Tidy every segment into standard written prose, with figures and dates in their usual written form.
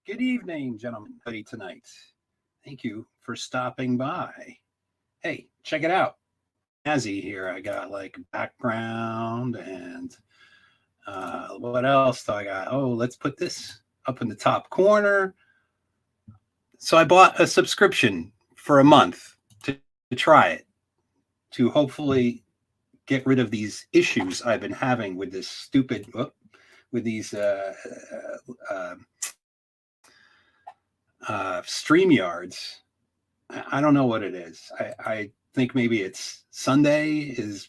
Good evening, gentlemen. Tonight. Thank you for stopping by. Hey, check it out. Azzy here. I got like background and what else do I got? Oh, let's put this up in the top corner. So I bought a subscription for a month to try it, to hopefully get rid of these issues I've been having with this stupid, with these StreamYards. I don't know what it is. I think maybe it's Sunday is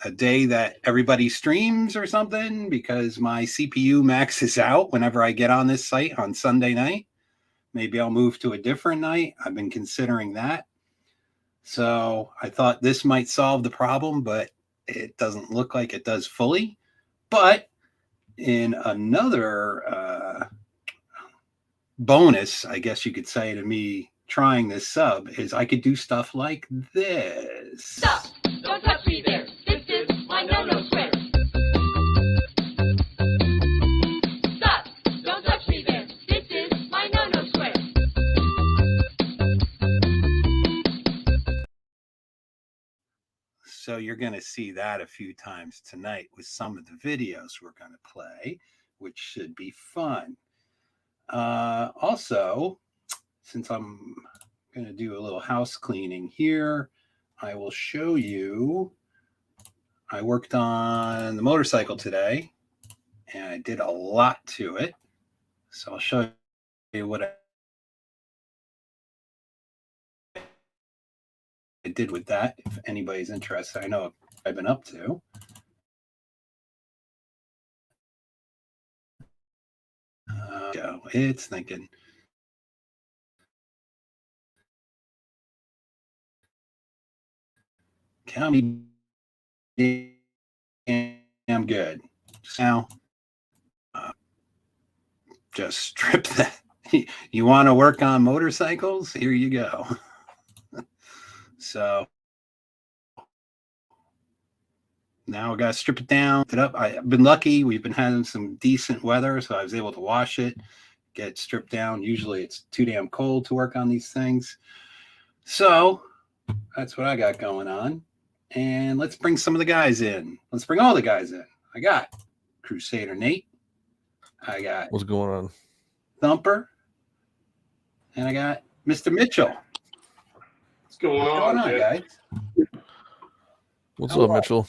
a day that everybody streams or something because my CPU maxes out whenever I get on this site on Sunday night. Maybe I'll move to a different night. I've been considering that. So I thought this might solve the problem, but it doesn't look like it does fully. But in another bonus, I guess you could say, to me trying this sub is I could do stuff like this. Stop! Don't touch me there. This is my no-no square. Stop! Don't touch me there. This is my no-no square. So you're going to see that a few times tonight with some of the videos we're going to play, which should be fun. Also, since I'm going to do a little house cleaning here, I will show you. I worked on the motorcycle today, and I did a lot to it. So I'll show you what I did with that, if anybody's interested. I know what I've been up to. It's thinking. Count me damn good. Now, just strip that. You want to work on motorcycles? Here you go. So now I got to strip it down, put it up. I've been lucky. We've been having some decent weather, so I was able to wash it, get it stripped down. Usually it's too damn cold to work on these things. So that's what I got going on. And let's bring some of the guys in. Let's bring all the guys in. I got Crusader Nate. I got what's going on? Thumper. And I got Mr. Mitchell. What's going on, guys? What's up, Mitchell?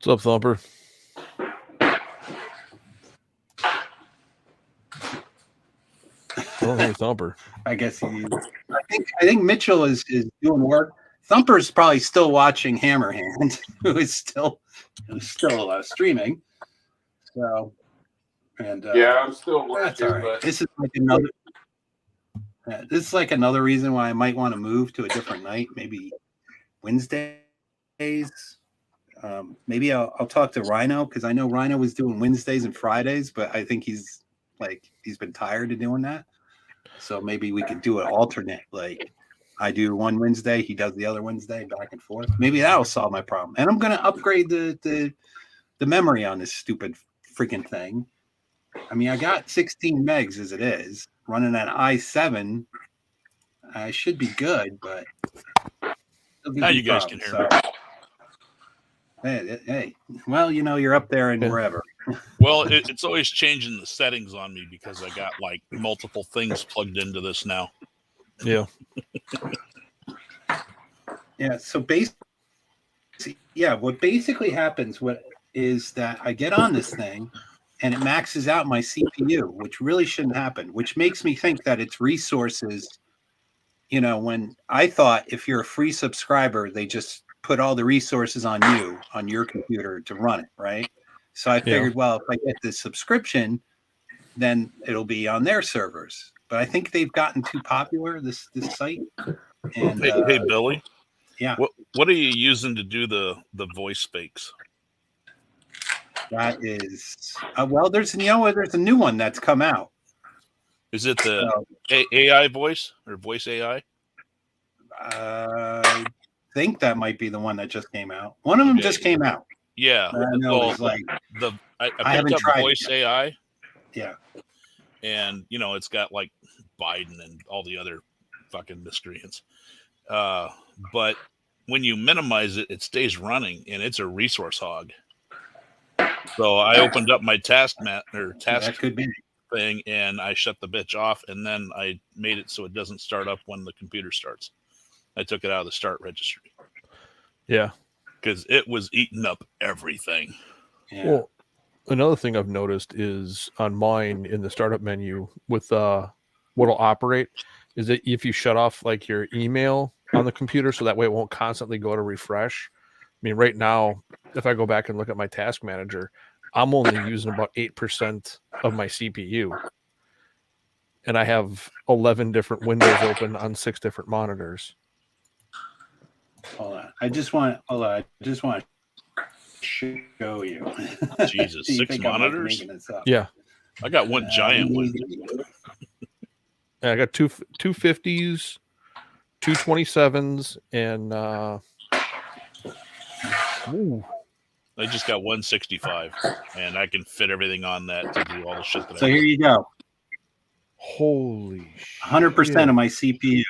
What's up, Thumper? I don't hear Thumper. I guess I think Mitchell is doing work. Thumper's probably still watching Hammerhand, who is still streaming. So, and yeah, I'm still working. That's all right. But This is like another reason why I might want to move to a different night, maybe Wednesdays. Maybe I'll talk to Rhino because I know Rhino was doing Wednesdays and Fridays, but I think he's been tired of doing that. So maybe we could do an alternate, like I do one Wednesday, he does the other Wednesday, back and forth. Maybe that'll solve my problem. And I'm gonna upgrade the memory on this stupid freaking thing. I mean, I got 16 megs as it is, running at i7. I should be good, but now you guys can hear me. Hey, well, you're up there and wherever. Well, it's always changing the settings on me because I got like multiple things plugged into this now. Yeah. Yeah. So what basically happens is that I get on this thing and it maxes out my CPU, which really shouldn't happen, which makes me think that it's resources. When I thought if you're a free subscriber, they just put all the resources on your computer to run it, right? So I figured, well, if I get this subscription, then it'll be on their servers. But I think they've gotten too popular, this site. And hey, Billy. Yeah. What are you using to do the voice speaks? That is there's a new one that's come out. Is it the AI voice or voice AI? I think that might be the one that just came out. One of them just came out. Yeah. I know it's like I haven't tried voice AI. Yeah. And it's got like Biden and all the other fucking miscreants. But when you minimize it, it stays running, and it's a resource hog. So I opened up my task That could be. thing, and I shut the bitch off, and then I made it so it doesn't start up when the computer starts. I took it out of the start registry Yeah. because it was eating up everything. Yeah. Well, another thing I've noticed is on mine in the startup menu with what'll operate is that if you shut off like your email on the computer, so that way it won't constantly go to refresh. I mean, right now, if I go back and look at my task manager, I'm only using about 8% of my CPU. And I have 11 different windows open on 6 different monitors. Hold on. I just want to show you. Jesus, Do you 6 think I'm, like, monitors? making this up? Yeah. I got one giant one. And I got two 50s, two 27s, and I just got 165, and I can fit everything on that to do all the shit that So I here you go. holy shit. 100% of my CPU.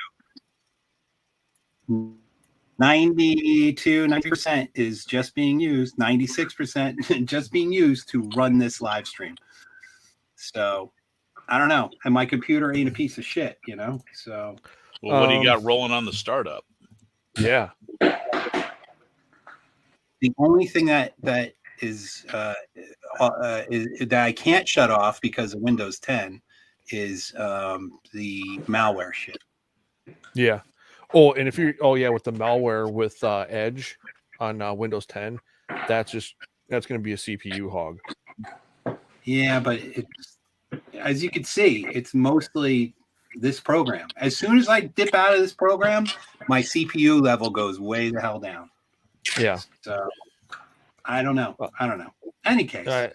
90% is just being used. 96% just being used to run this live stream. So I don't know. And my computer ain't a piece of shit, So Well, what do you got rolling on the startup? Yeah. the only thing that is that I can't shut off because of Windows 10 is the malware shit. Yeah. Oh, and if you're with the malware with Edge on Windows 10, that's going to be a CPU hog. Yeah, but it's, as you can see, it's mostly this program. As soon as I dip out of this program, my CPU level goes way the hell down. Yeah. So I don't know. Any case, I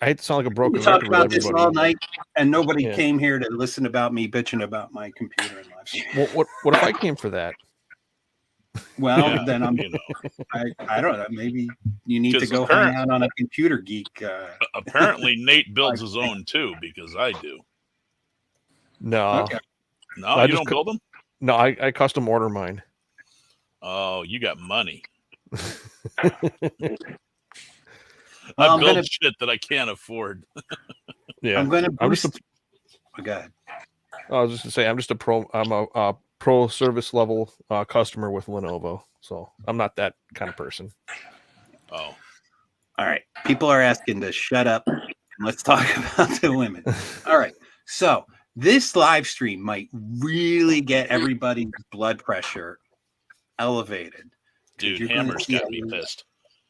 hate to sound like a broken we talked record with about this everybody. all night, and nobody Yeah. came here to listen about me bitching about my computer and live stream. Well, what if I came for that? Well, Yeah, then I don't know. Maybe you need to 'Cause go hang out on a computer geek. Apparently, Nate builds his own too, because I do. No. Okay. No, I you just don't build them? No, I custom order mine. Oh, you got money. Well, I I'm build gonna- shit that I can't afford. Yeah. I'm going to I'm boost. just Oh, go ahead. I was just gonna say I'm a pro service level customer with Lenovo, so I'm not that kind of person. Oh, All right. People are asking to shut up and let's talk about the women. All right. So this live stream might really get everybody's blood pressure elevated. dude, you're gonna Hammer's see got a me pissed.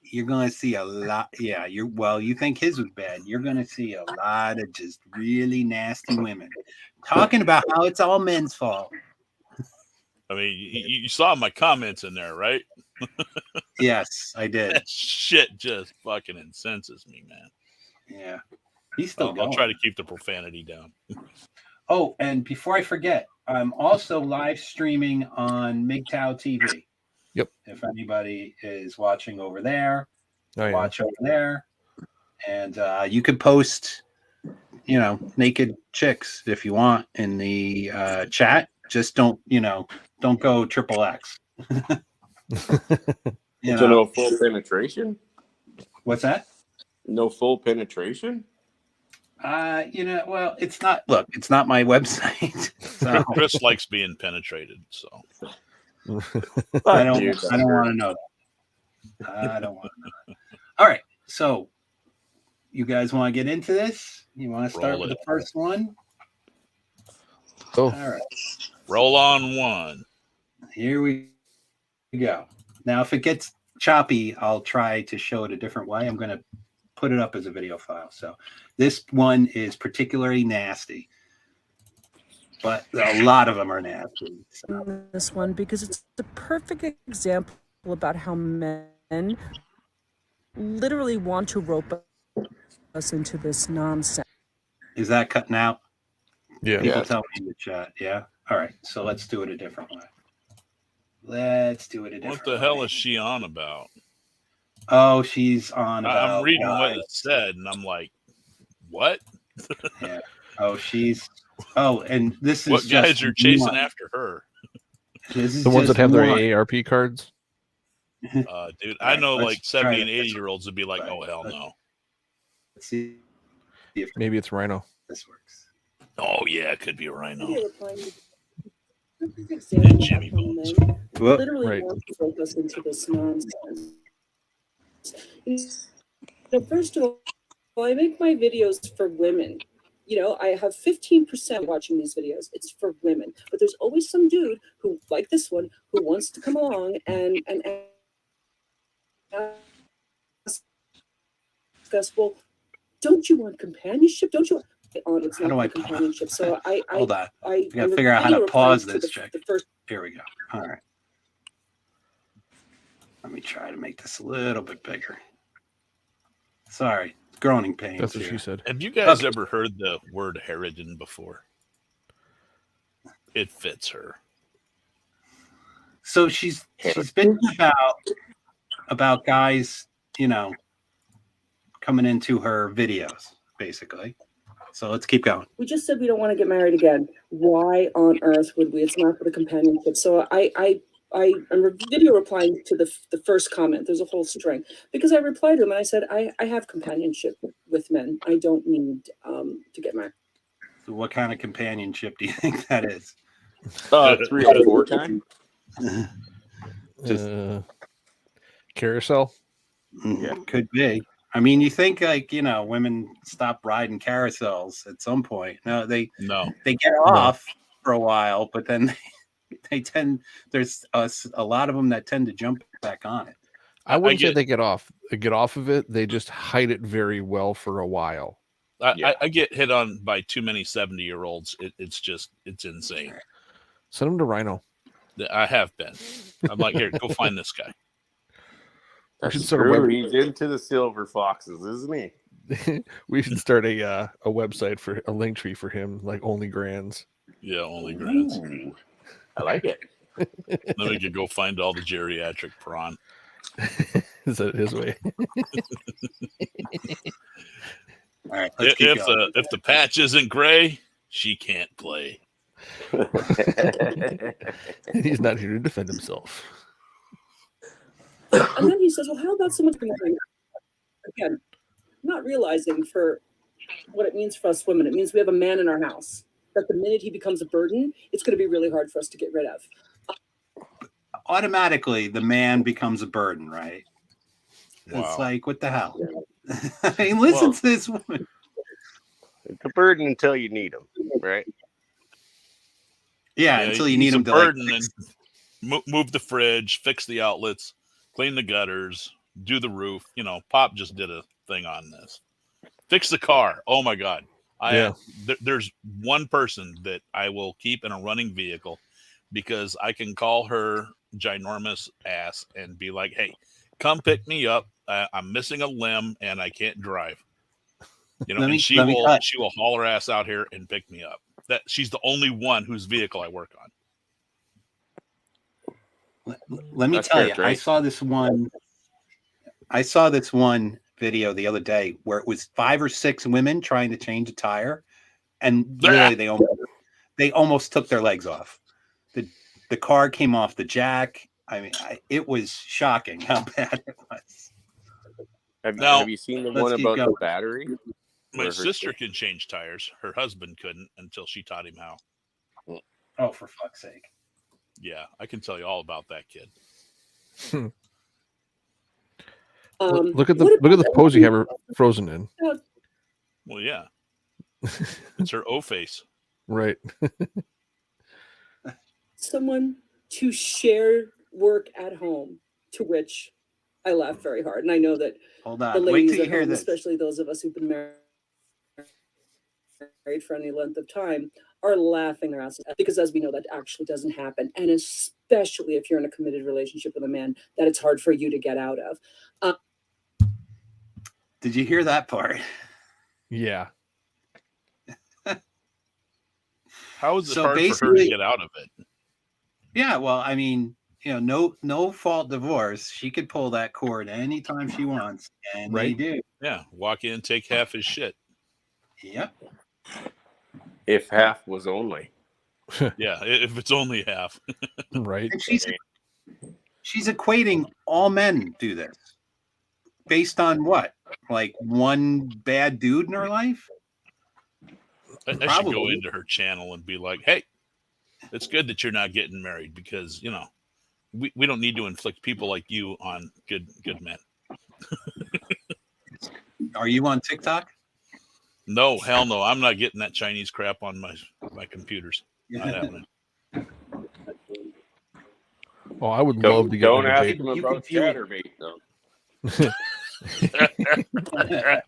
You're going to see a lot. Yeah. You think his was bad. You're going to see a lot of just really nasty women talking about how it's all men's fault. I mean, you saw my comments in there, right? Yes, I did. That shit just fucking incenses me, man. Yeah. He's still going. I'll try to keep the profanity down. Oh, and before I forget, I'm also live streaming on MGTOW TV. Yep. If anybody is watching over there, Oh, yeah. watch over there. And you could post, naked chicks if you want in the chat. Just don't go XXX. So no full penetration? What's that? No full penetration? Well, it's not. Look, it's not my website. So Chris likes being penetrated, so I don't want to know that. I don't want to know that. All right. So you guys want to get into this? You want to start Roll with it. the first one? Oh, All right. roll on one. Here we go. Now, if it gets choppy, I'll try to show it a different way. I'm going to put it up as a video file. So this one is particularly nasty, but a lot of them are nasty. So, This one because it's the perfect example about how men literally want to rope us into this nonsense. is that cutting out? yeah. People Yeah. tell me in the chat. Yeah. All right. So let's do it a different way. Let's do it a different What the hell way. is she on about? Oh, she's on about. I'm reading what it said, and I'm like, what? Yeah. Oh, and this is What guys just are chasing one. after her? This is The ones that just have their one. AARP cards. Dude, I Alright, know let's like try 70 to- and 80-year-olds would be like, Right. oh, hell no. Let's see if Maybe it's Rhino. this works. Oh, yeah, it could be a rhino. And Jimmy Bones. Whoop. Literally Right. want to focus into this nonsense. First of all, I make my videos for women. I have 15% watching these videos. It's for women. But there's always some dude who, like this one, who wants to come along and ask us, well, don't you want companionship? Don't you want it's How do not I for companionship. So Hold on. I gotta figure out how to replying pause to this the, chick. the first Here we go. All right. Let me try to make this a little bit bigger. Sorry, growing pains. That's what here. she said. Have you guys Okay. ever heard the word harridan before? It fits her. So she's been about guys, coming into her videos, basically. So let's keep going. we just said we don't want to get married again. Why on earth would we? It's not for the companionship. So I'm video replying to the first comment. There's a whole string because I replied to him and I said I have companionship with men. I don't need to get married. So what kind of companionship do you think that is? 3 or 4 times. Just- Carousel. Yeah, could be. I mean, you think women stop riding carousels at some point. No, they No. get off for a while, but then they tend. There's a lot of them that tend to jump back on it. I wouldn't say get- they get off. They get off of it. They just hide it very well for a while. I get hit on by too many 70-year-olds. It's insane. Send them to Rhino. I have been. I'm like, here, go find this guy. should That's start a true. web- He's into the silver foxes, isn't he? We should start a website for a link tree for him, like only grands. Yeah, only grants. Ooh, I like it. Then we could go find all the geriatric prawn. Is that his way? All right, let's keep going. If the patch isn't gray, she can't play. He's not here to defend himself. And then he says, well, how about someone marrying? Again, not realizing for what it means for us women. It means we have a man in our house that the minute he becomes a burden, it's going to be really hard for us to get rid of. Automatically, the man becomes a burden, right? Wow. It's like, what the hell? I mean, listen Well- to this woman. It's a burden until you need them, right? Yeah, until you he's need a him to burden like, and move the fridge, fix the outlets, clean the gutters, do the roof. Pop just did a thing on this. Fix the car. Oh my God. There's one person that I will keep in a running vehicle because I can call her ginormous ass and be like, hey, come pick me up. I'm missing a limb and I can't drive. And she will haul her ass out here and pick me up. That she's the only one whose vehicle I work on. let me That's tell fair you, trade. I saw this one video the other day where it was 5 or 6 women trying to change a tire, and literally they almost took their legs off. The car came off the jack. I mean, it was shocking how bad it was. Have you seen the let's one keep about the going. battery? My Or her sister sister. can change tires. Her husband couldn't until she taught him how. Oh, for fuck's sake! Yeah, I can tell you all about that kid. Look at the pose you have her frozen in. Well, yeah. It's her O face. Right. Someone to share work at home, to which I laugh very hard. And I know that Hold the on, wait ladies till you at hear home, this. especially those of us who've been married for any length of time, are laughing their asses off because, as we know, that actually doesn't happen. And especially if you're in a committed relationship with a man, that it's hard for you to get out of. Did you hear that part? Yeah. How is it So hard for her to basically- get out of it? Yeah, well, I mean, no fault divorce. She could pull that cord anytime she wants, and they Right. do. Yeah, walk in, take half his shit. Yep. If half was only. Yeah, if it's only half. Right. And she's equating all men do this based on what? Like one bad dude in her life? I should go Probably. into her channel and be like, hey, it's good that you're not getting married because, you know, we don't need to inflict people like you on good men. Are you on TikTok? No, hell no. I'm not getting that Chinese crap on my computers. Not happening. Oh, I would love to get Don't in a ask debate. him You about could view it. Chatterbait, though.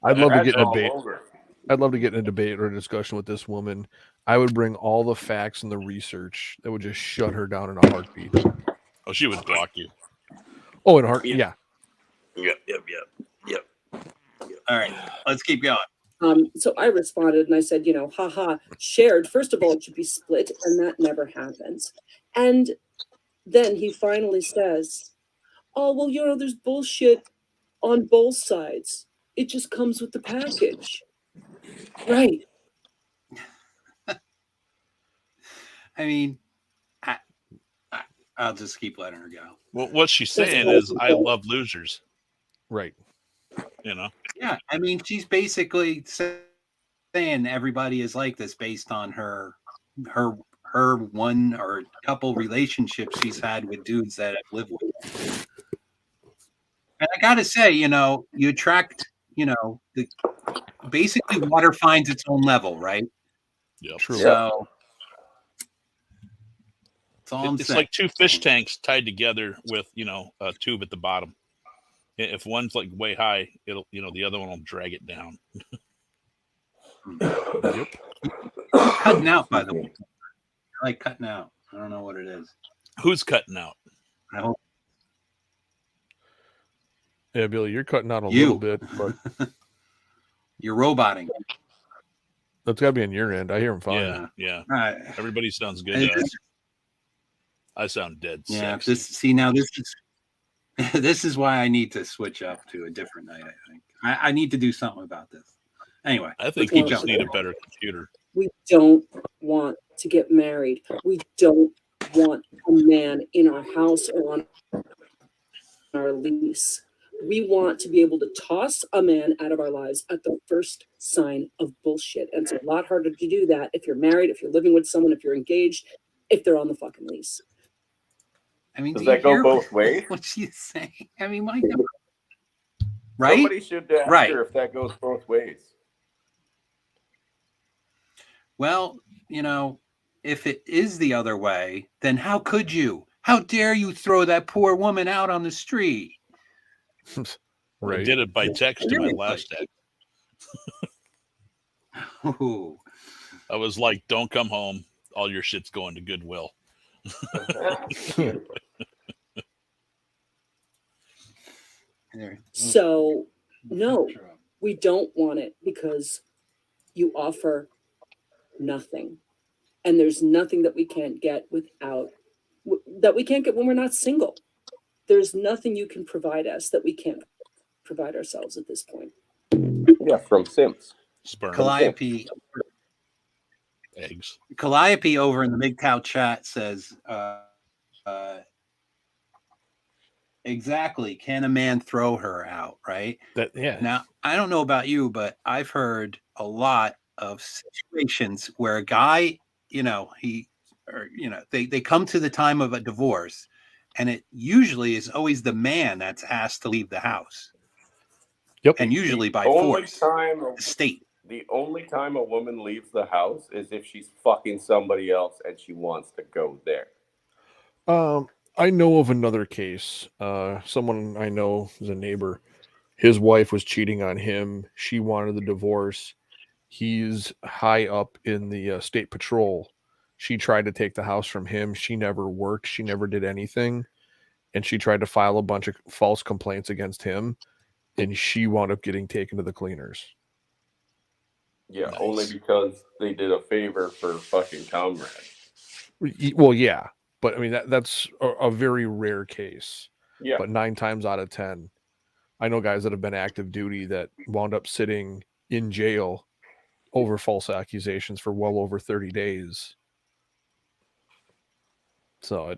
I'd love to That's get in a all debate. over. I'd love to get in a debate or a discussion with this woman. I would bring all the facts and the research that would just shut her down in a heartbeat. Oh, she would block you. Oh, in a heart, yeah. Yep. All right, let's keep going. So I responded and I said, haha, shared. First of all, it should be split, and that never happens. And then he finally says, oh, well, there's bullshit on both sides. It just comes with the package. Right. I mean, I'll just keep letting her go. Well, what she's That's saying all is, she I said. love losers. Right. You know, Yeah, I mean, she's basically saying everybody is like this based on her one or couple relationships she's had with dudes that have lived with her. And I gotta say, you attract, basically water finds its own level, right? yeah. True. So that's all I'm It's saying. like two fish tanks tied together with, a tube at the bottom. If one's like way high, it'll, the other one will drag it down. Yep. Cutting out, by the way. I like cutting out. I don't know what it is. Who's cutting out? I hope Yeah, Billy, you're cutting out a You. little bit, but you're roboting. that's got to be on your end. I hear him fine. Yeah. All right. Everybody sounds good. And this- I sound dead. Yeah, Sexy. this is this is why I need to switch up to a different night. I think I need to do something about this. Anyway, I think let's you keep just going. need a better computer. We don't want to get married. We don't want a man in our house or on our lease. We want to be able to toss a man out of our lives at the first sign of bullshit. And it's a lot harder to do that if you're married, if you're living with someone, if you're engaged, if they're on the fucking lease. I mean, Does do you that go hear both ways? what she's saying? I mean, my God. Right? Somebody should ask Right. her if that goes both ways. Well, if it is the other way, then how could you? How dare you throw that poor woman out on the street? I Right. did it by text in my Seriously. last text. Ooh. I was like, don't come home. All your shit's going to Goodwill. There. So, no, we don't want it because you offer nothing. And there's nothing that we can't get that we can't get when we're not single. There's nothing you can provide us that we can't provide ourselves at this point. Yeah, from Sims. Sperm, Calliope eggs. Calliope over in the Big Cow chat says, exactly, can a man throw her out, right? Yeah. Now, I don't know about you, but I've heard a lot of situations where a guy, they come to the time of a divorce, and it usually is always the man that's asked to leave the house. Yep. And usually by Only force. time The state. The only time a woman leaves the house is if she's fucking somebody else and she wants to go there. I know of another case. Someone I know is a neighbor. His wife was cheating on him. She wanted the divorce. He's high up in the state patrol. She tried to take the house from him. She never worked. She never did anything. And she tried to file a bunch of false complaints against him. And she wound up getting taken to the cleaners. Yeah, Nice. only because they did a favor for fucking comrade. Well, yeah. But I mean, that's a very rare case. Yeah. But 9 times out of 10, I know guys that have been active duty that wound up sitting in jail over false accusations for well over 30 days. So,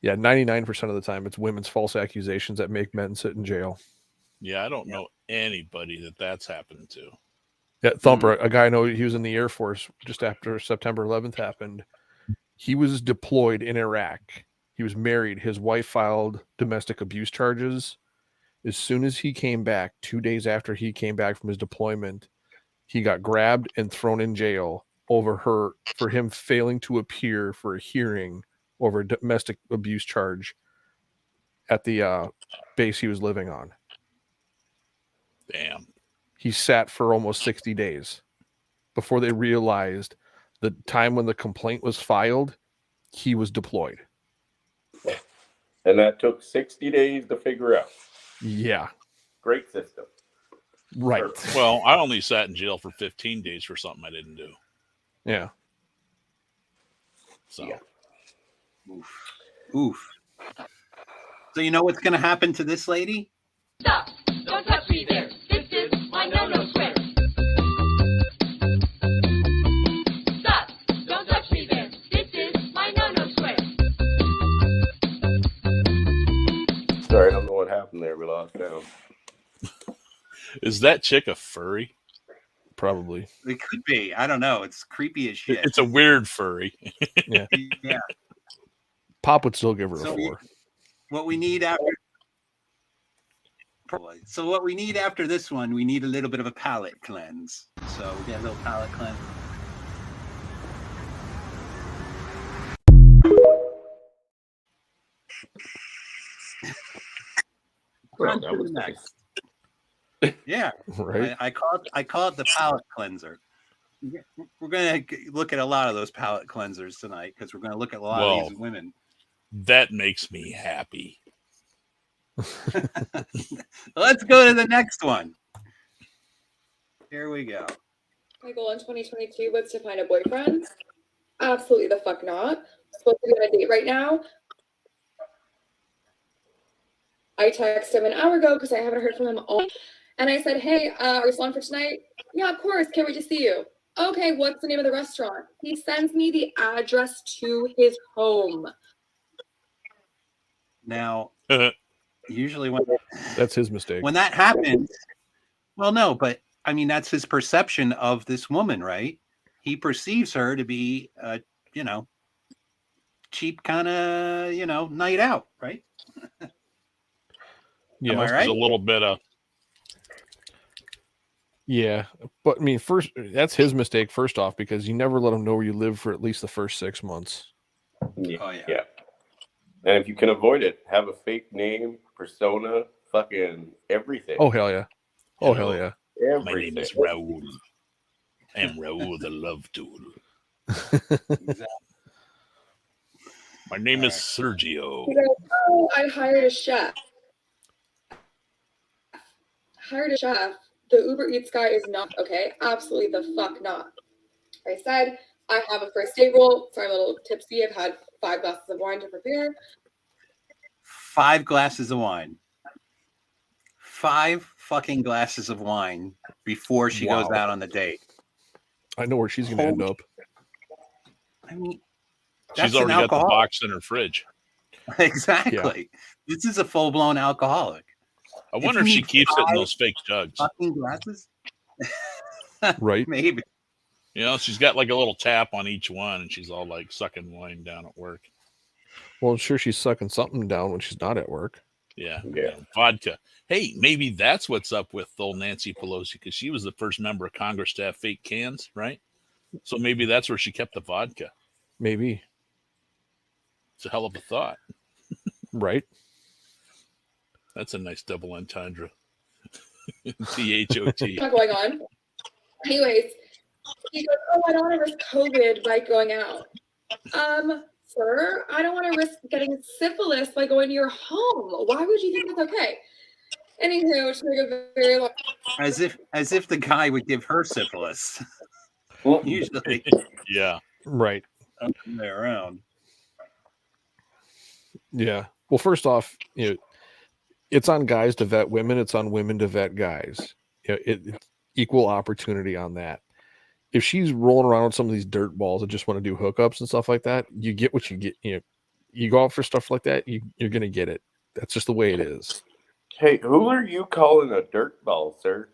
99% of the time, it's women's false accusations that make men sit in jail. Yeah, I don't know anybody that's happened to. Yeah, Thumper, a guy I know, he was in the Air Force just after September 11th happened. He was deployed in Iraq. He was married. His wife filed domestic abuse charges. As soon as he came back, 2 days after he came back from his deployment, he got grabbed and thrown in jail for him failing to appear for a hearing over a domestic abuse charge at the base he was living on. Damn. He sat for almost 60 days before they realized the time when the complaint was filed, he was deployed. And that took 60 days to figure out. Yeah, Great system. right. Well, I only sat in jail for 15 days for something I didn't do. Yeah. So, Yeah. Oof. So you know what's going to happen to this lady? Stop! Don't touch me there. This is my no-no square. Stop! Don't touch me there. This is my no-no square. Sorry, I don't know what happened there. We lost down. is that chick a furry? Probably. It could be. I don't know. It's creepy as shit. It's a weird furry. Yeah. Pop would still give her So a 4. What we need after. So what we need after this one, we need a little bit of a palate cleanse. So we get a little palate cleanse. Well, that was nice. Yeah, Right? I call it the palate cleanser. We're gonna look at a lot of those palate cleansers tonight because we're gonna look at a lot of these women. That makes me happy. Let's go to the next one. Here we go. My goal in 2022 was to find a boyfriend. Absolutely the fuck not. Supposed to be on a date right now. I texted him an hour ago because I haven't heard from him all. And I said, hey, are we salon for tonight? Yeah, of course. Can't wait to see you. Okay, what's the name of the restaurant? He sends me the address to his home. Now, usually That's his mistake. when that happens, well, no, but I mean that's his perception of this woman, right? He perceives her to be, cheap kind of, night out, right? Yeah. Am I There's right? a little bit of Yeah. But I mean, first, that's his mistake, first off, because you never let him know where you live for at least the first 6 months. Yeah. Oh, yeah. Yeah. And if you can avoid it, have a fake name, persona, fucking everything. Oh, hell yeah. Oh, Hello. hell yeah. my Everything. name is Raul. I am Raul the Love Tool. Exactly. My name is All Sergio. He goes, oh, I hired a chef. Hired a chef. The Uber Eats guy is not okay. Absolutely the fuck not. I said, I have a first date rule. Sorry, I'm a little tipsy. I've had 5 glasses of wine to prepare. 5 glasses of wine. 5 fucking glasses of wine before she goes Wow. out on the date. I know where she's going to end up. I mean, She's that's an already got the alcoholic. box in her fridge. Exactly. This is a full-blown alcoholic. I If wonder you if she need keeps it in 5 those fake jugs. Fucking glasses? Right? Maybe. You know, she's got like a little tap on each one, and she's all like sucking wine down at work. Well, I'm sure she's sucking something down when she's not at work. Yeah, Yeah. vodka. Hey, maybe that's what's up with old Nancy Pelosi, because she was the first member of Congress to have fake cans, right? So maybe that's where she kept the vodka. Maybe. It's a hell of a thought. Right? That's a nice double entendre. THOT. Not going on. Anyways, he goes, oh, I don't want to risk COVID by going out. Sir, I don't want to risk getting syphilis by going to your home. Why would you think that's okay? Anywho, to make a very long As if the guy would give her syphilis. Usually Yeah. Right. they're around. Yeah. Well, first off, it's on guys to vet women. It's on women to vet guys. It's equal opportunity on that. if she's rolling around with some of these dirt balls that just want to do hookups and stuff like that, you get what you get. You go out for stuff like that, you're gonna get it. That's just the way it is. Hey, who are you calling a dirt ball, sir?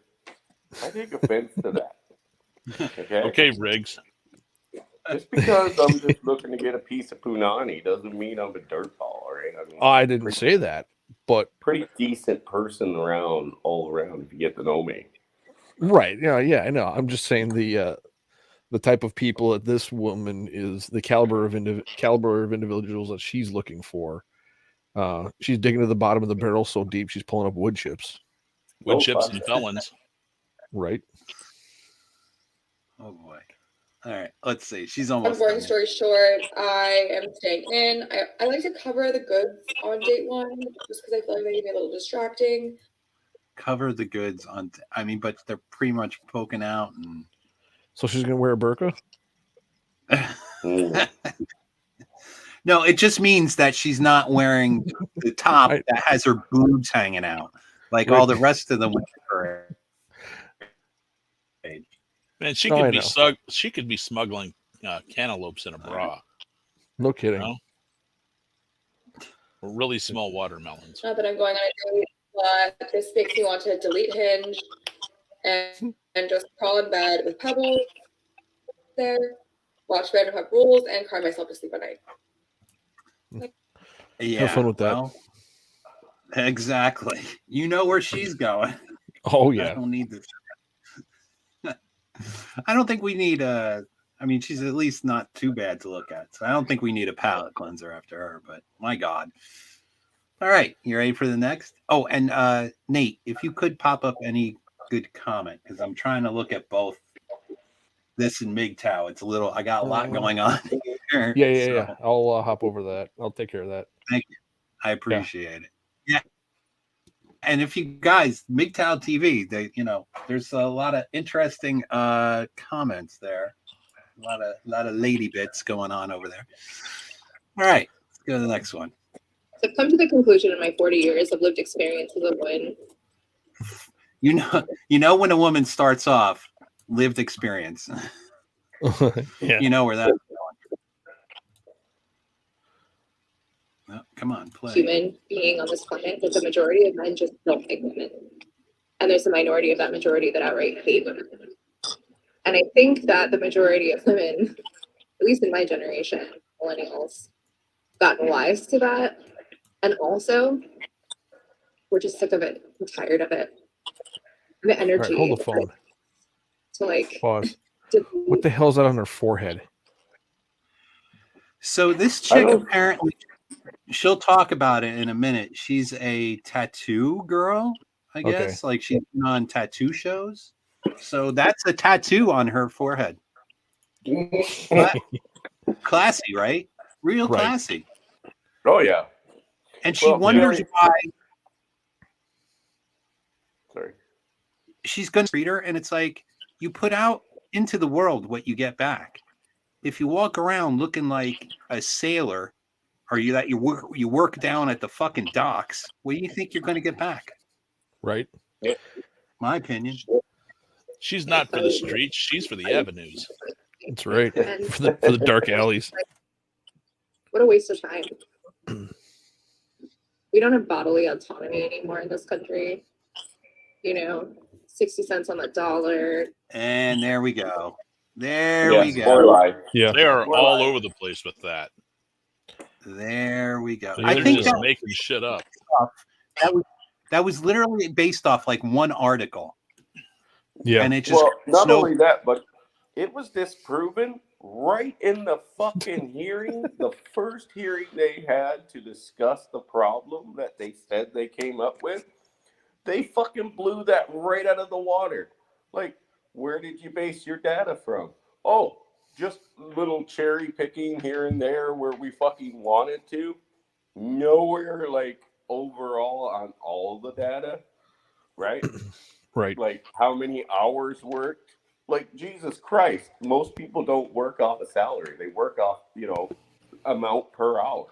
I take offense to that. Okay. Okay, Riggs. Just because I'm just looking to get a piece of punani doesn't mean I'm a dirt ball, right? I mean, I didn't say that, but pretty decent person all around if you get to know me. right, yeah, I know. I'm just saying the type of people that this woman is, the caliber of individuals that she's looking for. She's digging to the bottom of the barrel so deep she's pulling up wood chips. Wood Oh, chips fuck. and felons. Right. Oh boy. All right, let's see. She's Long almost boring done. story short, I am staying in. I like to cover the goods on date one just because I feel like they can be a little distracting. Cover the goods on. I mean, but they're pretty much poking out and. So she's gonna wear a burqa. Mm. No, it just means that she's not wearing the top I- that has her boobs hanging out, like all the rest of them. Man, she Oh, I could be know. she could be smuggling cantaloupes in a bra. No kidding. No? Or really small watermelons. Not that I'm going on a date, but this makes me want to delete Hinge and just crawl in bed with Pebbles there, watch Random Hub Rules, and cry myself to sleep at night. Yeah, Have fun with that. well, exactly. You know where she's going. Oh I yeah. don't need this. I don't think we need I mean, she's at least not too bad to look at. So I don't think we need a palate cleanser after her, but my God. All right. You ready for the next? Oh, and Nate, if you could pop up any good comment, because I'm trying to look at both this and MGTOW. It's I got a lot going on here. Yeah. so I'll hop over that. I'll take care of that. Thank you. I appreciate it. Yeah. And if you guys, MGTOW TV, there's a lot of interesting comments there. A lot of lady bits going on over there. All right, let's go to the next one. So I've come to the conclusion in my 40 years of lived experience as a woman. You know when a woman starts off, lived experience. Yeah. You know where that's going. No, come on, play. Human being on this planet that the majority of men just don't like women. And there's a minority of that majority that outright hate women. And I think that the majority of women, at least in my generation, millennials, gotten wise to that. And also, we're just sick of it. We're tired of it. The All energy right, hold the phone. to like Pause. delete. What the hell's that on her forehead? So this chick apparently, she'll talk about it in a minute. She's a tattoo girl, I guess. Like she's been on tattoo shows. So that's a tattoo on her forehead. Classy, right? Real Right. classy. Oh yeah. And she Well, wonders Jerry- why Sorry. she's going to treat her. And it's like, you put out into the world what you get back. If you walk around looking like a sailor, or you work down at the fucking docks, what do you think you're going to get back? Right. My opinion. She's not for the streets. She's for the avenues. That's right. And For the dark alleys. what a waste of time. We don't have bodily autonomy anymore in this country. 60 cents on the dollar. And there we go. There Yes, we go. more life. Yeah. They are Well, all over the place with that. There we go. They're I think just making shit up. that was literally based off like one article, Yeah. and it just Well, not snowed. only that, but it was disproven right in the fucking hearing, the first hearing they had to discuss the problem that they said they came up with. They fucking blew that right out of the water. Like, where did you base your data from? Oh, just little cherry picking here and there where we fucking wanted to. Nowhere like overall on all the data, right? Right. Like how many hours worked. Like, Jesus Christ, most people don't work off a salary. They work off, amount per hour.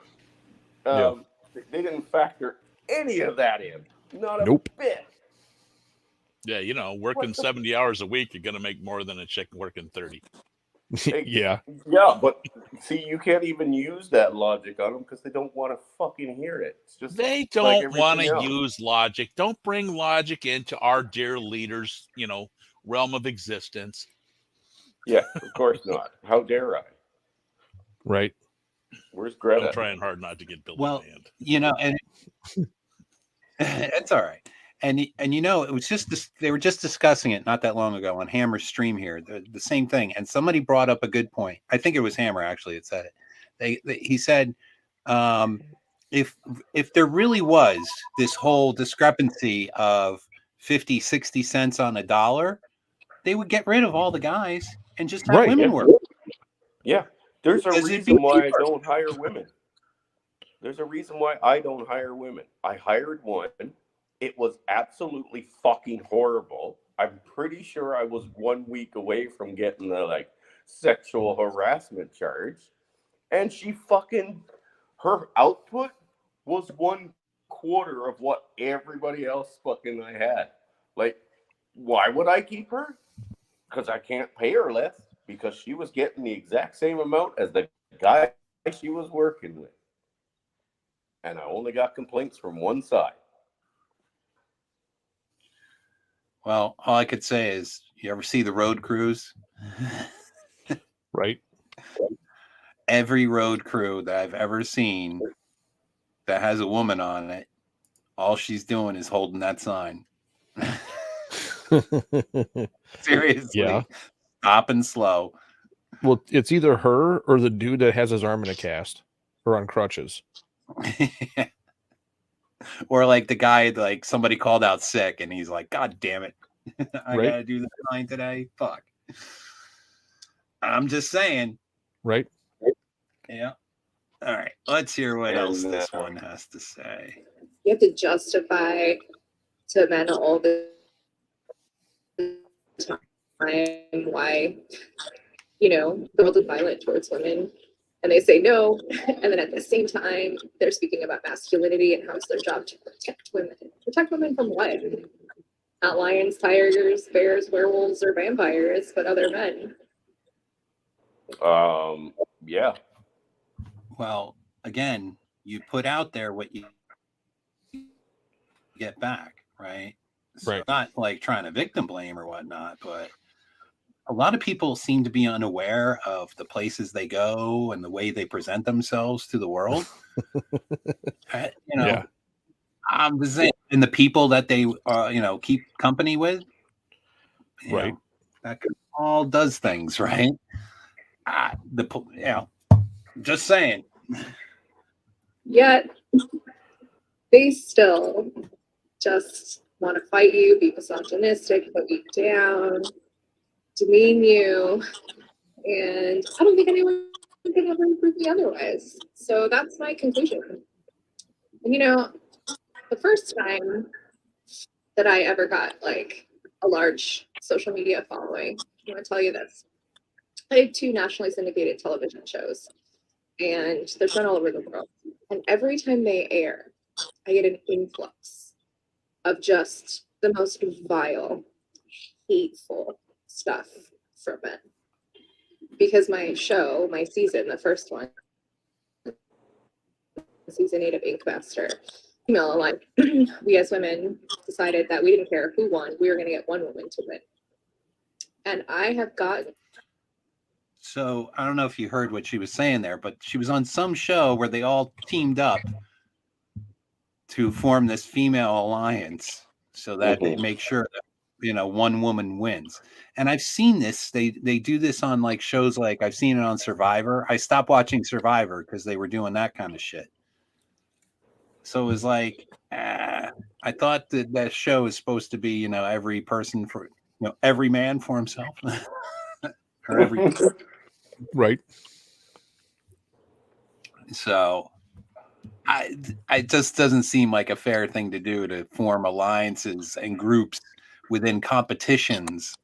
They didn't factor any of that in. Not a Nope. bit. Yeah, you know, working 70 hours a week, you're gonna make more than a chick working 30. Yeah. Yeah, but see, you can't even use that logic on them because they don't want to fucking hear it. It's just They like don't want to everything else. use logic. Don't bring logic into our dear leaders, you know, realm of existence. Yeah, of course not. How dare I? Right. Where's I'm Greta? trying hard not to get Billy Well, banned. you know, and it's all right. And you know, it was just this, they were just discussing it not that long ago on Hammer's stream here, the same thing. And somebody brought up a good point. I think it was Hammer actually that said it. He said, if there really was this whole discrepancy of 50, 60 cents on a dollar, they would get rid of all the guys and just have Right, women yeah. work. Yeah, there's a Because it'd be reason why I cheaper. don't hire women. There's a reason why I don't hire women. I hired one. It was absolutely fucking horrible. I'm pretty sure I was 1 week away from getting the like sexual harassment charge. And she fucking, her output was 1/4 of what everybody else fucking I had. Like, why would I keep her? Because I can't pay her less, because she was getting the exact same amount as the guy she was working with. And I only got complaints from one side. Well, all I could say is, you ever see the road crews? Right. Every road crew that I've ever seen that has a woman on it, all she's doing is holding that sign. Seriously. Yeah. Stop and slow. Well, it's either her or the dude that has his arm in a cast or on crutches. Or like the guy, like somebody called out sick and he's like, God damn it. I Right. gotta do the sign today. Fuck. I'm just saying. Right. Yeah. All right. Let's hear what else this one has to say. You have to justify to men all the time why, you know, the world is violent towards women. And they say no. And then at the same time, they're speaking about masculinity and how it's their job to protect women. Protect women from what? Not lions, tigers, bears, werewolves, or vampires, but other men. Yeah. Well, again, you put out there what you get back, right? So Right. not like trying to victim blame or whatnot, but a lot of people seem to be unaware of the places they go and the way they present themselves to the world. You know, Yeah. I'm just saying, and the people that they, you know, keep company with, you Right. know, that all does things, right? You know, just saying. Yet they still just want to fight you, be misogynistic, put you down, demean you, and I don't think anyone can ever prove me otherwise. So that's my conclusion. And you know, the first time that I ever got like a large social media following, I want to tell you this. I have 2 nationally syndicated television shows, and they're shown all over the world. And every time they air, I get an influx of just the most vile, hateful stuff from men. Because my show, my season, the first one, season 8 of Ink Master, female aligned, we as women decided that we didn't care who won, we were going to get one woman to win. And I have gotten. So I don't know if you heard what she was saying there, but she was on some show where they all teamed up to form this female alliance so that they make sure that, you know, one woman wins. And I've seen this. They do this on like shows, like I've seen it on Survivor. I stopped watching Survivor because they were doing that kind of shit. So it was like, I thought that show is supposed to be, you know, every person for, you know, every man for himself. Or every Right. So it just doesn't seem like a fair thing to do, to form alliances and groups within competitions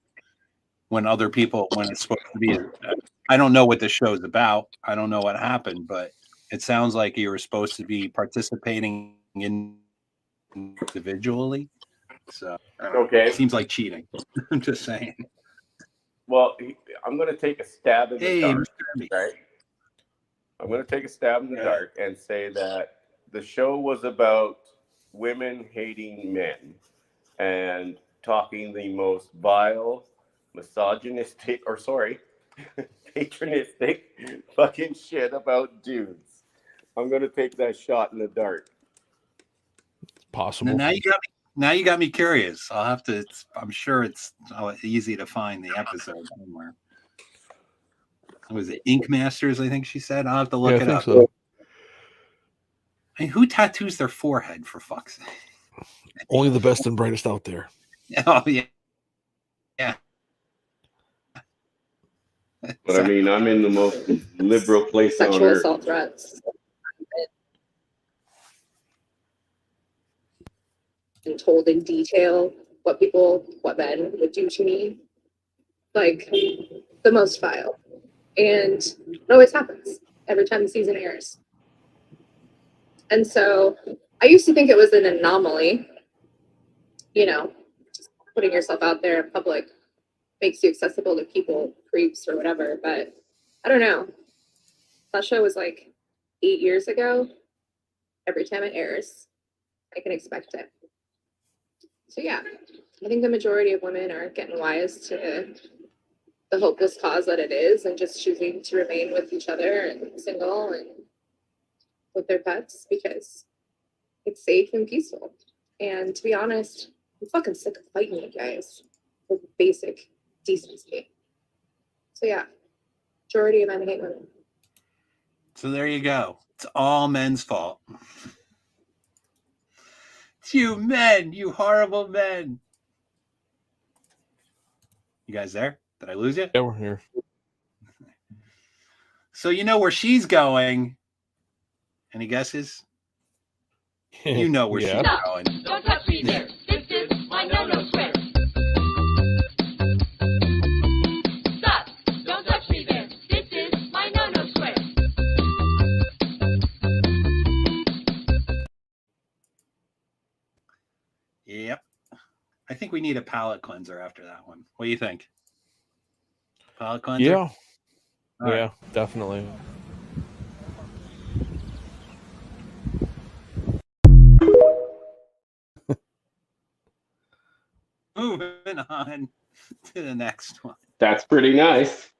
when other people, when it's supposed to be. I don't know what the show's about. I don't know what happened, but it sounds like you were supposed to be participating individually. So I don't know. Okay. Seems like cheating. I'm just saying. Well, I'm going to take a stab in the Hey, dark. Mr. Emmy. Right? I'm going to take a stab in the Yeah. dark and say that the show was about women hating men and talking the most vile, misogynistic, or sorry, patronistic fucking shit about dudes. I'm going to take that shot in the dark. Possible. Now you got me curious. I'll have to. I'm sure it's easy to find the episode somewhere. Was it Ink Masters? I think she said. I'll have to look I it think up. so. I mean, who tattoos their forehead for fuck's sake? Only the best and brightest out there. Oh yeah, yeah. But I mean, I'm in the most liberal place on Sexual earth. assault threats. And told in detail what men would do to me. Like, the most vile. And it always happens every time the season airs. And so I used to think it was an anomaly. You know, just putting yourself out there in public makes you accessible to people, creeps or whatever. But I don't know. That show was like 8 years ago. Every time it airs, I can expect it. So yeah, I think the majority of women are getting wise to the hopeless cause that it is and just choosing to remain with each other and single and with their pets because it's safe and peaceful. And to be honest, I'm fucking sick of fighting you guys with basic decency. So yeah, majority of men hate women. So there you go. It's all men's fault. It's you men, you horrible men. You guys there? Did I lose you? Yeah, we're here. So you know where she's going. Any guesses? You know where Yeah. she's going. Don't touch me there. This is my no-no square. Stop. Don't touch me there. This is my no-no square. Yep. I think we need a palate cleanser after that one. What do you think? Palate cleanser? Yeah. All Yeah, right. definitely. Moving on to the next one. That's pretty nice.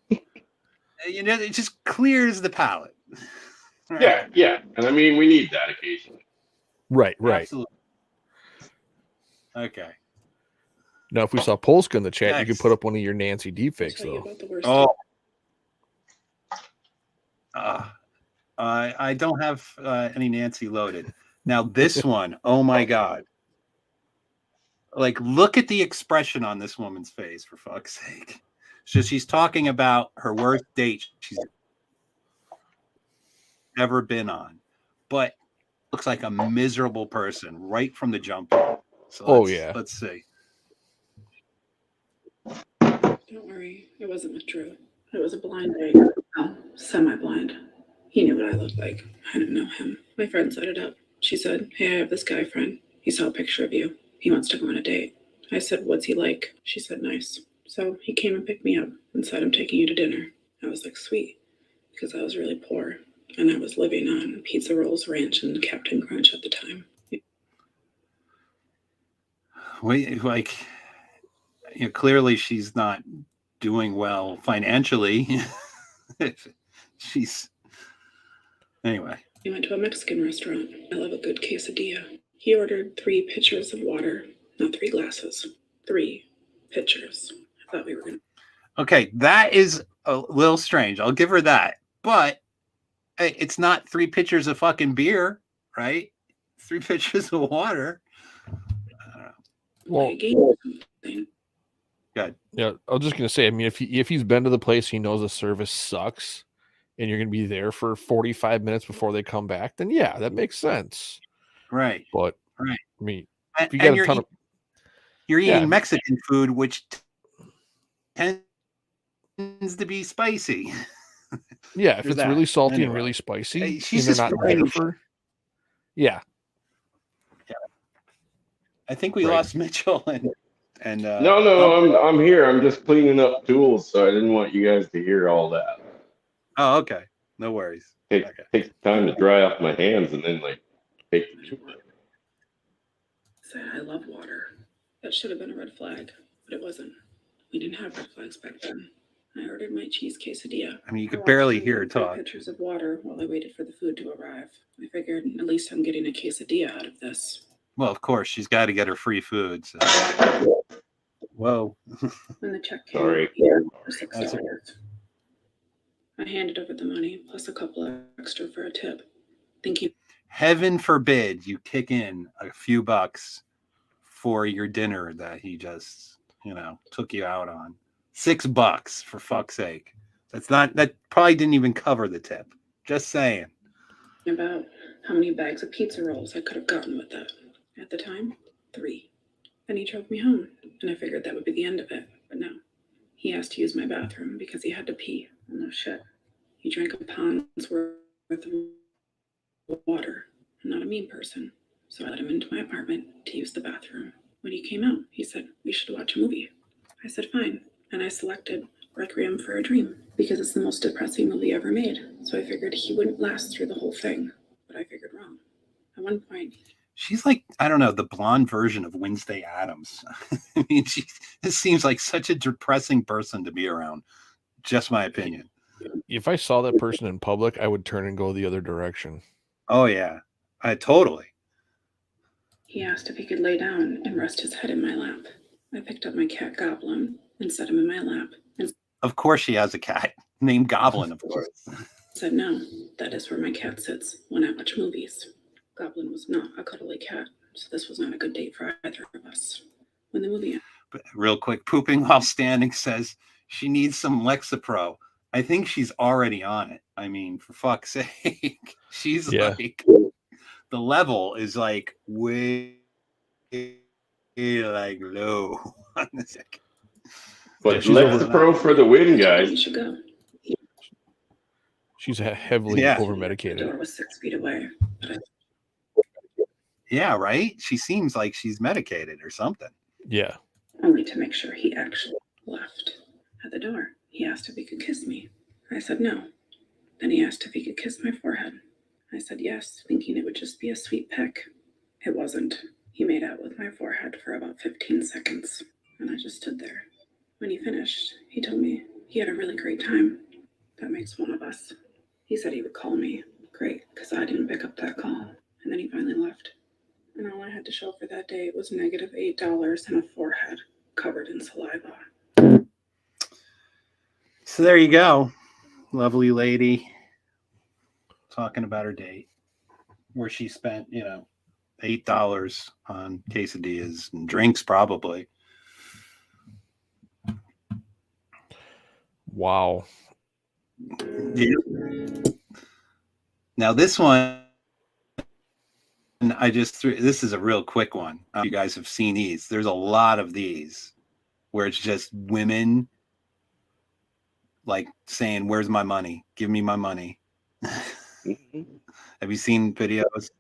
You know, it just clears the palate. All Yeah, right. yeah. And I mean, we need that occasionally. Right. Absolutely. Okay. Now, if we saw Polska in the chat, you Nice. could put up one of your Nancy deepfakes, Tell you though. about the worst Oh. I don't have any Nancy loaded. Now this one, oh my God. Like, look at the expression on this woman's face, for fuck's sake. So she's talking about her worst date she's ever been on, but looks like a miserable person right from the jump. So yeah. Let's see. Don't worry, it wasn't withdrew. It was a blind date. Well, semi-blind. He knew what I looked like. I didn't know him. My friend set it up. She said, "Hey, I have this guy friend. He saw a picture of you. He wants to go on a date." I said, "What's he like?" She said, "Nice." So he came and picked me up and said, "I'm taking you to dinner." I was like, "Sweet," because I was really poor and I was living on Pizza Rolls Ranch and Captain Crunch at the time. Wait, like, you know, clearly she's not doing well financially. She's anyway. We went to a Mexican restaurant. I love a good quesadilla. He ordered 3 pitchers of water, not 3 glasses, 3 pitchers. I thought we were going to. Okay, that is a little strange. I'll give her that. But hey, it's not 3 pitchers of fucking beer, right? 3 pitchers of water. Well, I gave you something. yeah, I was just gonna say. I mean, if he's been to the place, he knows the service sucks, and you're gonna be there for 45 minutes before they come back. Then yeah, that makes sense. Right. But Right. I mean, And, if you got and a ton of you're eating Yeah. Mexican food, which tends to be spicy. yeah, if There's it's that. really salty and Anyway. really spicy, Hey, and she's they're just not there strange. for. Yeah, I think we Right. lost Mitchell and No, I'm here. I'm just cleaning up tools, so I didn't want you guys to hear all that. Oh, okay. No worries. Take time to dry off my hands and then like take the tour. Said I love water. That should have been a red flag, but it wasn't. We didn't have red flags back then. I ordered my cheese quesadilla. I mean, you I could walked barely through hear her and drank talk. Pictures of water while I waited for the food to arrive. I figured at least I'm getting a quesadilla out of this. Well, of course, she's got to get her free food. So. Whoa. When the check came, Sorry. he asked for That's $6. I handed over the money plus a couple extra for a tip, thinking Heaven forbid you kick in a few bucks for your dinner that he just, took you out on. $6 for fuck's sake. That probably didn't even cover the tip. Just saying. about how many bags of pizza rolls I could have gotten with that. At the time, 3. Then he drove me home, and I figured that would be the end of it. But no, he asked to use my bathroom because he had to pee. Well, no shit. He drank a pond's worth of water. I'm not a mean person, so I let him into my apartment to use the bathroom. When he came out, he said, we should watch a movie. I said, fine, and I selected Requiem for a Dream because it's the most depressing movie ever made. So I figured he wouldn't last through the whole thing, but I figured wrong. At one point, She's like, I don't know, the blonde version of Wednesday Addams. I mean, this seems like such a depressing person to be around. Just my opinion. If I saw that person in public, I would turn and go the other direction. Oh, yeah. Totally. he asked if he could lay down and rest his head in my lap. I picked up my cat Goblin and set him in my lap and Of course she has a cat named Goblin, of course. said, no, that is where my cat sits when I watch movies. Goblin was not a cuddly cat, so this was not a good date for either of us. When the movie ended, But real quick, pooping while standing says she needs some Lexapro. I think she's already on it. I mean, for fuck's sake. She's like, the level is like way like low. But Yeah, she's Lexapro for the win, we guys. should go. She's heavily Yeah. over The medicated. door was 6 feet away, but I Yeah, right? She seems like she's medicated or something. Yeah. only to make sure he actually left. At the door, he asked if he could kiss me. I said no. Then he asked if he could kiss my forehead. I said yes, thinking it would just be a sweet peck. It wasn't. He made out with my forehead for about 15 seconds, and I just stood there. When he finished, he told me he had a really great time. That makes one of us. He said he would call me. Great, because I didn't pick up that call. And then he finally left. And all I had to show for that day was negative $8 and a forehead covered in saliva. So there you go. Lovely lady talking about her date where she spent, $8 on quesadillas and drinks probably. Wow. Yeah. Now this one, I just threw. This is a real quick one. You guys have seen these. There's a lot of these where it's just women like saying, "Where's my money? Give me my money." Have you seen videos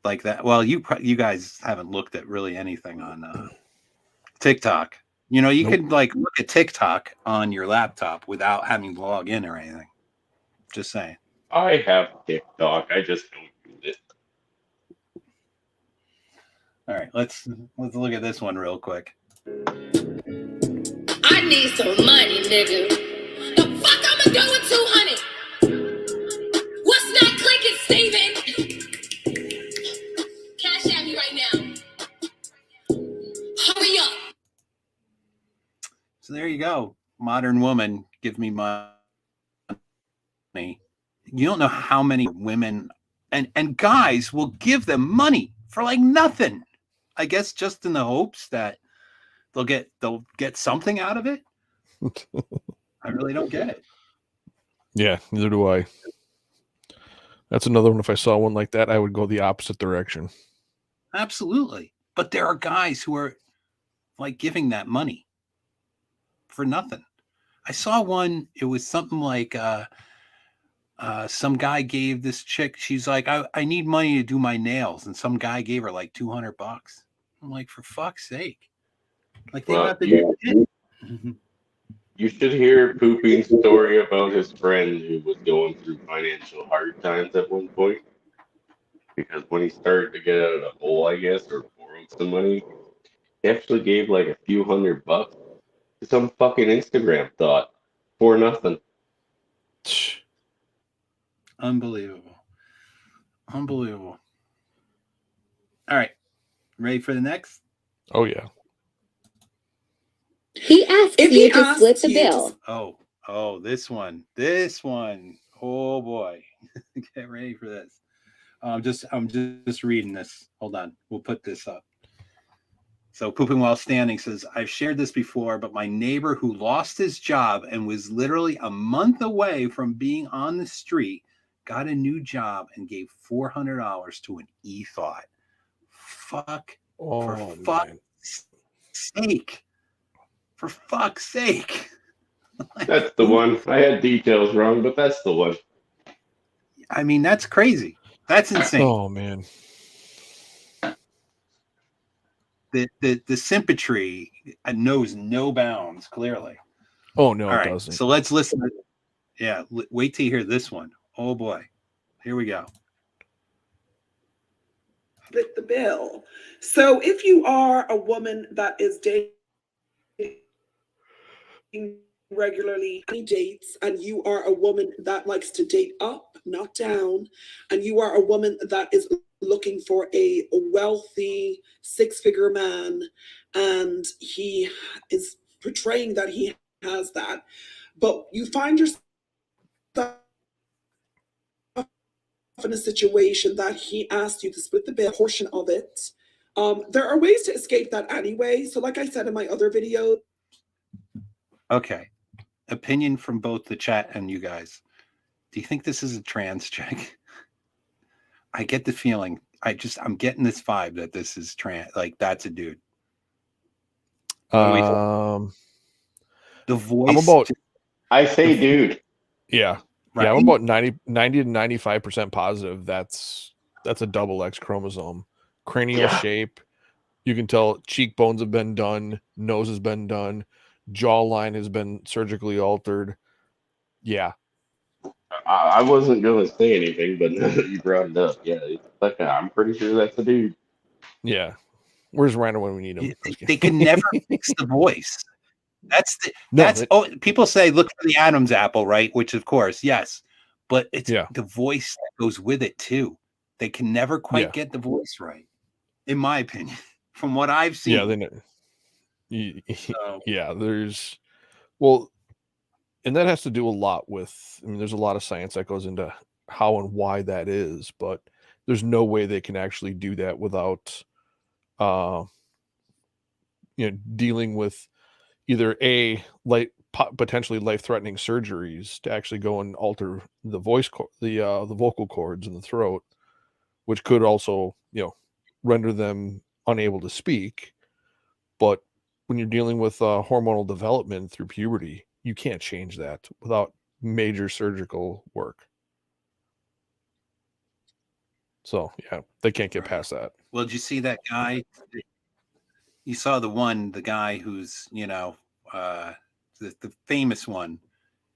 like that? Well, you guys haven't looked at really anything on TikTok. You Nope. could like look at TikTok on your laptop without having to log in or anything. Just saying. I have TikTok. I just don't use it. All right, let's look at this one real quick. I need some money, nigga. The fuck I'ma do with 200? What's not clicking, Steven? Cash at me right now. Hurry up. So there you go. Modern woman, give me money. You don't know how many women and guys will give them money for like nothing. I guess just in the hopes that they'll get something out of it. I really don't get it. Yeah, neither do I. That's another one. If I saw one like that, I would go the opposite direction. Absolutely. But there are guys who are like giving that money for nothing. I saw one, it was something like some guy gave this chick, she's like, I need money to do my nails. And some guy gave her like $200. I'm like, for fuck's sake. Like, they Well, got the you should hear Pooping's story about his friend who was going through financial hard times at one point. Because when he started to get out of the hole, I guess, or borrowed some money, he actually gave like a few $100 to some fucking Instagram thought for nothing. Unbelievable. Unbelievable. All right. Ready for the next? Oh yeah. He asks If you he to asks split the you to bill. Oh, this one. This one. Oh boy. Get ready for this. I'm just reading this. Hold on. We'll put this up. So Pooping While Standing says, I've shared this before, but my neighbor who lost his job and was literally a month away from being on the street got a new job and gave $400 to an e-thought. Fuck. For fuck's sake. For fuck's sake. Like, That's the one. I had details wrong, but that's the one. I mean, that's crazy. That's insane. Oh man. The sympatry knows no bounds, clearly. Oh no, All it right, doesn't. so let's listen. Wait till you hear this one. Oh boy. Here we go. split the bill. So if you are a woman that is dating regularly, dates, and you are a woman that likes to date up, not down, and you are a woman that is looking for a wealthy six-figure man, and he is portraying that he has that, but you find yourself in a situation that he asked you to split the bill portion of it. There are ways to escape that anyway. So like I said in my other video. Okay. Opinion from both the chat and you guys. Do you think this is a trans chick? I get the feeling. I'm getting this vibe that this is trans. Like, that's a dude. The voice. I'm about I say, dude. yeah. Right? Yeah, I'm about 90 to 95% positive that's a double X chromosome. Cranial Yeah. shape. You can tell cheekbones have been done, nose has been done, jawline has been surgically altered. Yeah. I wasn't going to say anything, but now that you brought it up, yeah, it's like, I'm pretty sure that's a dude. Yeah. Where's Randall when we need him? They can never fix the voice. No, people say look for the Adam's apple, right? Which of course, yes, but it's Yeah. the voice that goes with it too. They can never quite Yeah. get the voice right, in my opinion, from what I've seen. Yeah, then So, yeah, there's well, and that has to do a lot with, I mean, there's a lot of science that goes into how and why that is, but there's no way they can actually do that without dealing with either potentially life-threatening surgeries to actually go and alter the voice the vocal cords in the throat, which could also render them unable to speak. But when you're dealing with hormonal development through puberty, you can't change that without major surgical work. So yeah, they can't get past that. well, did you see that guy? You saw the guy who's the famous one.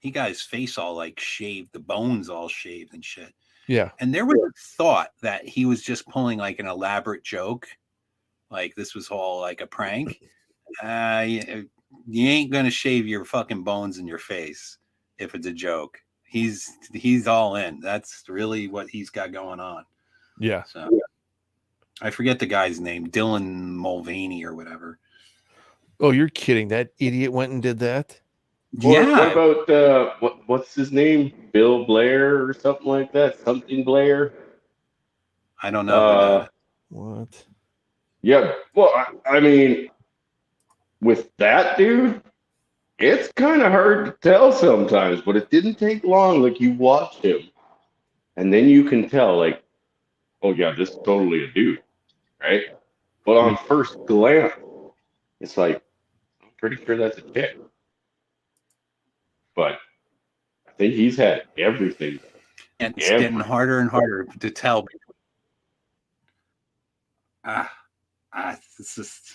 He got his face all like shaved, the bones all shaved and shit. Yeah. And there was a thought that he was just pulling like an elaborate joke, like this was all like a prank. You ain't gonna shave your fucking bones in your face if it's a joke. He's all in. That's really what he's got going on. Yeah. So I forget the guy's name, Dylan Mulvaney or whatever. Oh, you're kidding. That idiot went and did that? Yeah. What about what's his name? Bill Blair or something like that? Something Blair? I don't know. What? Yeah. Well, I mean, with that dude, it's kind of hard to tell sometimes, but it didn't take long. Like, you watch him, and then you can tell, like, oh yeah, this is totally a dude, right? But on first glance, it's like, I'm pretty sure that's a chick. But I think he's had everything. And it's getting harder and harder to tell. It's just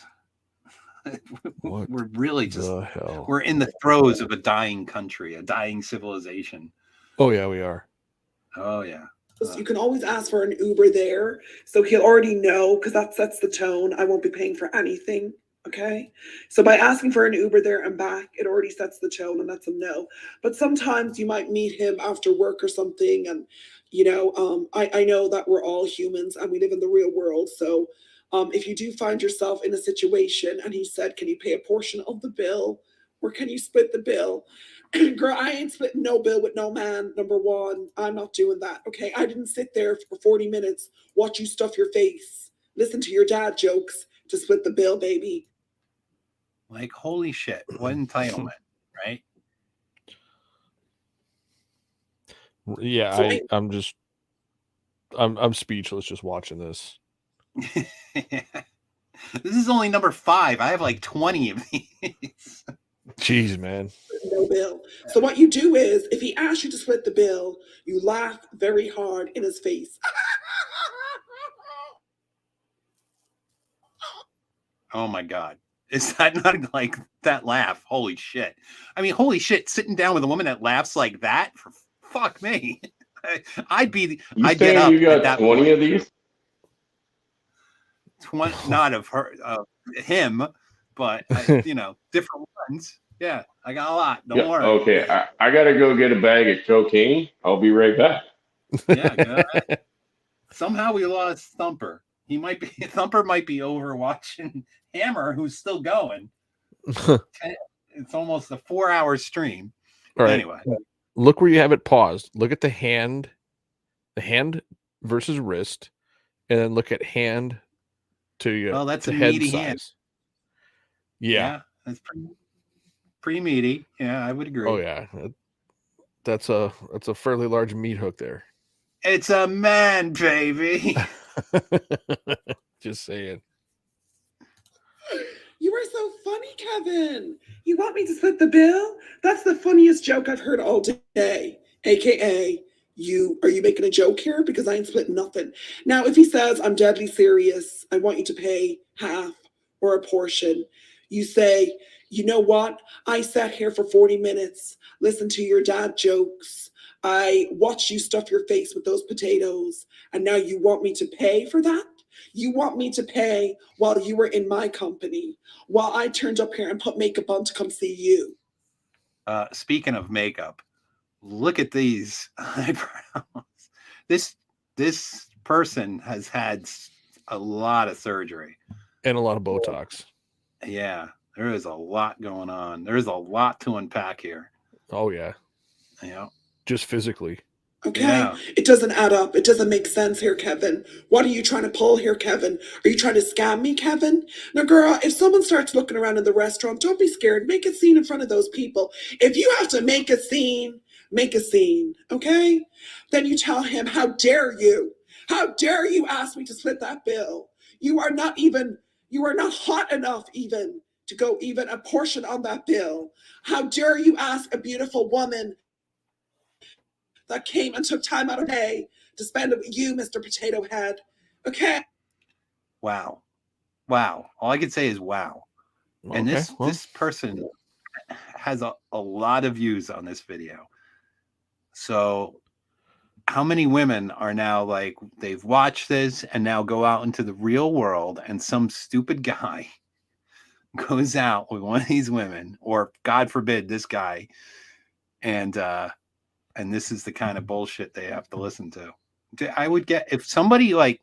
What we're really just the hell? we're in the throes of a dying country, a dying civilization. Oh yeah, we are. Oh yeah. You can always ask for an Uber there, so he'll already know because that sets the tone. I won't be paying for anything. Okay, so by asking for an Uber there and back, it already sets the tone and lets him know. But sometimes you might meet him after work or something, and I know that we're all humans and we live in the real world. So if you do find yourself in a situation and he said, "Can you pay a portion of the bill, or can you split the bill?" Girl, I ain't splitting no bill with no man. Number one, I'm not doing that. Okay, I didn't sit there for 40 minutes, watch you stuff your face, listen to your dad jokes to split the bill, baby. Like, holy shit, what entitlement, right? Yeah, So I'm speechless just watching this. This is only number 5. I have like 20 of these. Jeez, man. No bill. So what you do is, if he asks you to split the bill, you laugh very hard in his face. Oh my God. Is that not like that laugh? Holy shit. I mean, holy shit, sitting down with a woman that laughs like that? For fuck me. I'd get up you got at that 20 point. of these? 20, not of her, him, but different ones. Yeah, I got a lot. Don't worry. Okay, I got to go get a bag of cocaine. I'll be right back. Yeah, go ahead. Somehow we lost Thumper. Thumper might be over watching Hammer, who's still going. It's almost a 4-hour stream. All right. Anyway, Look where you have it paused. Look at the hand versus wrist, and then look at hand to your well, that's the a head meaty size. hand. Yeah. That's pretty meaty. Yeah, I would agree. Oh yeah. That's a fairly large meat hook there. It's a man, baby. Just saying. You are so funny, Kevin. You want me to split the bill? That's the funniest joke I've heard all day. AKA, are you making a joke here? Because I ain't splitting nothing. Now, if he says, "I'm deadly serious, I want you to pay half or a portion," you say, "You know what? I sat here for 40 minutes, listened to your dad jokes. I watched you stuff your face with those potatoes, and now you want me to pay for that? You want me to pay while you were in my company, while I turned up here and put makeup on to come see you." Speaking of makeup, look at these eyebrows. This person has had a lot of surgery And a lot of Botox. Yeah, there is a lot going on. There's a lot to unpack here. Oh yeah. Yeah. Just physically. Okay, Yeah. It doesn't add up. It doesn't make sense here, Kevin. What are you trying to pull here, Kevin? Are you trying to scam me, Kevin? Now, girl, if someone starts looking around in the restaurant, don't be scared. Make a scene in front of those people. If you have to make a scene, okay? Then you tell him, "How dare you? How dare you ask me to split that bill? You are not hot enough even to go even a portion on that bill. How dare you ask a beautiful woman that came and took time out of day to spend with you, Mr. Potato Head." Okay. Wow. All I can say is wow. And Okay, well, this person has a lot of views on this video. So how many women are now like, they've watched this and now go out into the real world, and some stupid guy goes out with one of these women, or God forbid this guy, and this is the kind of bullshit they have to listen to. I would get, if somebody like,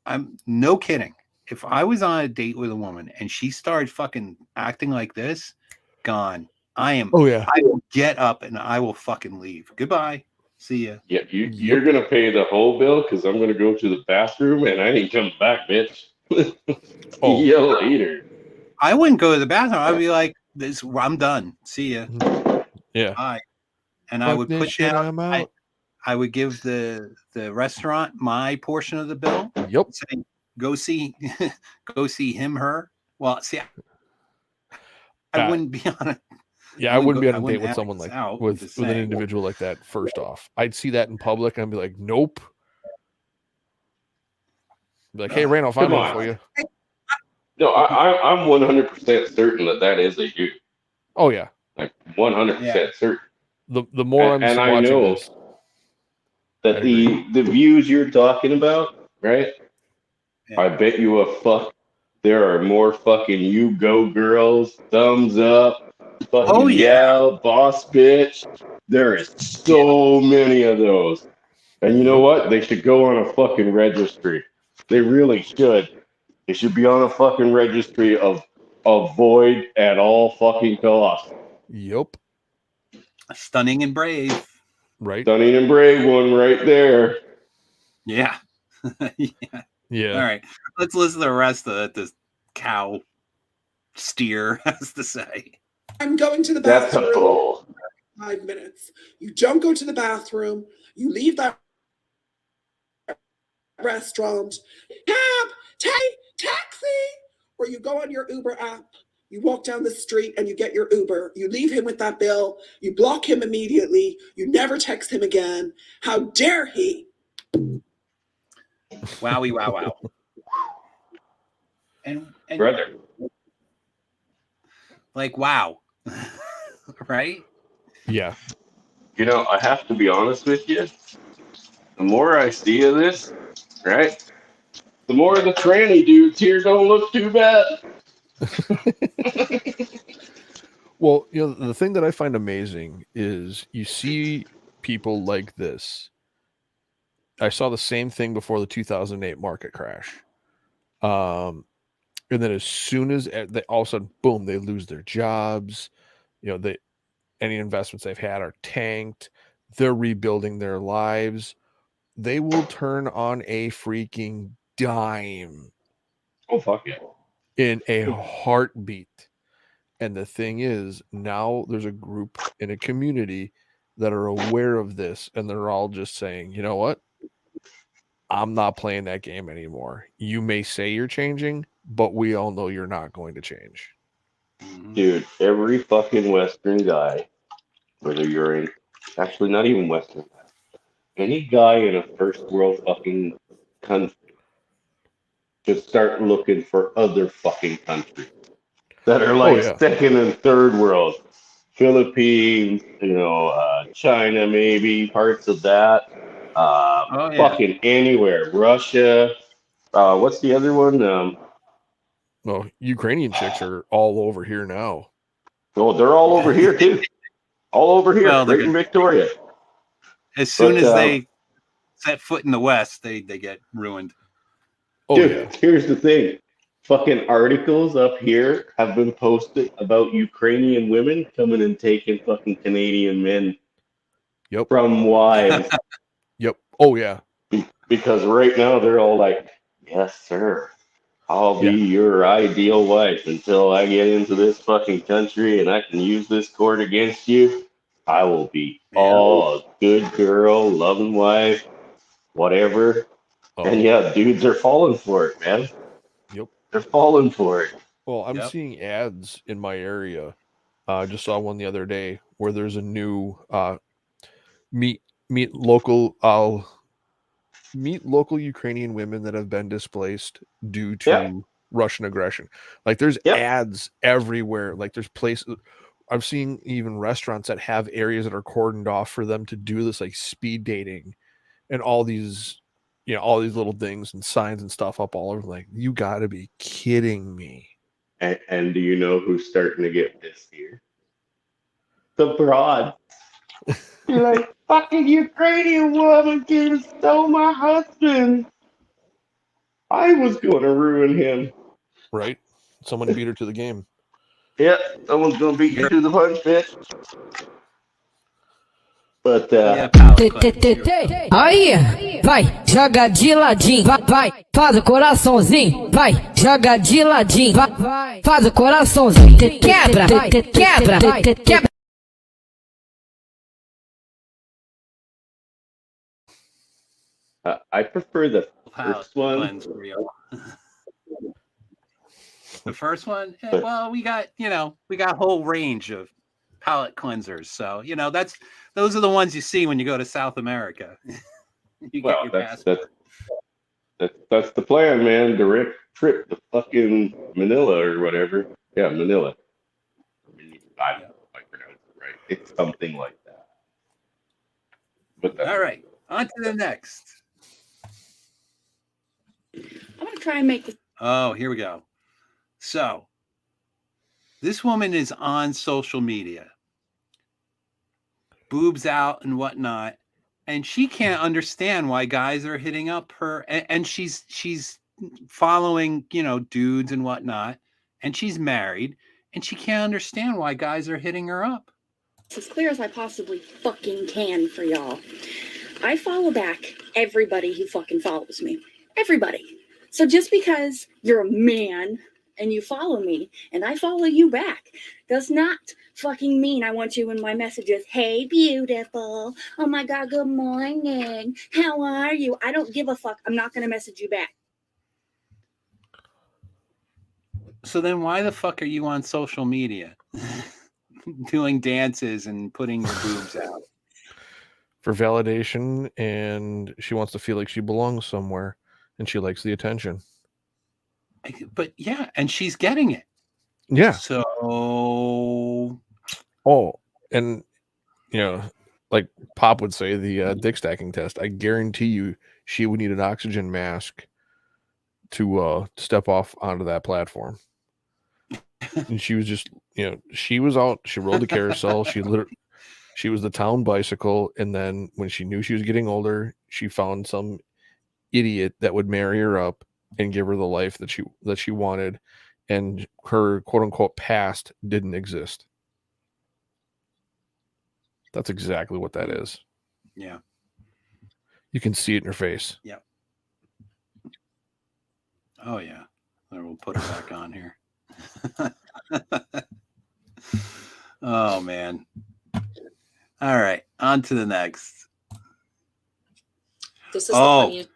I'm no kidding, if I was on a date with a woman and she started fucking acting like this, gone. oh yeah. I will get up and I will fucking leave. Goodbye. See ya. Yeah, you're going to pay the whole bill because I'm going to go to the bathroom and I ain't coming back, bitch. Oh. See you later. I wouldn't go to the bathroom. I'd be like, I'm done. See ya. Yeah. Bye. And I Fuck would this put shit, down, I'm out. I would give the restaurant my portion of the bill. Yep. Say, go see him, her. Well, see, I wouldn't be on it. Yeah, I wouldn't be on a date wouldn't with act someone this like out. I'm with just an saying. individual like that. First off, I'd see that in public and I'd be like, nope. Be like, hey, Randolph, I'm Come in on. for you. No, I'm 100% certain that is a you. Oh yeah. Like 100% certain. The more I'm And I watching know this, that I agree. the views you're talking about, right? Yeah. I bet you a fuck there are more fucking you go girls, thumbs up, fucking Oh, yeah. boss bitch. There is so many of those. And you know what? They should go on a fucking registry. They really should. They should be on a fucking registry of avoid at all fucking costs. Yep. Stunning and brave. Right. Stunning and brave one right there. Yeah. Yeah. Yeah. All right. Let's listen to the rest of it. This cow steer has to say. I'm going to the That's a bathroom. bull. 5 minutes. You don't go to the bathroom. You leave that restaurant. Cab, taxi, or you go on your Uber app. You walk down the street and you get your Uber. You leave him with that bill. You block him immediately. You never text him again. How dare he? Wowie, wow. And Brother. like, wow. Right? Yeah. You know, I have to be honest with you. The more I see of this, right? The more the tranny dudes here don't look too bad. Well, the thing that I find amazing is you see people like this. I saw the same thing before the 2008 market crash. And then as soon as they all of a sudden, boom, they lose their jobs. Any investments they've had are tanked. They're rebuilding their lives. They will turn on a freaking dime. Oh, fuck yeah. In a heartbeat. And the thing is, now there's a group in a community that are aware of this, and they're all just saying, you know what? I'm not playing that game anymore. You may say you're changing, but we all know you're not going to change. Dude, every fucking Western guy, whether you're in, actually not even Western, any guy in a first world fucking country should start looking for other fucking countries that are like second and third world. Philippines, China, maybe parts of that. Fucking anywhere. Russia. What's the other one? Well, Ukrainian chicks are all over here now. Oh, they're all over here too. All over here, Well, right in Victoria. As soon as they set foot in the West, they get ruined. Oh, dude, here's the thing. Fucking articles up here have been posted about Ukrainian women coming and taking fucking Canadian men from wives. Yep. Oh, yeah. Because right now they're all like, yes, sir. I'll be your ideal wife until I get into this fucking country and I can use this court against you. I will be a good girl, loving wife, whatever. And yeah, dudes are falling for it, man. Yep. They're falling for it. Well, I'm seeing ads in my area. I just saw one the other day where there's a new meet local Ukrainian women that have been displaced due to Russian aggression. Like there's ads everywhere. Like there's places I've seen, even restaurants that have areas that are cordoned off for them to do this, like speed dating and all these, all these little things and signs and stuff up all over. Like, you gotta be kidding me. And do you know who's starting to get pissed here? The broad. You're like, fucking Ukrainian woman came and stole my husband. I was going to ruin him. Right? Someone beat her to the game. Yeah, someone's going to beat you to the punch, bitch. But, Aí, vai, joga de ladinho, vai, faz o coraçãozinho, vai, joga de ladinho, vai, faz o coraçãozinho, quebra, quebra. I prefer the first one. The first one? Well, we got a whole range of palate cleansers. So, those are the ones you see when you go to South America. That's the plan, man. trip to fucking Manila or whatever. Yeah, Manila. I don't know if I pronounced it right. It's something like that. But that's All right, on to the next. I'm gonna try and make this. Oh, here we go. So, this woman is on social media, boobs out and whatnot, and she can't understand why guys are hitting up her. And she's following, dudes and whatnot, and she's married, and she can't understand why guys are hitting her up. As clear as I possibly fucking can for y'all. I follow back everybody who fucking follows me. Everybody. So just because you're a man and you follow me and I follow you back does not fucking mean I want you in my messages. Hey, beautiful. Oh my God, good morning. How are you? I don't give a fuck. I'm not going to message you back. So then why the fuck are you on social media doing dances and putting your boobs out? For validation, and she wants to feel like she belongs somewhere, and she likes the attention. But yeah, and she's getting it. Yeah. So, and like Pop would say, the dick stacking test. I guarantee you, she would need an oxygen mask to step off onto that platform. And she was just, she was out. She rode the carousel. She was the town bicycle, and then when she knew she was getting older, she found some idiot that would marry her up and give her the life that she wanted, and her quote unquote past didn't exist. That's exactly what that is. Yeah. You can see it in her face. Yeah. Oh yeah. Then we'll put it back on here. Oh man. All right, on to the next. This is the funniest.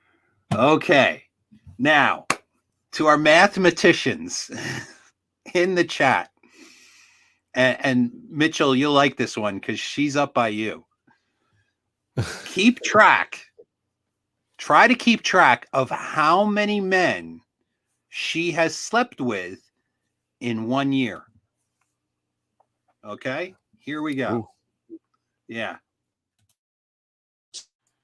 Okay. Now, to our mathematicians in the chat, and Mitchell, you'll like this one because she's up by you. Try to keep track of how many men she has slept with in 1 year. Okay, here we go. Ooh. Yeah.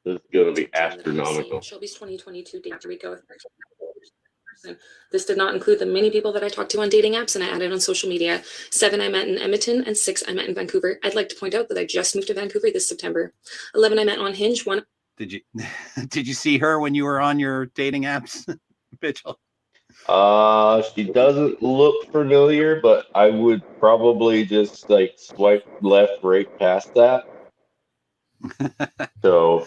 This is going to be astronomical. Shelby's 2022 date to Rico. This did not include the many people that I talked to on dating apps and I added on social media. 7 I met in Edmonton and 6 I met in Vancouver. I'd like to point out that I just moved to Vancouver this September. 11 I met on Hinge. 1. Did you see her when you were on your dating apps, Mitchell? She doesn't look familiar, but I would probably just like swipe left, right past that. So,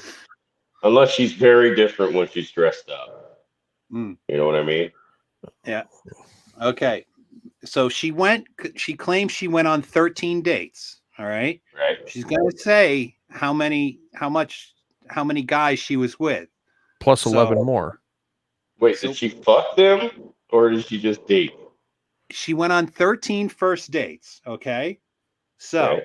unless she's very different when she's dressed up, you know what I mean? Yeah. Okay. So she claims she went on 13 dates. All right. Right. She's going to say how many guys she was with. Plus 11 more. Wait, did she fuck them or did she just date? She went on 13 first dates. Okay. So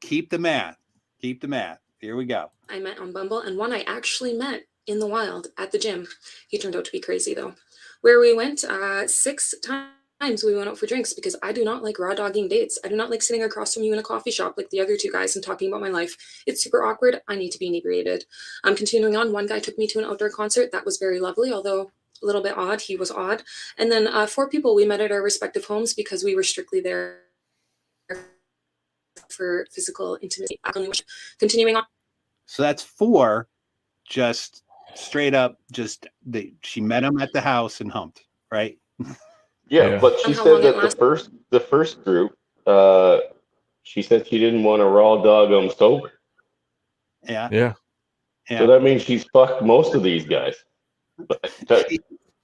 keep the math. Here we go. I met on Bumble and 1 I actually met in the wild at the gym. He turned out to be crazy though. Where we went 6 times we went out for drinks because I do not like raw dogging dates. I do not like sitting across from you in a coffee shop like the other 2 guys and talking about my life. It's super awkward. I need to be inebriated. Continuing on, 1 guy took me to an outdoor concert. That was very lovely, although a little bit odd. He was odd. And then 4 people we met at our respective homes because we were strictly there for physical intimacy. Continuing on. So that's 4 just straight up she met him at the house and humped, right? Yeah, but she said that the first group, she said she didn't want to raw dog them sober. Yeah. So that means she's fucked most of these guys.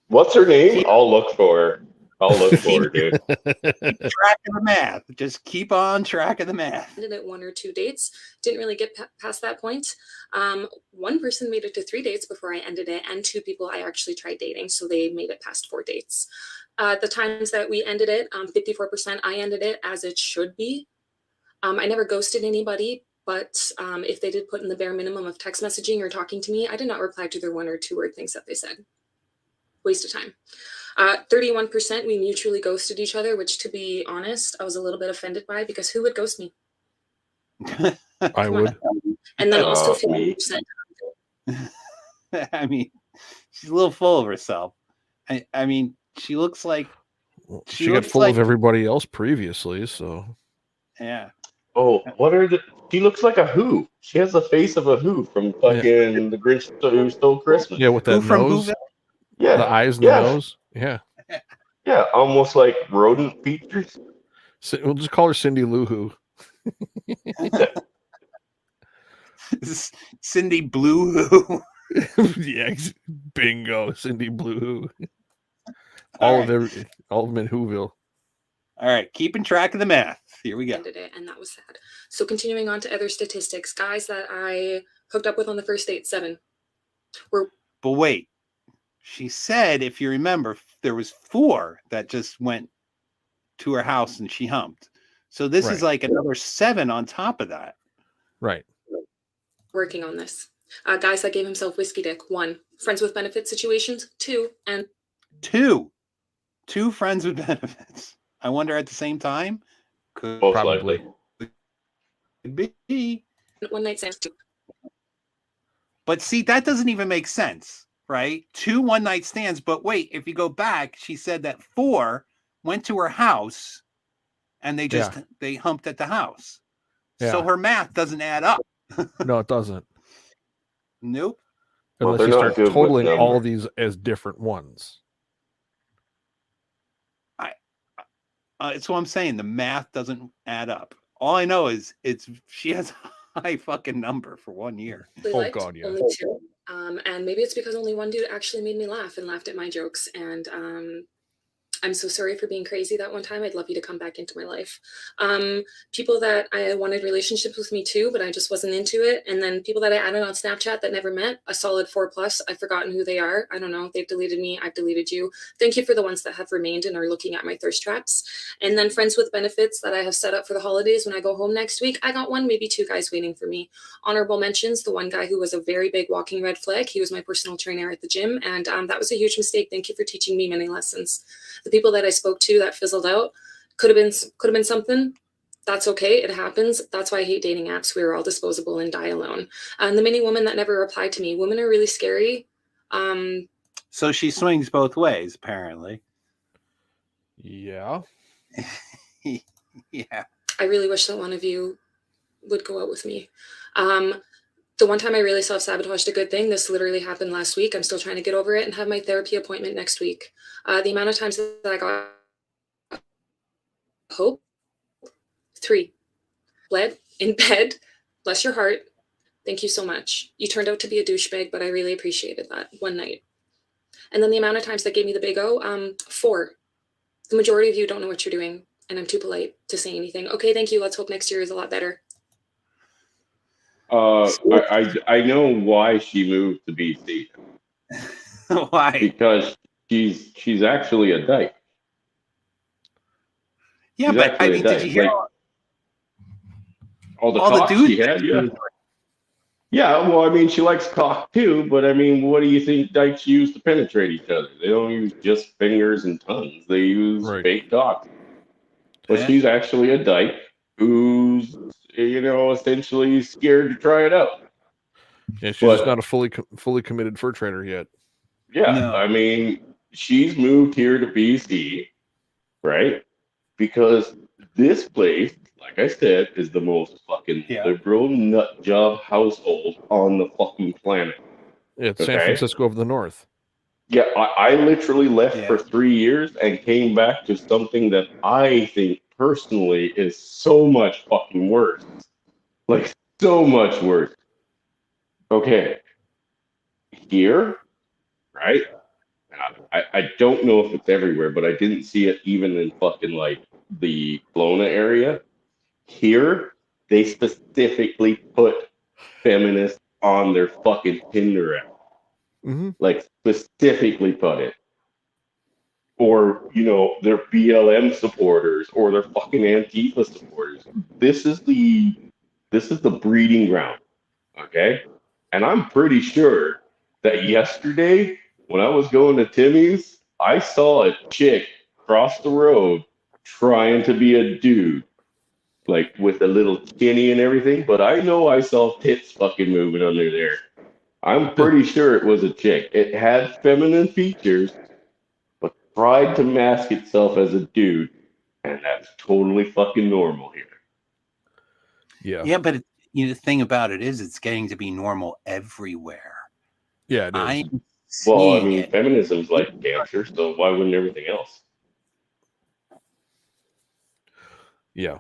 What's her name? I'll look for her. Dude. Keep track of the math. Just keep on track of the math. Ended at 1 or 2 dates. Didn't really get past that point. 1 person made it to 3 dates before I ended it, and 2 people I actually tried dating, so they made it past 4 dates. The times that we ended it, 54% I ended it as it should be. I never ghosted anybody, but if they did put in the bare minimum of text messaging or talking to me, I did not reply to their 1 or 2 word things that they said. Waste of time. 31% we mutually ghosted each other, which, to be honest, I was a little bit offended by, because who would ghost me? I would. And then also Me. 50%. I mean, she's a little full of herself. I mean, she looks like She got looks full like- of everybody else previously, so yeah. Oh, what are the? She looks like a Who. She has the face of a Who from fucking The Grinch Who Stole Christmas. yeah, with that Who from nose, Whoville? Yeah, the eyes and yeah. the nose. Yeah. Yeah, almost like rodent features. We'll just call her Cindy Lou Who. Cindy Blue Who. Yeah, bingo, Cindy Blue Who. All All of them in Whoville. All right, keeping track of the math. Here we go. Ended it, and that was sad. So continuing on to other statistics, guys that I hooked up with on the first date, 7. But wait, she said, if you remember, there was 4 that just went to her house and she humped. So this is Right. like another 7 on top of that. Right. Working on this. Guys that gave himself whiskey dick, 1. Friends with benefit situations, 2. And 2 friends with benefits. I wonder at the same time. Could Most Probably. be. one night stands, 2. But see, that doesn't even make sense, right? 2 one-night stands. But wait, if you go back, she said that 4 went to her house and they humped at the house. So Yeah. her math doesn't add up. No, it doesn't. Nope. Well, Unless they're you not start good with totaling all numbers. these as different ones. It's what I'm saying. The math doesn't add up. All I know is she has a high fucking number for 1 year. Oh, Liked God, yeah. Only 2. And maybe it's because only one dude actually made me laugh and laughed at my jokes. And I'm so sorry for being crazy that one time. I'd love you to come back into my life. People that I wanted relationships with me too, but I just wasn't into it. And then people that I added on Snapchat that never met, a solid 4+. I've forgotten who they are. I don't know. They've deleted me. I've deleted you. Thank you for the ones that have remained and are looking at my thirst traps. And then friends with benefits that I have set up for the holidays when I go home next week. I got 1, maybe 2 guys waiting for me. Honorable mentions, the one guy who was a very big walking red flag. He was my personal trainer at the gym. And that was a huge mistake. Thank you for teaching me many lessons. The people that I spoke to that fizzled out could have been something. That's okay. It happens. That's why I hate dating apps. We are all disposable and die alone. And the many women that never replied to me. Women are really scary. So she swings both ways, apparently. Yeah. Yeah. I really wish that one of you would go out with me. The one time I really self-sabotaged a good thing, this literally happened last week. I'm still trying to get over it and have my therapy appointment next week. The amount of times that I got hope, 3. Bled in bed, bless your heart. Thank you so much. You turned out to be a douchebag, but I really appreciated that one night. And then the amount of times that gave me the big O, 4. The majority of you don't know what you're doing, and I'm too polite to say anything. Okay, thank you. Let's hope next year is a lot better. I know why she moved to BC. Why? Because she's actually a dyke. Yeah, She's but I actually mean, a did you hear dyke. all the all the talk dudes? she had? Yeah, well, I mean, she likes cock too, but I mean, what do you think dykes use to penetrate each other? They don't use just fingers and tongues. They use Right. fake cock. But Yeah. she's actually a dyke who's, essentially scared to try it out. Yeah, she's But- just not a fully committed fur trader yet. Yeah, No. I mean, she's moved here to BC, right? Because this place, like I said, is the most fucking Yeah. liberal nut job household on the fucking planet. Yeah, it's San Okay. Francisco of the North. Yeah, I literally left Yeah. for 3 years and came back to something that I think personally is so much fucking worse. Like, so much worse. Okay. Here, right? I don't know if it's everywhere, but I didn't see it even in fucking like the Kelowna area. Here, they specifically put feminists on their fucking Tinder app. Mm-hmm. Like specifically put it. Or, their BLM supporters or their fucking Antifa supporters. This is the breeding ground. Okay? And I'm pretty sure that yesterday when I was going to Timmy's, I saw a chick cross the road trying to be a dude, like with a little skinny and everything, but I know I saw tits fucking moving under there. I'm pretty sure it was a chick. It had feminine features, but tried to mask itself as a dude, and that's totally fucking normal here. Yeah. Yeah, but the thing about it is, it's getting to be normal everywhere. Yeah, it is. I'm Well, I seeing mean, it. feminism's like cancer, so why wouldn't everything else? Yeah.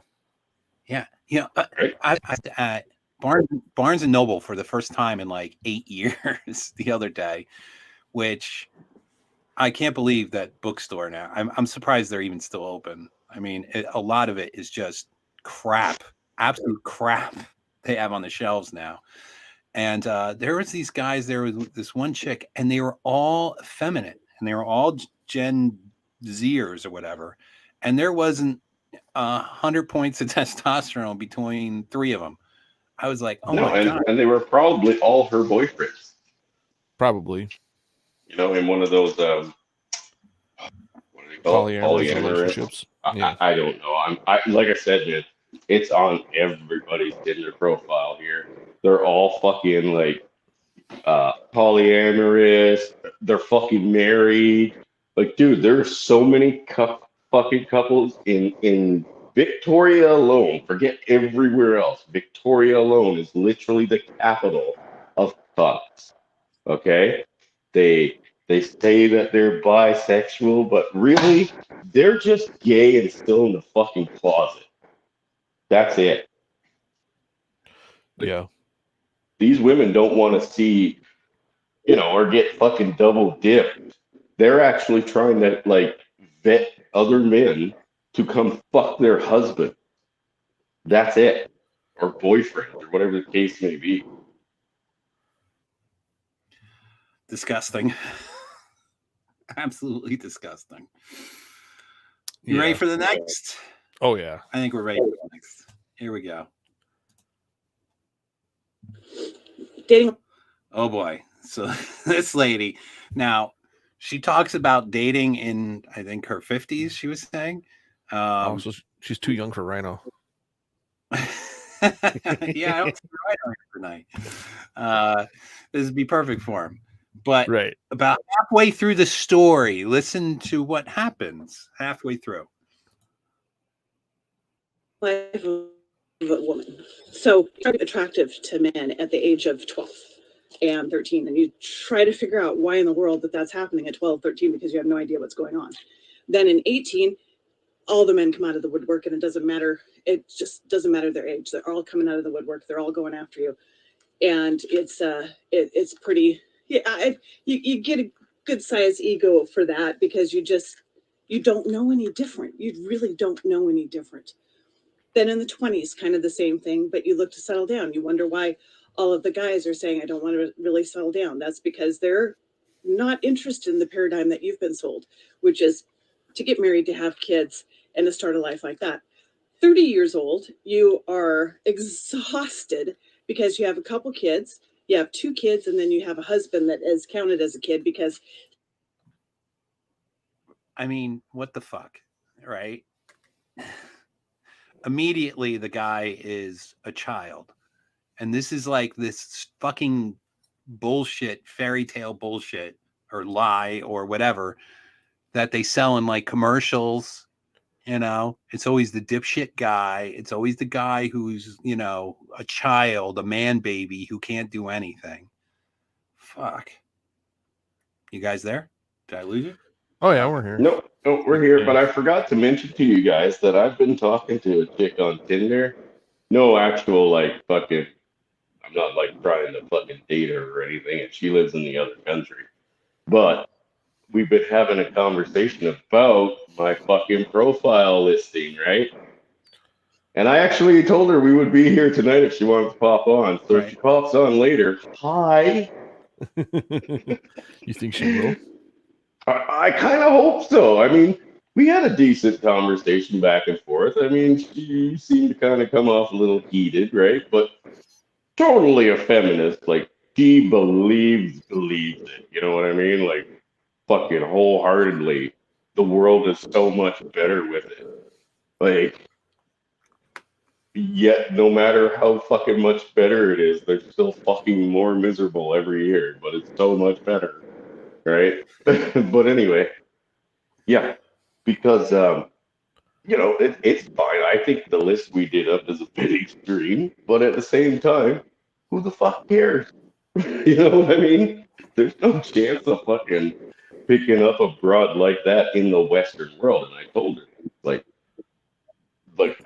Yeah, you know, Right? I at Barnes and Noble for the first time in like 8 years the other day, which I can't believe that bookstore now. I'm surprised they're even still open. I mean, a lot of it is just crap, absolute crap they have on the shelves now. And there was these guys, there was this one chick, and they were all feminine, and they were all Gen Zers or whatever. And there wasn't 100 points of testosterone between three of them. I was like, oh No, my God. and they were probably all her boyfriends. Probably. You know, in one of those what do they call it? Polyamorous Polyamorous relationships. Yeah. I don't know. I like I said, man, it's on everybody's Tinder profile here. They're all fucking like polyamorous. They're fucking married. Like, dude, there's so many fucking couples in Victoria alone. Forget everywhere else. Victoria alone is literally the capital of fucks. Okay, they say that they're bisexual, but really, they're just gay and still in the fucking closet. That's it. Yeah. These women don't want to see, you know, or get fucking double dipped. They're actually trying to like vet other men to come fuck their husband. That's it. Or boyfriend, or whatever the case may be. Disgusting. Absolutely disgusting. You Yeah. ready for the next? Oh yeah. I think we're ready for the next. Here we go. Dating. Oh boy. So this lady, now she talks about dating in, I think, her 50s, she was saying. So she's too young for Rhino. Yeah, I don't see right on her tonight. This would be perfect for him. But Right. about halfway through the story, listen to what happens halfway through. Life of a woman. So you're attractive to men at the age of 12 and 13, and you try to figure out why in the world that's happening at 12, 13, because you have no idea what's going on. Then in 18, all the men come out of the woodwork, and it doesn't matter. It just doesn't matter their age. They're all coming out of the woodwork. They're all going after you, and it's pretty. Yeah, you get a good size ego for that, because you don't know any different. You really don't know any different. Then in the 20s, kind of the same thing, but you look to settle down. You wonder why all of the guys are saying, I don't want to really settle down. That's because they're not interested in the paradigm that you've been sold, which is to get married, to have kids, and to start a life like that. 30 years old, you are exhausted because you have a couple kids, you have 2 kids, and then you have a husband that is counted as a kid because. I mean, what the fuck, right? Immediately, the guy is a child. And this is like this fucking bullshit, fairy tale bullshit, or lie, or whatever, that they sell in like commercials. You know, it's always the dipshit guy. It's always the guy who's, you know, a child, a man baby who can't do anything. Fuck. You guys there? Did I lose you? Oh yeah, we're here. No, we're here. But I forgot to mention to you guys that I've been talking to a chick on Tinder. No actual like fucking. I'm not like trying to fucking date her or anything, and she lives in the other country. But we've been having a conversation about my fucking profile listing, right? And I actually told her we would be here tonight if she wanted to pop on. So if she pops on later, hi. You think she will? I kind of hope so. I mean, we had a decent conversation back and forth. I mean, she seemed to kind of come off a little heated, right? But totally a feminist. Like, she believes it. You know what I mean? Like, fucking wholeheartedly the world is so much better with it. Like, yet no matter how fucking much better it is, they're still fucking more miserable every year, but it's so much better, right? But anyway, yeah, because it's fine. I think the list we did up is a bit extreme, but at the same time, who the fuck cares? You know what I mean? There's no chance of fucking picking up a broad like that in the Western world. And I told her, like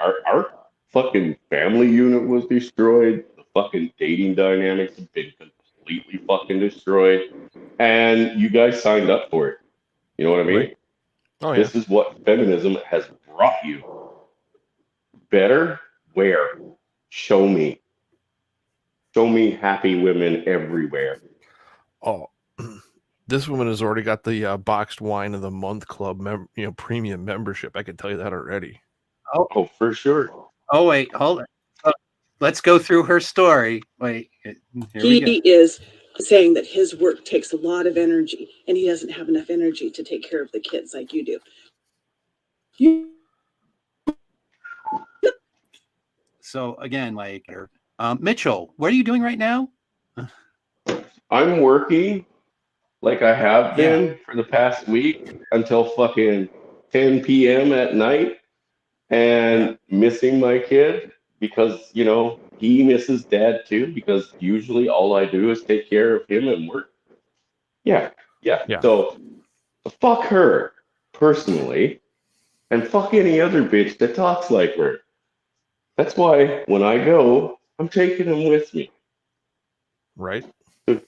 our fucking family unit was destroyed. The fucking dating dynamics have been completely fucking destroyed. And you guys signed up for it. You know what I mean? Right. Oh, yeah. This is what feminism has brought you. Better? Where? Show me. Show me happy women everywhere. Oh, this woman has already got the boxed wine of the month club, premium membership. I can tell you that already. Oh, for sure. Oh, wait, hold on. Let's go through her story. Wait, here we go. He is saying that his work takes a lot of energy and he doesn't have enough energy to take care of the kids like you do. So again, like, Mitchell, what are you doing right now? I'm working like I have been for the past week until fucking 10 p.m. at night and missing my kid because, he misses dad too because usually all I do is take care of him and work. Yeah. So fuck her personally and fuck any other bitch that talks like her. That's why when I go, I'm taking him with me. Right. All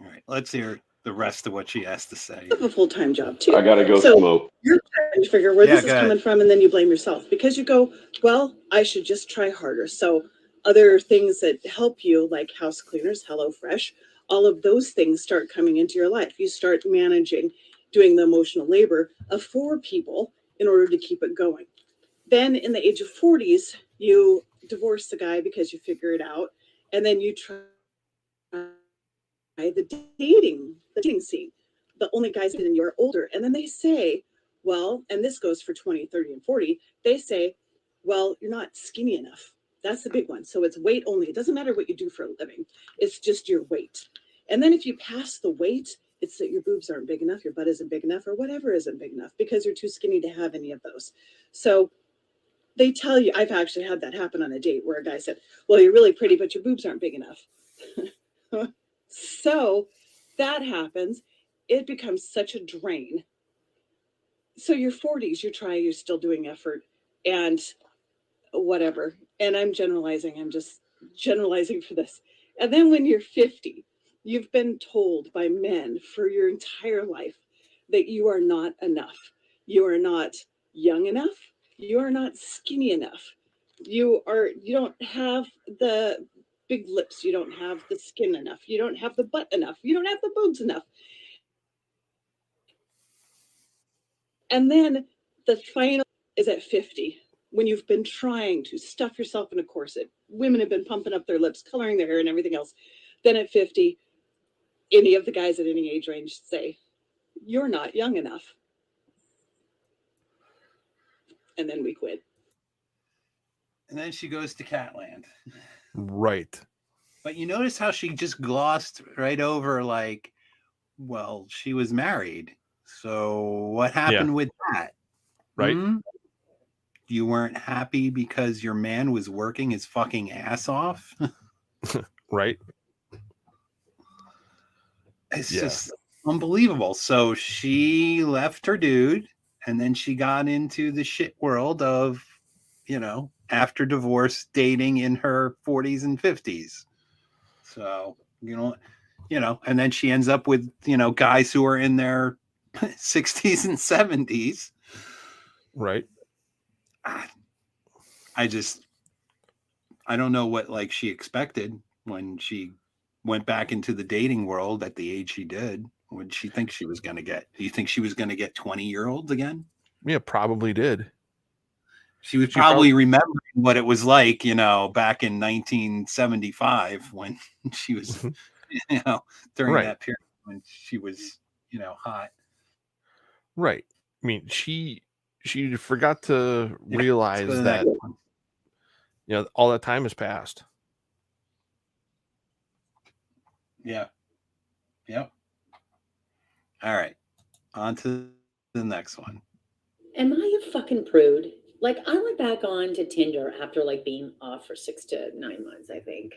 right, let's hear the rest of what she has to say. You have a full-time job too. I gotta go smoke. You're trying to figure where this is go ahead. coming from, and then you blame yourself because you go, well, I should just try harder. So other things that help you, like house cleaners, HelloFresh, all of those things start coming into your life. You start managing, doing the emotional labor of 4 people in order to keep it going. Then in the age of 40s, you divorce the guy because you figure it out, and then you try the dating scene. The only guys in you're older, and then they say, well, and this goes for 20, 30, and 40, they say, well, you're not skinny enough. That's the big one. So it's weight only. It doesn't matter what you do for a living. It's just your weight. And then if you pass the weight, it's that your boobs aren't big enough, your butt isn't big enough, or whatever isn't big enough because you're too skinny to have any of those. So they tell you, I've actually had that happen on a date where a guy said, well, you're really pretty, but your boobs aren't big enough. So that happens. It becomes such a drain. So your 40s, you're still doing effort and whatever. And I'm just generalizing for this. And then when you're 50, you've been told by men for your entire life that you are not enough. You are not young enough. You are not skinny enough. You don't have the big lips. You don't have the skin enough. You don't have the butt enough. You don't have the boobs enough. And then the final is at 50, when you've been trying to stuff yourself in a corset. Women have been pumping up their lips, coloring their hair and everything else. Then at 50, any of the guys at any age range say, you're not young enough. And then we quit. And then she goes to Catland. Right. But you notice how she just glossed right over, like, well, she was married. So what happened with that? Right. You weren't happy because your man was working his fucking ass off? Right. It's just unbelievable. So she left her dude, and then she got into the shit world of, after divorce, dating in her 40s and 50s. So, and then she ends up with, guys who are in their 60s and 70s. Right. I don't know what she expected when she went back into the dating world at the age she did. What did she think she was going to get? Do you think she was going to get 20-year-olds again? Yeah, probably did. She was probably remembering what it was like, back in 1975 when she was, during that period when she was, hot. Right. I mean, she forgot to realize So that all that time has passed. Yeah. Yep. All right. On to the next one. Am I a fucking prude? Like, I went back on to Tinder after like being off for 6 to 9 months, I think.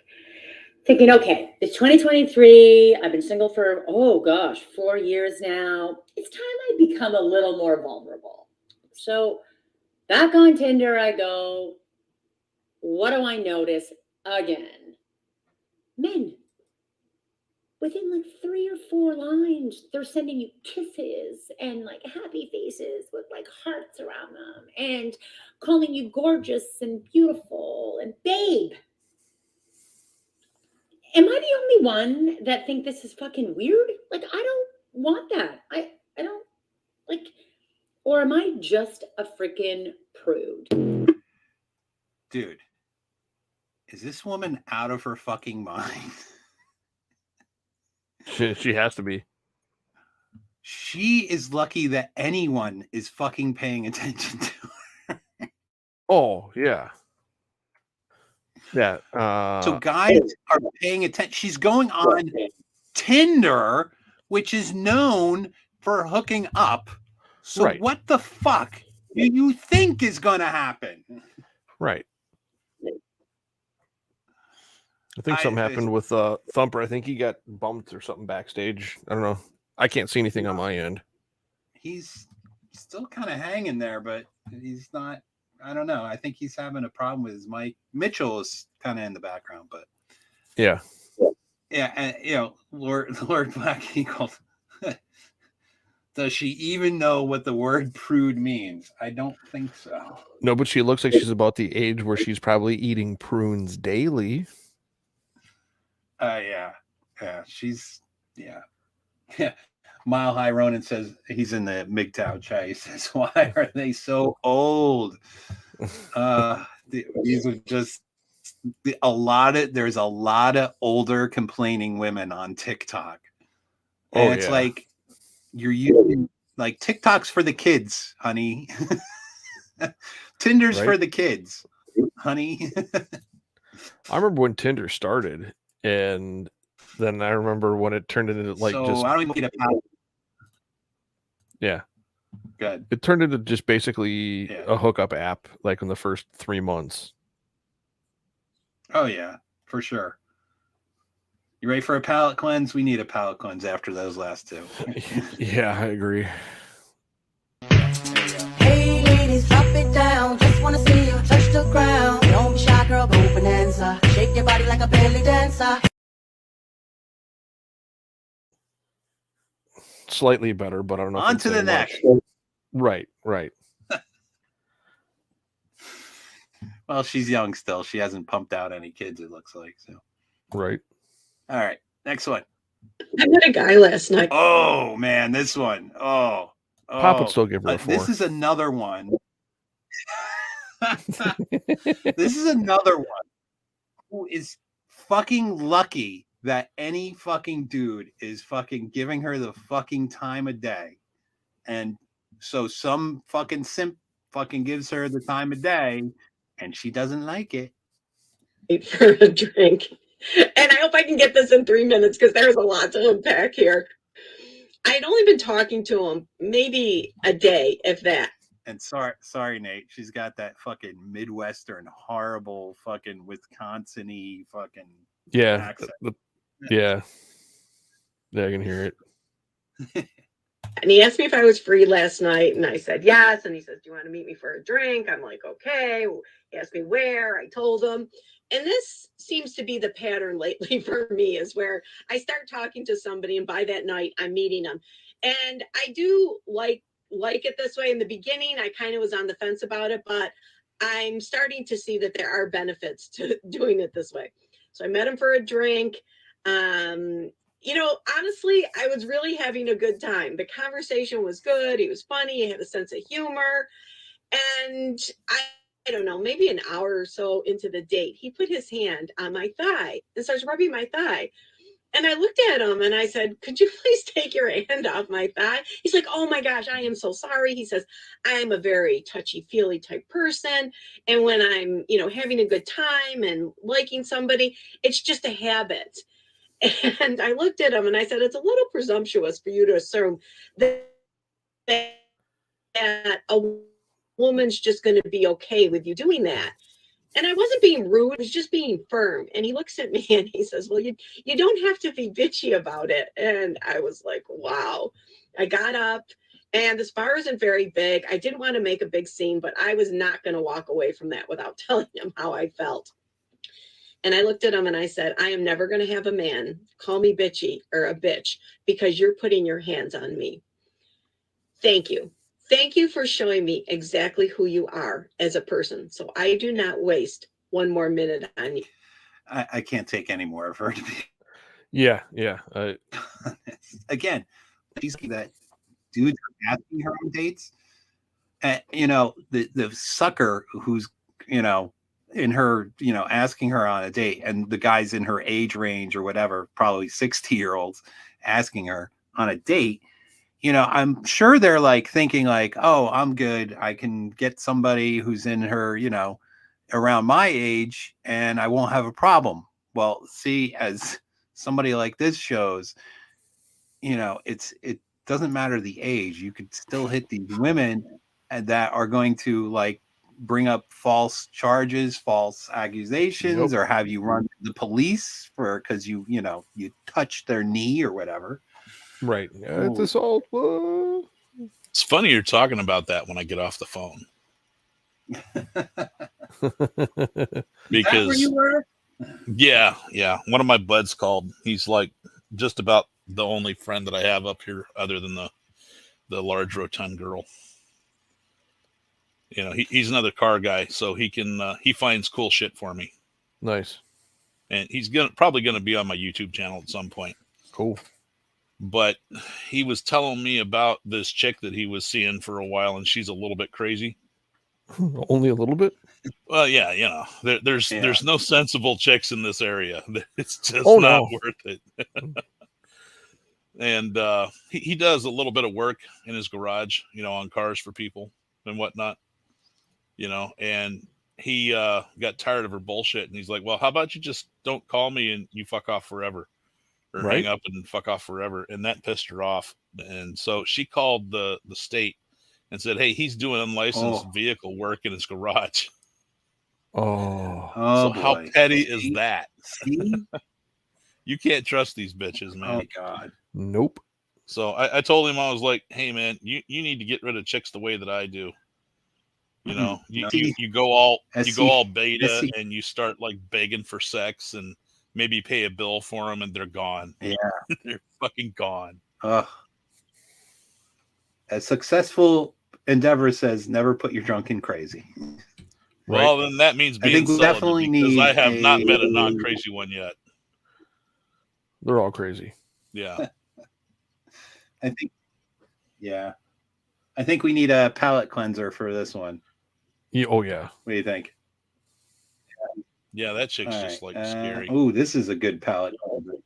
Thinking, okay, it's 2023. I've been single for, 4 years now. It's time I become a little more vulnerable. So back on Tinder I go. What do I notice again? Men. Within like 3 or 4 lines, they're sending you kisses and like happy faces with like hearts around them and calling you gorgeous and beautiful and babe. Am I the only one that think this is fucking weird? Like, I don't want that. I don't like, or am I just a freaking prude? Dude, is this woman out of her fucking mind? She has to be. She is lucky that anyone is fucking paying attention to her. Oh, yeah. Yeah. So guys are paying attention. She's going on Tinder, which is known for hooking up. So Right. what the fuck do you think is going to happen? Right. I think something happened with Thumper. I think he got bumped or something backstage. I don't know. I can't see anything on my end. He's still kind of hanging there, but he's not. I don't know. I think he's having a problem with his mic. Mitchell is kind of in the background, but Yeah. yeah, and Lord Black Eagle. Does she even know what the word prude means? I don't think so. No, but she looks like she's about the age where she's probably eating prunes daily. Yeah. She's yeah. Mile High Ronan says he's in the MGTOW chat. He says, "Why are they so old?" These are just there's a lot of older complaining women on TikTok, and it's like you're using like TikTok's for the kids, honey. Tinder's for the kids, honey. I remember when Tinder started, and then I remember when it turned into like so just I don't even need a palette. Yeah. Good. It turned into just basically a hookup app, like in the first 3 months. Oh yeah, for sure. You ready for a palate cleanse? We need a palate cleanse after those last two. Yeah, I agree. Hey ladies, drop it down. Just wanna see you touch the ground. Don't be shy, girl, go bonanza. Shake your body like a belly dancer. Slightly better, but I don't know. On to the next. Right. Well, she's young still. She hasn't pumped out any kids, it looks like. So. Right. All right. Next one. I met a guy last night. Oh, man. This one. Oh. Pop would still give her a 4. This is another one. This is another one who is fucking lucky that any fucking dude is fucking giving her the fucking time of day. And so some fucking simp fucking gives her the time of day and she doesn't like it. For a drink. And I hope I can get this in 3 minutes because there's a lot to unpack here. I'd only been talking to him maybe a day, if that. And sorry, Nate. She's got that fucking Midwestern, horrible fucking Wisconsin-y fucking accent. Yeah, I can hear it. And he asked me if I was free last night, and I said yes. And he says, "Do you want to meet me for a drink?" I'm like, "Okay." He asked me where. I told him. And this seems to be the pattern lately for me, is where I start talking to somebody, and by that night, I'm meeting them. And I do like it this way. In the beginning, I kind of was on the fence about it, but I'm starting to see that there are benefits to doing it this way. So I met him for a drink. Honestly, I was really having a good time. The conversation was good. He was funny. He had a sense of humor. And I don't know, maybe an hour or so into the date, he put his hand on my thigh and starts rubbing my thigh. And I looked at him and I said, could you please take your hand off my thigh? He's like, oh my gosh, I am so sorry. He says, I'm a very touchy-feely type person. And when I'm, having a good time and liking somebody, it's just a habit. And I looked at him and I said, it's a little presumptuous for you to assume that a woman's just going to be okay with you doing that. And I wasn't being rude, I was just being firm. And he looks at me and he says, well, you don't have to be bitchy about it. And I was like, wow. I got up, and this bar isn't very big. I didn't want to make a big scene, but I was not going to walk away from that without telling him how I felt. And I looked at him and I said, I am never going to have a man call me bitchy or a bitch because you're putting your hands on me. Thank you. Thank you for showing me exactly who you are as a person. So I do not waste one more minute on you. I can't take any more of her to be. Yeah. Again, she's that dudes are asking her on dates. The sucker who's, in her, asking her on a date, and the guys in her age range or whatever, probably 60-year-olds asking her on a date. I'm sure they're like thinking like, oh, I'm good. I can get somebody who's in her, around my age and I won't have a problem. Well, see, as somebody like this shows, it doesn't matter the age. You could still hit these women that are going to like bring up false charges, false accusations, or have you run to the police because you touched their knee or whatever. Right. It's assault. It's funny you're talking about that when I get off the phone. Because where you were? Yeah. One of my buds called. He's like just about the only friend that I have up here other than the large rotund girl. He's another car guy, so he finds cool shit for me. Nice. And he's probably gonna be on my YouTube channel at some point. Cool. But he was telling me about this chick that he was seeing for a while, and she's a little bit crazy. Only a little bit? Well, yeah, there's no sensible chicks in this area. It's just not worth it. And he does a little bit of work in his garage, on cars for people and whatnot, and he got tired of her bullshit, and he's like, well, how about you just don't call me and you fuck off forever, or hang up and fuck off forever. And that pissed her off. And so she called the state and said, hey, he's doing unlicensed vehicle work in his garage. So how petty is that? You can't trust these bitches, man. Oh my God. Nope. So I told him, I was like, hey man, you need to get rid of chicks the way that I do. You go all beta and you start like begging for sex and maybe pay a bill for them and they're gone. Yeah. They're fucking gone. A successful endeavor says never put your drunken crazy. Well, then that means being I think we celibate, definitely because need I have not met a non-crazy one yet. They're all crazy. Yeah. I think we need a palate cleanser for this one. Yeah, oh yeah. What do you think? Yeah, that chick's just like scary. Oh, this is a good palate cleanser.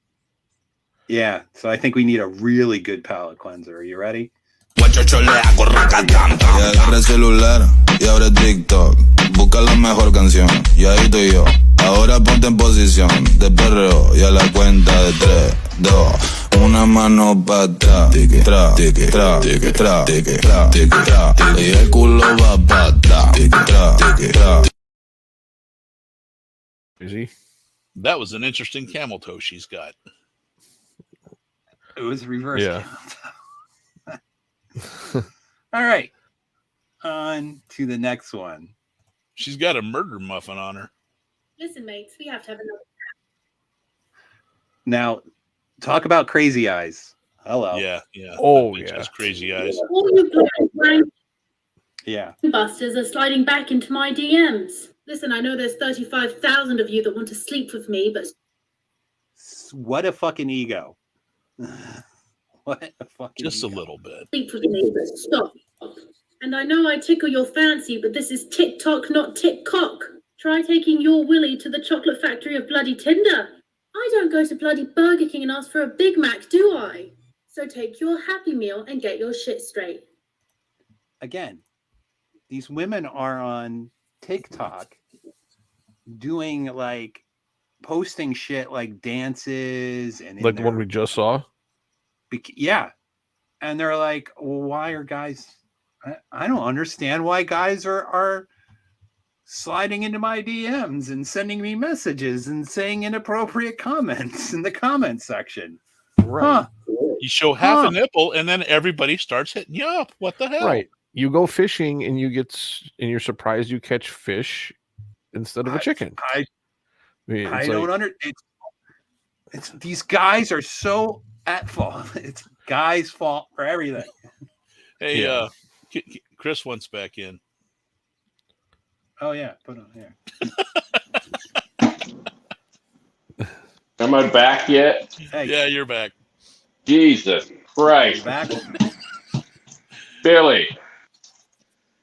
Yeah, so I think we need a really good palate cleanser. Are you ready? Y agarra el celular y abre TikTok. Busca la mejor canción y ahí estoy yo. Ahora ponte en posición de perreo y a la cuenta de 3, 2, una mano para atrás. Tiki, tra, tiki, tra, tiki, tra, tiki, tra, tiki, tra. Y el culo va para atrás. Tiki, tra, tiki, tra. Easy. That was an interesting camel toe she's got. It was reverse. Yeah. All right. On to the next one. She's got a murder muffin on her. Listen, mates, we have to have another. Now, talk about crazy eyes. Hello. Yeah. Oh, That bitch yeah. has crazy eyes. All you blind Yeah. busters are sliding back into my DMs. Listen, I know there's 35,000 of you that want to sleep with me, but What a fucking ego. What a fucking Just ego. a little bit. sleep with me, but stop. And I know I tickle your fancy, but this is TikTok, not TikTok. Try taking your Willy to the chocolate factory of bloody Tinder. I don't go to bloody Burger King and ask for a Big Mac, do I? So take your Happy Meal and get your shit straight. Again, these women are on TikTok doing like posting shit like dances and in Like the one their- we just saw. yeah, and they're like, well, why are guys? I don't understand why guys are sliding into my DMs and sending me messages and saying inappropriate comments in the comment section. Right. Huh. You show half a nipple, and then everybody starts hitting you up. What the hell? Right. You go fishing and and you're surprised you catch fish instead of a chicken. I mean, I it's don't like- it's these guys are so at fault. It's guys' fault for everything. Hey, Yeah. Chris wants back in. Oh yeah, put on here. Am I back yet? Hey, Yeah, you're back. Jesus Christ. back. Billy,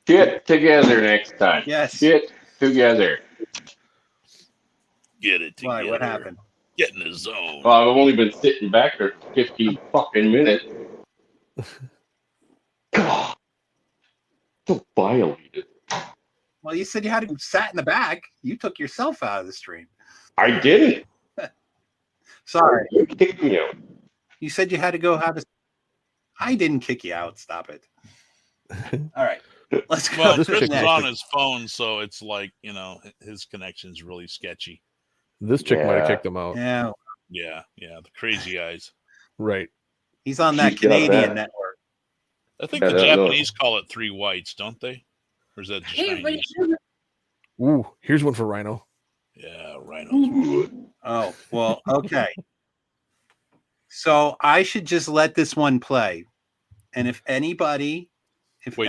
get together next time. Yes. Get together. Get it together. Why? What happened? Get in the zone. Well, I've only been sitting back for 15 fucking minutes. God. So violated. Well, you said you had to sat in the back. You took yourself out of the stream. I didn't. Sorry. You kicked me out. You said you had to go have a. I didn't kick you out. Stop it. All right. Let's go. Well, to Chris the is next. on his phone, so it's like, his connection's really sketchy. This chick might have Yeah. kicked him out. Yeah, Yeah, the crazy eyes. Right. he's on that She's got Canadian that. network. I think Yeah, the I don't know. Japanese call it three whites, don't they? Or is that just Hey, everybody. Chinese? Ooh, here's one for Rhino. Yeah, rhinos. Oh, well, okay. So I should just let this one play. And if anybody Wait.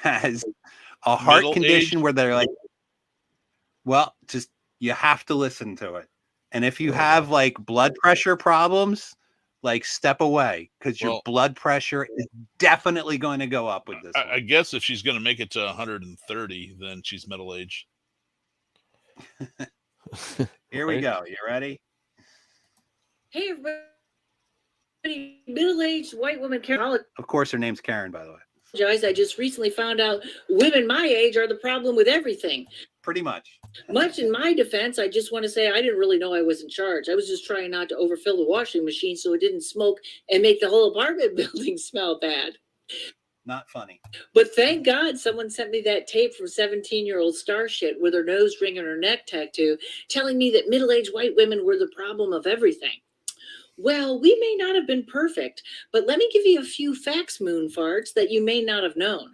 has a heart Middle condition age? where they're like, well, just you have to listen to it. And if you have like blood pressure problems, like step away because your Well- blood pressure is definitely going to go up with this. I guess if she's going to make it to 130, then she's middle aged. Here we Right. go. You ready? Hey, everybody. Middle-aged white woman can Of course, her name's Karen, by the way. apologize. I just recently found out women my age are the problem with everything. Pretty much. Much in my defense, I just want to say I didn't really know I was in charge. I was just trying not to overfill the washing machine so it didn't smoke and make the whole apartment building smell bad. Not funny. But thank God someone sent me that tape from 17-year-old star shit with her nose ring and her neck tattoo telling me that middle-aged white women were the problem of everything. Well, we may not have been perfect, but let me give you a few facts, moon farts, that you may not have known.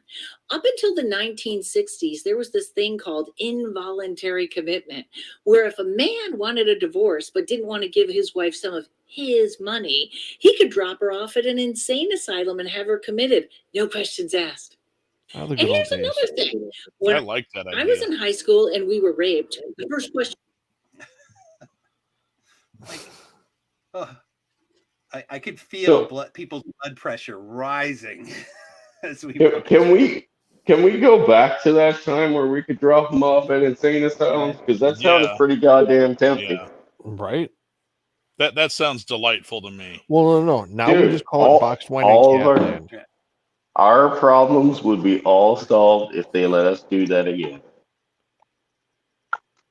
Up until the 1960s, there was this thing called involuntary commitment, where if a man wanted a divorce but didn't want to give his wife some of his money, he could drop her off at an insane asylum and have her committed, no questions asked. Oh, the And good old here's days. another thing. I When like that idea. I was in high school and we were raped, the first question Oh, I could feel So- people's blood pressure rising as we. Can we go back to that time where we could drop them off at insane asylums? Because that sounded Yeah. pretty goddamn tempting. Yeah, Right? that sounds delightful to me. Well, no. Now we Dude, just call it boxed wine and all cat of land. our problems would be all solved if they let us do that again.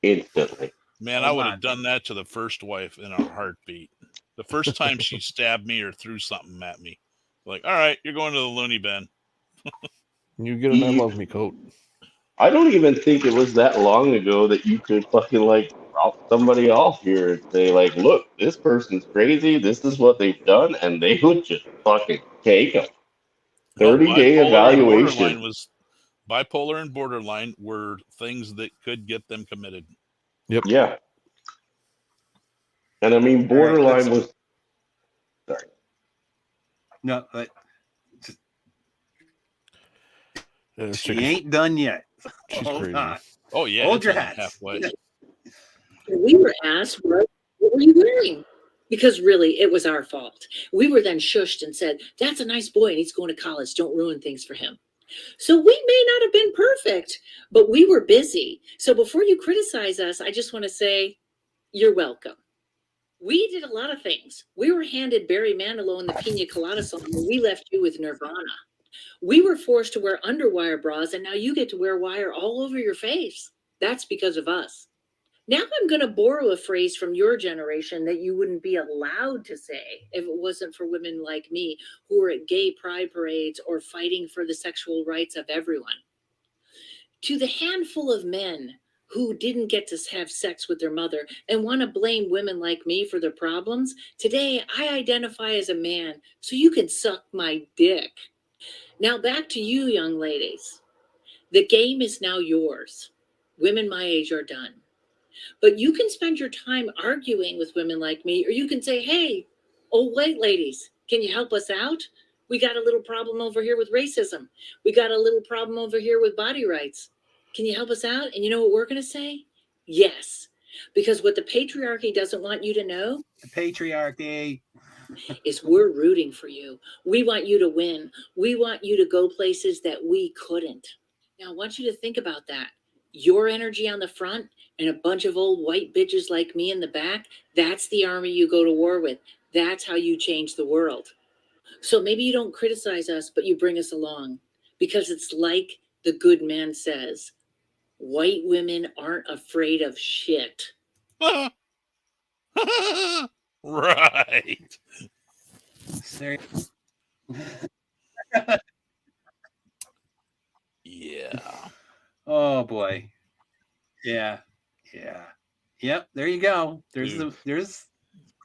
Instantly. Man, Hold I would on. have done that to the first wife in a heartbeat. The first time she stabbed me or threw something at me. Like, all right, you're going to the loony bin. You get an I love me coat. I don't even think it was that long ago that you could fucking like drop somebody off here and say like, look, this person's crazy. This is what they've done, and they would just fucking take them. 30-day Bipolar and evaluation. bipolar and borderline were things that could get them committed. Yeah. And I mean, All right, borderline let's- was. Sorry. No, but This she chick is- ain't done yet. She's Hold crazy. on. Oh yeah, Hold it's your only hats. halfway. we were asked, what were you wearing? Because really, it was our fault. We were then shushed and said, that's a nice boy and he's going to college. Don't ruin things for him. So we may not have been perfect, but we were busy. So before you criticize us, I just want to say, you're welcome. We did a lot of things. We were handed Barry Manilow and the Pina Colada song, and we left you with Nirvana. We were forced to wear underwire bras, and now you get to wear wire all over your face. That's because of us. Now I'm going to borrow a phrase from your generation that you wouldn't be allowed to say if it wasn't for women like me who are at gay pride parades or fighting for the sexual rights of everyone. To the handful of men who didn't get to have sex with their mother and want to blame women like me for their problems, today I identify as a man, so you can suck my dick. Now back to you, young ladies. The game is now yours. Women my age are done. But you can spend your time arguing with women like me, or you can say, hey, old white ladies, can you help us out? We got a little problem over here with racism. We got a little problem over here with body rights. Can you help us out? And you know what we're going to say? Yes. Because what the patriarchy doesn't want you to know, The patriarchy. is we're rooting for you. We want you to win. We want you to go places that we couldn't. Now, I want you to think about that. Your energy on the front and a bunch of old white bitches like me in the back, that's the army you go to war with. That's how you change the world. So maybe you don't criticize us, but you bring us along. Because it's like the good man says, white women aren't afraid of shit. Right. Yeah. Oh boy. Yeah. Yep. There you go. There's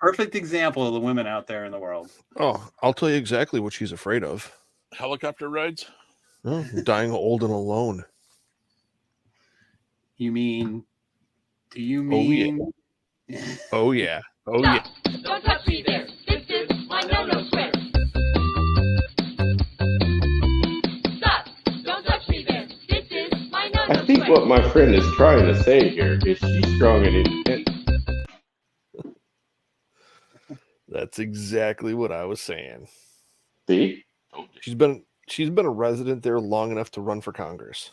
perfect example of the women out there in the world. Oh, I'll tell you exactly what she's afraid of. Helicopter rides? Oh, dying old and alone. Do you mean? Oh yeah. Oh yeah. Don't touch me there. This is my no-no square. Stop. Don't touch me there. This is my no-no I think what my friend is trying to say here is she's strong and independent. That's exactly what I was saying. See? She's been a resident there long enough to run for Congress.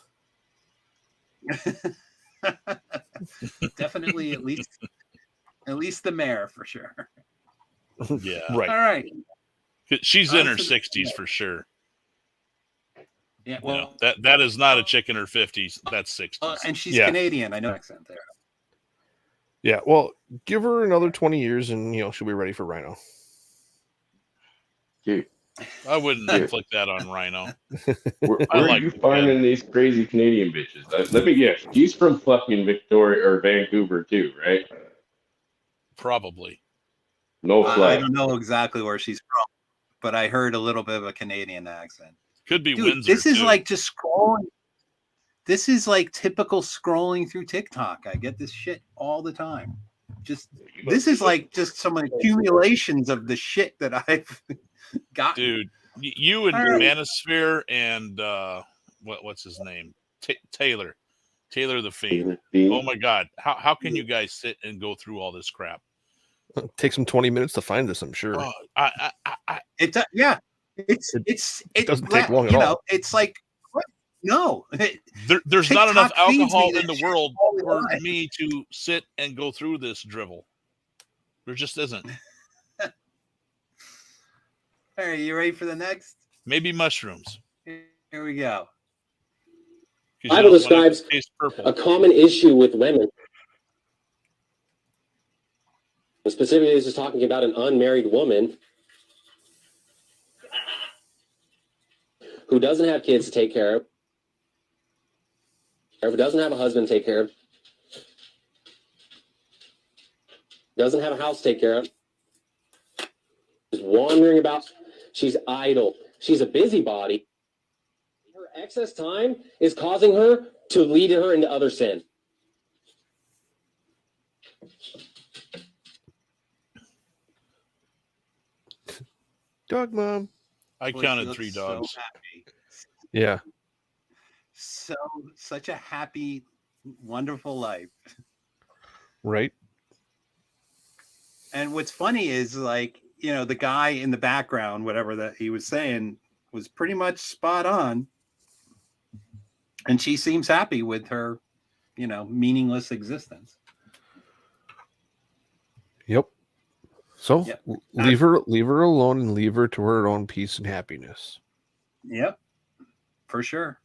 Definitely at least the mayor for sure. Yeah. Right. All right. She's in her 60s for sure. Yeah. You Well, know, that is not a chick in her 50s. That's 60s. and she's Yeah. Canadian. I know accent there. Yeah. Well, give her another 20 years and she'll be ready for Rhino. Dude, I wouldn't inflict that on Rhino. where I are like you the finding these crazy Canadian bitches? Let me guess. She's from fucking Victoria or Vancouver too, right? Probably. No I flag. don't know exactly where she's from, but I heard a little bit of a Canadian accent. Could be Dude, Windsor. this is too. like just scrolling. This is like typical scrolling through TikTok. I get this shit all the time. This is like just some accumulations of the shit that I've gotten. Dude, you and All right. Manosphere and what's his name? Taylor the Fiend. Fiend. Oh my God, how can you guys sit and go through all this crap? It takes them 20 minutes to find this, I'm sure. Oh, It doesn't take long at all. It's like what? No. There's not enough TikTok feeds me alcohol that in the shit world all the for time. me to sit and go through this drivel. There just isn't. All right, you ready for the next? Maybe mushrooms. Here we go. 'Cause you Bible don't want it describes to taste purple. a common issue with women. Specifically, this is talking about an unmarried woman who doesn't have kids to take care of, or who doesn't have a husband to take care of, doesn't have a house to take care of, is wandering about. She's idle. She's a busybody. Her excess time is causing her to lead her into other sin. Dog mom. I Boy, she counted looks 3 so dogs. happy. Yeah. Such a happy, wonderful life. Right. And what's funny is like, the guy in the background, whatever that he was saying, was pretty much spot on. And she seems happy with her, meaningless existence. Yep. So Yep. leave her alone and leave her to her own peace and happiness. Yep, for sure.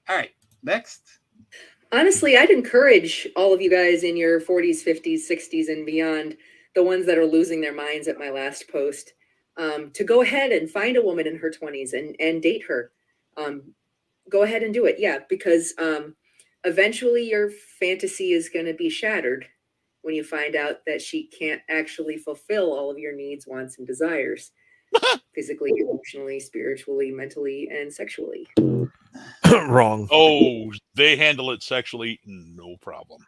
All right, next. Honestly, I'd encourage all of you guys in your 40s, 50s, 60s, and beyond, the ones that are losing their minds at my last post, to go ahead and find a woman in her 20s and date her. Go ahead and do it. Yeah, because eventually your fantasy is going to be shattered when you find out that she can't actually fulfill all of your needs, wants, and desires physically, emotionally, spiritually, mentally, and sexually. Wrong. Oh, they handle it sexually, no problem.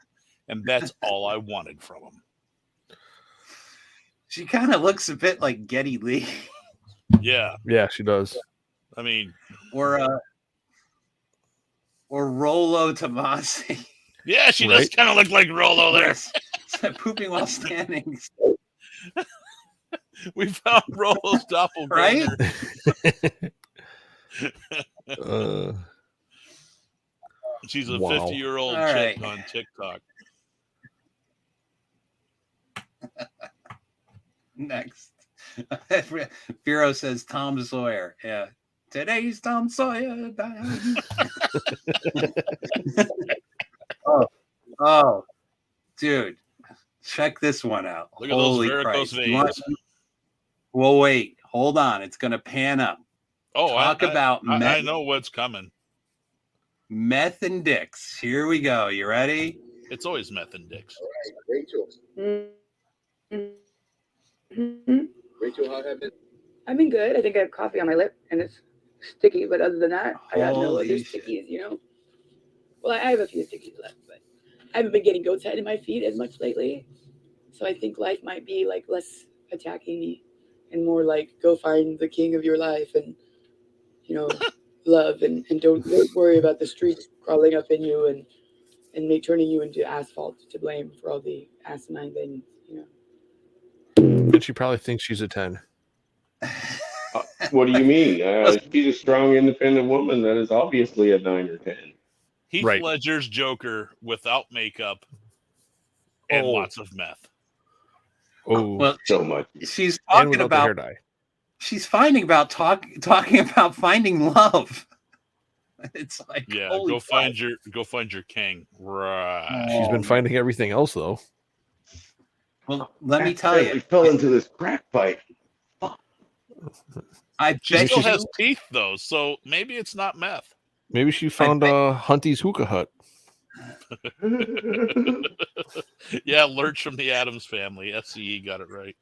And that's all I wanted from them. She kind of looks a bit like Geddy Lee. Yeah. Yeah, she does. I mean, or Rollo Tomasi. Yeah, she does kind of look like Rollo there. Yes. Pooping while standing. We found Rollo's doppelganger. Right? She's a Wow. 50-year-old All chick right. on TikTok. Next. Firo says Tom Sawyer. Yeah. Today's Tom Sawyer. Oh, dude. Check this one out. Look at those Holy varicose Christ. You want- veins. Well, wait. Hold on. It's going to pan up. Oh, Talk about I meth, know what's coming. meth and dicks. Here we go. You ready? It's always meth and dicks. Rachel. Rachel, how have it? I've been good. I think I have coffee on my lip and it's sticky, but other than that, I got no Holy other shit. stickies, you know? Well, I have a few stickies left, but I haven't been getting goat's head in my feet as much lately. So I think life might be like less attacking me and more like go find the king of your life and, you know, love and don't worry about the streets crawling up in you and turning you into asphalt to blame for all the asinine things, you know? And she probably thinks she's a 10. What do you mean? She's a strong, independent woman that is obviously a 9 or 10. Heath Right. Ledger's Joker without makeup and lots of meth. Oh, Well, so much. she's and talking without the hair about. dye. She's talking about finding love. It's like Yeah, holy go fuck. find your king. Right. She's been finding everything else though. Well, let me tell Accidentally you, fell into this crack pipe. I She bet still you. has teeth though, so maybe it's not meth. Maybe she found Hunty's hookah hut. Yeah, Lurch from the Addams Family. SCE got it right.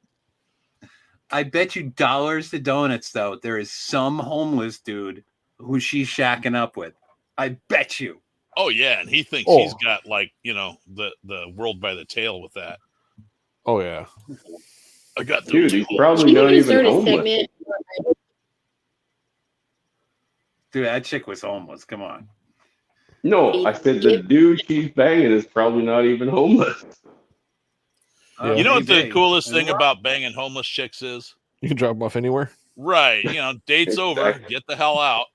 I bet you dollars to donuts though. There is some homeless dude who she's shacking up with. I bet you. Oh yeah, and he thinks Oh. he's got like the world by the tail with that. Oh yeah. I got the Dude, he's tools. probably not even homeless. segment. Dude, that chick was homeless. Come on. No, I said the dude she's banging is probably not even homeless. Oh, You know what the maybe. coolest thing about banging homeless chicks is? You can drop them off anywhere. Right. You know, date's over. Exactly. Get the hell out.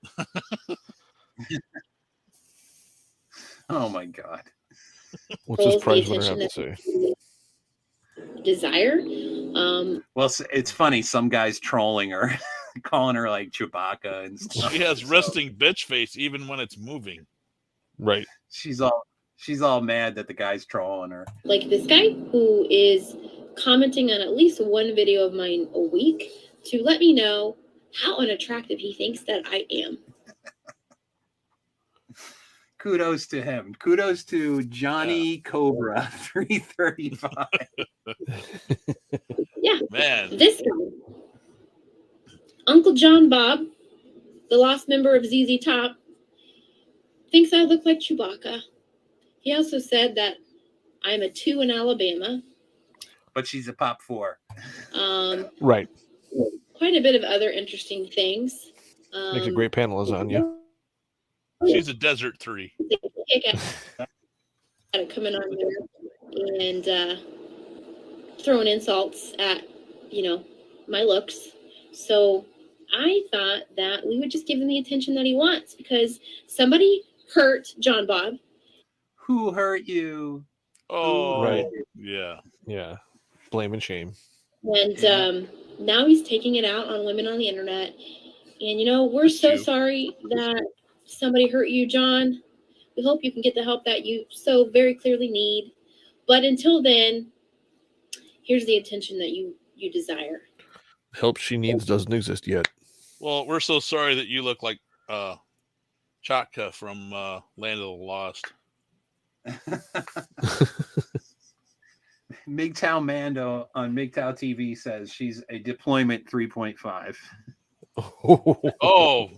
Oh my god. What's this Pulls the prize winner have attention to say? Desire. Well, it's funny. Some guy's trolling her, calling her like Chewbacca and stuff. She has resting bitch face even when it's moving. Right. She's all mad that the guy's trolling her. Like this guy who is commenting on at least one video of mine a week to let me know how unattractive he thinks that I am. Kudos to him. Kudos to Johnny Cobra 335. Yeah. Man. This guy, Uncle John Bob, the lost member of ZZ Top, thinks I look like Chewbacca. He also said that I'm a 2 in Alabama. But she's a pop 4. Right. Quite a bit of other interesting things. Makes a great pan of lasagna. She's a desert 3. Kick at coming on here and throwing insults at, my looks. So I thought that we would just give him the attention that he wants because somebody hurt John Bob. Who hurt you? Oh, Right. yeah. Yeah. Blame and shame. And now he's taking it out on women on the internet. And, you know, we're so sorry that somebody hurt you, John. We hope you can get the help that you so very clearly need. But until then, here's the attention that you desire. Help she needs doesn't exist yet. Well, we're so sorry that you look like Chaka from Land of the Lost. MGTOW Mando on MGTOW TV says she's a deployment 3.5. Oh,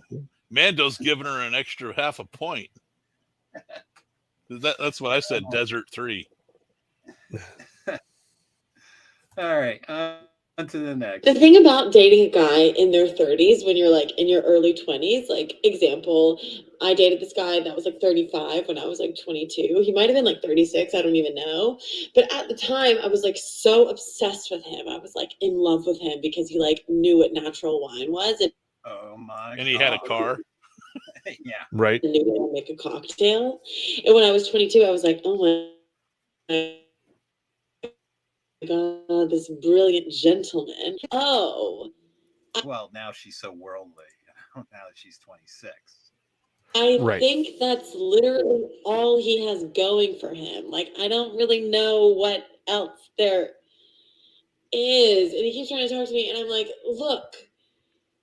Mando's giving her an extra half a point. That's what I said. Desert 3. All right, on to the next. The thing about dating a guy in their 30s when you're like in your early 20s, like example, I dated this guy that was like 35 when I was like 22. He might have been like 36, I don't even know. But at the time, I was like so obsessed with him. I was like in love with him because he like knew what natural wine was. And oh my! And he had a car. Yeah. Right. Knew how to make a cocktail. And when I was 22, I was like, oh my God, this brilliant gentleman. Oh. Well, now she's so worldly. Now that she's 26. I Right. think that's literally all he has going for him. Like, I don't really know what else there is. And he keeps trying to talk to me, and I'm like, look,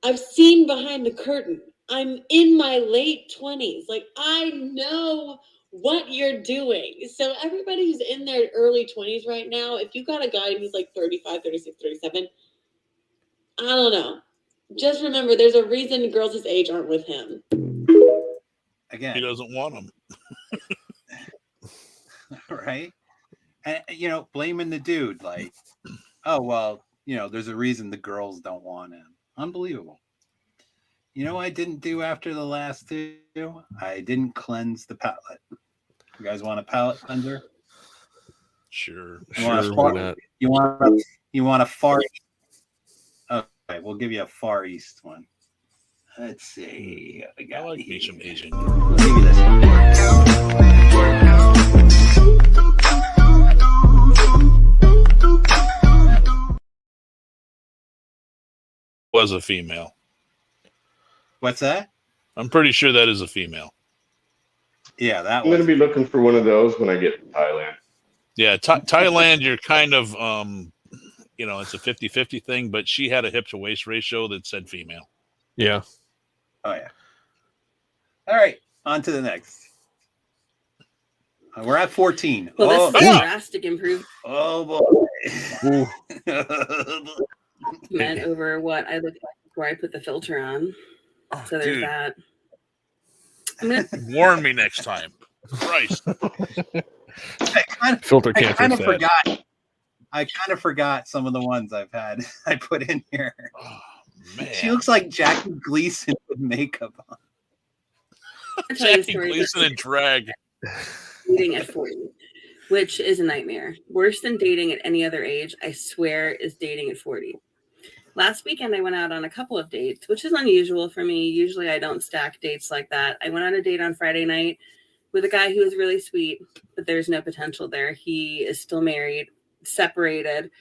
I've seen behind the curtain. I'm in my late 20s. Like, I know what you're doing. So everybody who's in their early 20s right now, if you got a guy who's like 35, 36, 37, I don't know. Just remember, there's a reason girls his age aren't with him. Again, He doesn't want them. right? And you know, blaming the dude, like, oh well, you know, there's a reason the girls don't want him. Unbelievable. You know what I didn't do after the last two? I didn't cleanse the palate. You guys want a palate cleanser? Sure. You want Sure, a why far, not? you want a far east? Okay, we'll give you a far east one. Let's see. I like me some Asian. We'll give you this one. Was a female. What's that? I'm pretty sure that is a female. Yeah, that I'm going to was. be looking for one of those when I get to Thailand. Yeah, Thailand, you're kind of, you know, it's a 50-50 thing, but she had a hip to waist ratio that said female. Yeah. Oh yeah. All right, on to the next. We're at 14. Well, this is oh, a drastic improvement oh boy. over what I looked like before I put the filter on. So there's dude. that. I'm gonna Warn me next time. Christ. Filter I can't kind fix of that. forgot. I kind of forgot some of the ones I've had. I put in here. Man. She looks like Jackie Gleason with makeup on. I'll tell you a Jackie story Gleason in drag. dating at 40, which is a nightmare. Worse than dating at any other age, I swear, is dating at 40. Last weekend, I went out on a couple of dates, which is unusual for me. Usually, I don't stack dates like that. I went on a date on Friday night with a guy who was really sweet, but there's no potential there. He is still married, separated,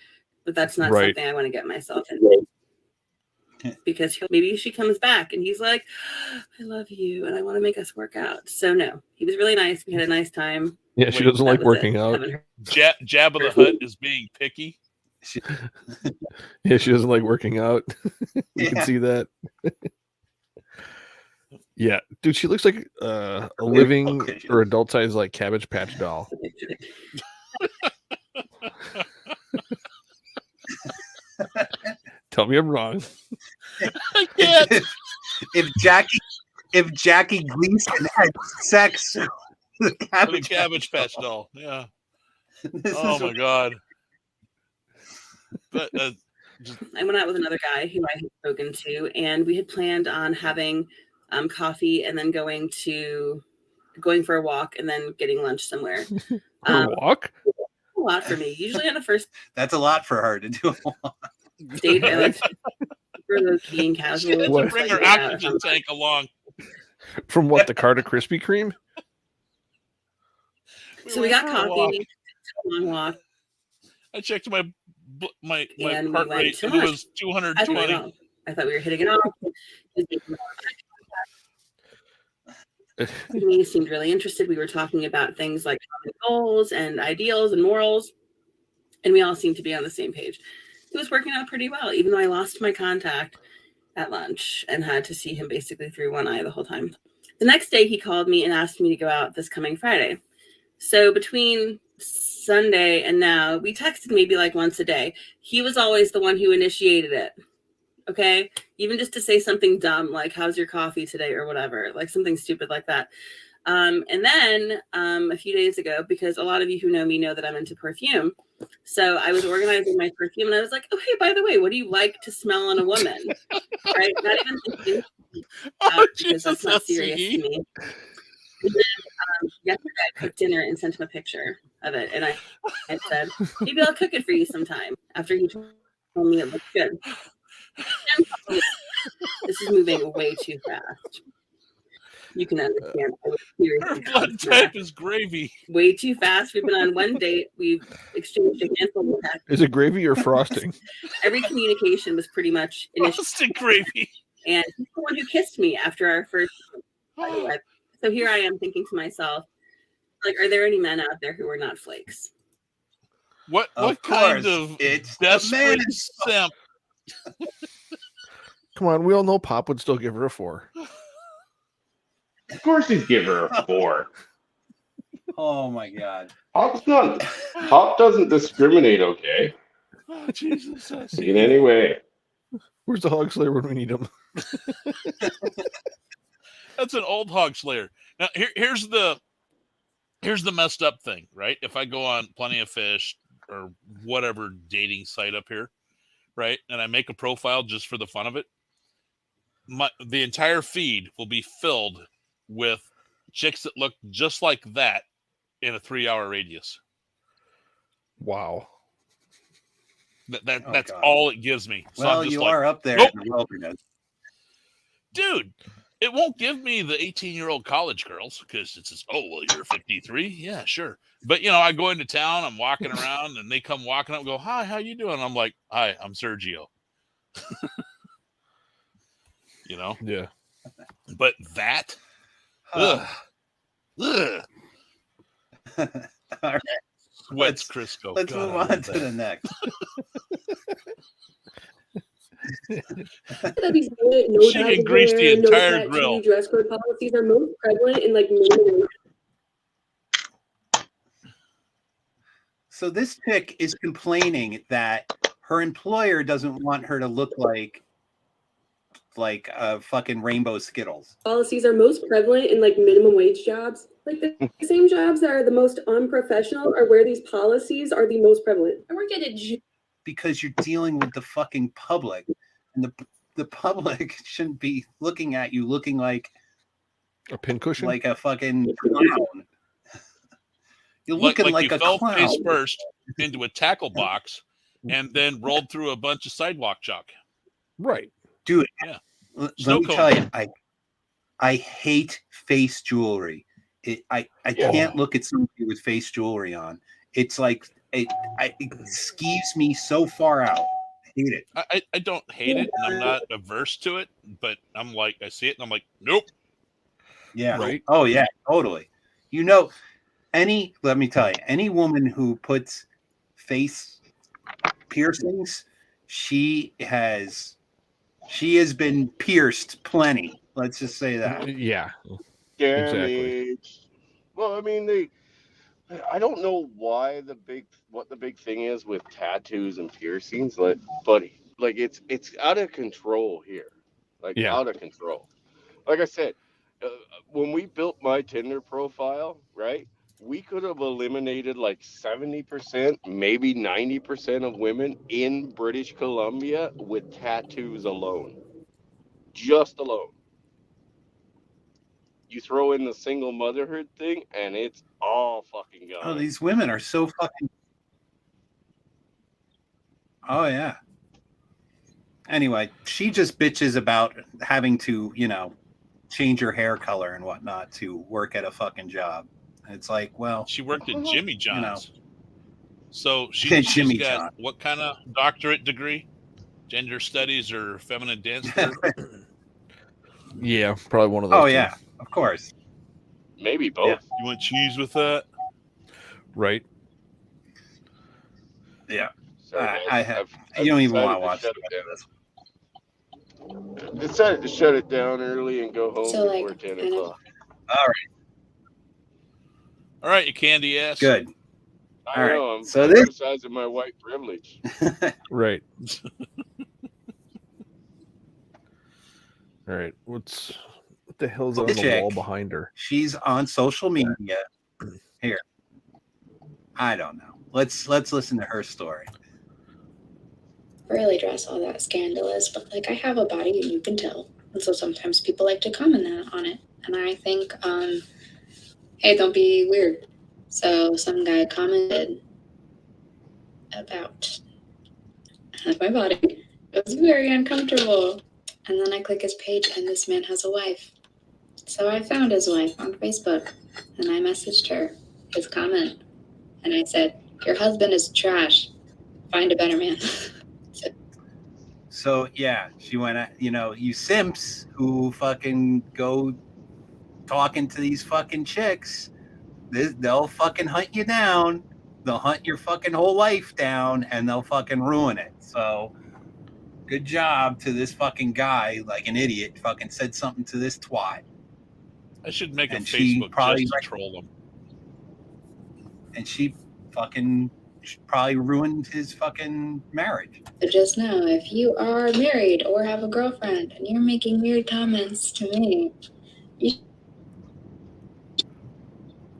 but that's not Right. something I want to get myself into. Because maybe she comes back and he's like, I love you and I want to make us work out. So no, he was really nice. We had a nice time. Yeah, she Wait, doesn't That like was working it. out. Haven't heard- Jabba the Hutt is being picky. Yeah, she doesn't like working out. You Yeah. can see that. Yeah, dude, she looks like a living Okay. or adult size like Cabbage Patch doll. Tell me I'm wrong. I can't. if Jackie Gleason had sex with The Cabbage Cabbage Patch doll. Yeah. This Oh is my God. But I went out with another guy who I had spoken to, and we had planned on having coffee and then going for a walk and then getting lunch somewhere. Her walk? A lot for me. Usually on a first That's a lot for her to do. date, I like super low key and she casual. had to What? bring her Like, yeah, oxygen tank along. From what, the Carter Krispy Kreme? So we got went for a walk. coffee, took a long walk. I checked my my And we heart went rate to it lunch. was I thought 220. wrong. I thought we were hitting it off. He seemed really interested. We were talking about things like common goals and ideals and morals, and we all seemed to be on the same page. It was working out pretty well, even though I lost my contact at lunch and had to see him basically through one eye the whole time. The next day, he called me and asked me to go out this coming Friday. So between Sunday and now, we texted maybe like once a day. He was always the one who initiated it. Okay, even just to say something dumb like "How's your coffee today?" or whatever, like something stupid like that. And then a few days ago, because a lot of you who know me know that I'm into perfume, so I was organizing my perfume, and I was like, "Oh, hey, by the way, what do you like to smell on a woman?" Right? Not even thinking because that's not serious to me. And then, yesterday, I cooked dinner and sent him a picture of it, and I said, "Maybe I'll cook it for you sometime." After he told me it looked good. This is moving way too fast. You can understand. I was seriously Her blood type is gravy. way too fast. We've been on one date. We've exchanged a handful of texts. Is it gravy or frosting? Every communication was pretty much Frosted gravy. And he's the one who kissed me after our first. So here I am thinking to myself, like, are there any men out there who are not flakes? What Of kind course, of it's the desperate man. simp? Come on, we all know Pop would still give her a 4. Of course he'd give her a 4. Oh my God. Pop doesn't discriminate, okay? Oh, Jesus. In any way. Where's the hog slayer when we need him? That's an old hog slayer. Now here's the messed up thing, right? If I go on Plenty of Fish or whatever dating site up here, right, and I make a profile just for the fun of it, the entire feed will be filled with chicks that look just like that in a 3-hour radius. Wow. That's all it gives me. So Well, I'm just you like, are up there nope. in the wilderness. Dude, it won't give me the 18-year-old college girls because it says, "Oh, well, you're 53." Yeah, sure. But I go into town, I'm walking around, and they come walking up and go, "Hi, how you doing?" I'm like, "Hi, I'm Sergio." Yeah. But that, ugh. All right. Sweats Crisco. Let's God, move I on love to that. the next. That these no She can grease the no entire tattoo grill. dress code policies are most prevalent in like minimum. So this chick is complaining that her employer doesn't want her to look like fucking rainbow Skittles. Policies are most prevalent in like minimum wage jobs. Like the same jobs that are the most unprofessional are where these policies are the most prevalent. I work at a Because you're dealing with the fucking public, and the public shouldn't be looking at you looking like a pincushion, like a fucking clown. You're looking like you a fell clown. face first into a tackle box and then rolled through a bunch of sidewalk chalk. Right. Dude, Yeah. let Snow me cone. tell you, I hate face jewelry. I can't look at somebody with face jewelry on. It's like it skeeves me so far out. I hate it. I don't hate it, and I'm not averse to it, but I'm like, I see it, and I'm like, nope. Yeah. Right. Oh yeah, totally. Let me tell you, any woman who puts face piercings, she has been pierced plenty. Let's just say that. Yeah. Exactly. Well, I mean, I don't know what the big thing is with tattoos and piercings, but it's out of control here, out of control. Like I said, when we built my Tinder profile, right, we could have eliminated like 70%, maybe 90% of women in British Columbia with tattoos alone, just alone. You throw in the single motherhood thing, and it's all fucking gone. Oh, these women are so fucking. Oh yeah. Anyway, she just bitches about having to, change her hair color and whatnot to work at a fucking job. And it's like, well, She worked at Jimmy John's. So she's Jimmy got John. what kind of doctorate degree? Gender studies or feminine dance theory? Yeah, probably one of those. Oh two. yeah, of course. Maybe both. You want cheese with that? Right. Yeah. Sorry, guys. I have. I've You don't even decided want to watch shut the it rest down. of this. Decided to shut it down early and go home So, like, before 10 kind of- o'clock. All right. All right, you candy ass. Good. I All right. know, I'm So this. exercising my white privilege. Right. All right. What the hell's on This the chick, wall behind her? She's on social media. Here. I don't know. Let's listen to her story. really dress all that scandalous, but like I have a body and you can tell. And so sometimes people like to comment on it. And I think, hey, don't be weird. So some guy commented about my body. It was very uncomfortable. And then I click his page and this man has a wife. So I found his wife on Facebook and I messaged her his comment. And I said, your husband is trash. Find a better man. So yeah, she went at, you simps who fucking go talking to these fucking chicks, they'll fucking hunt you down. They'll hunt your fucking whole life down and they'll fucking ruin it. So good job to this fucking guy, like an idiot, fucking said something to this twat. I should make And a she Facebook probably just to troll them. And she fucking probably ruined his fucking marriage. But just know, if you are married or have a girlfriend and you're making weird comments to me, you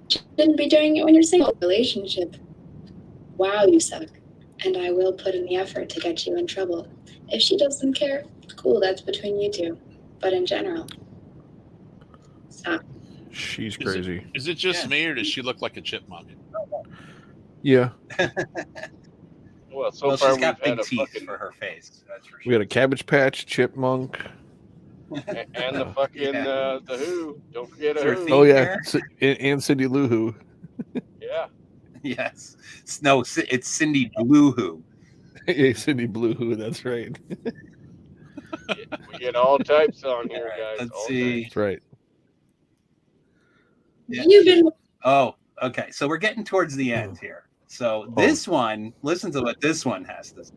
shouldn't be doing it when you're single. Relationship. Wow, you suck. And I will put in the effort to get you in trouble. If she doesn't care, cool, that's between you two. But in general, stop. She's crazy. Is it just me or does she look like a chipmunk? Yeah. Well, so Well, far she's we've got had big a teeth fucking for her face. That's for We sure. got a Cabbage Patch, Chipmunk. and the fucking the Who. Don't forget a Sure Who. thing. Oh yeah, There. and Cindy Lou Who. Yeah. Yes. No, it's Cindy Blue Who. Yeah, Cindy Blue Who. That's right. We get all types on here, guys. Let's all see. That's right. Yeah. You've been Oh, okay. So we're getting towards the end here. So this one, listen to what this one has to say.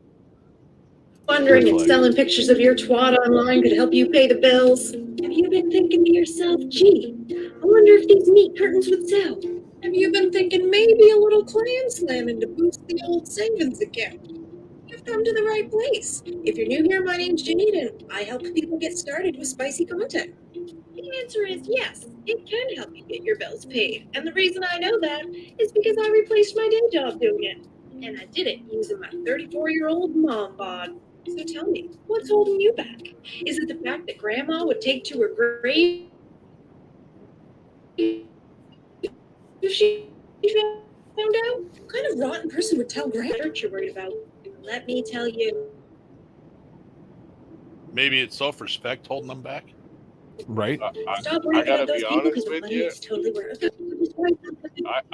Wondering if selling pictures of your twat online could help you pay the bills? Have you been thinking to yourself, gee, I wonder if these meat curtains would sell? Have you been thinking maybe a little clan slamming to boost the old savings account? You've come to the right place. If you're new here, my name's Janine and I help people get started with spicy content. The answer is yes, it can help you get your bills paid. And the reason I know that is because I replaced my day job doing it. And I did it using my 34-year-old mom bod. So tell me, what's holding you back? Is it the fact that grandma would take to her grave if she found out? What kind of rotten person would tell grandma what you're worried about? Let me tell you. Maybe it's self-respect holding them back. Right. Stop I worrying gotta about those be people honest because with money you. is totally worth it.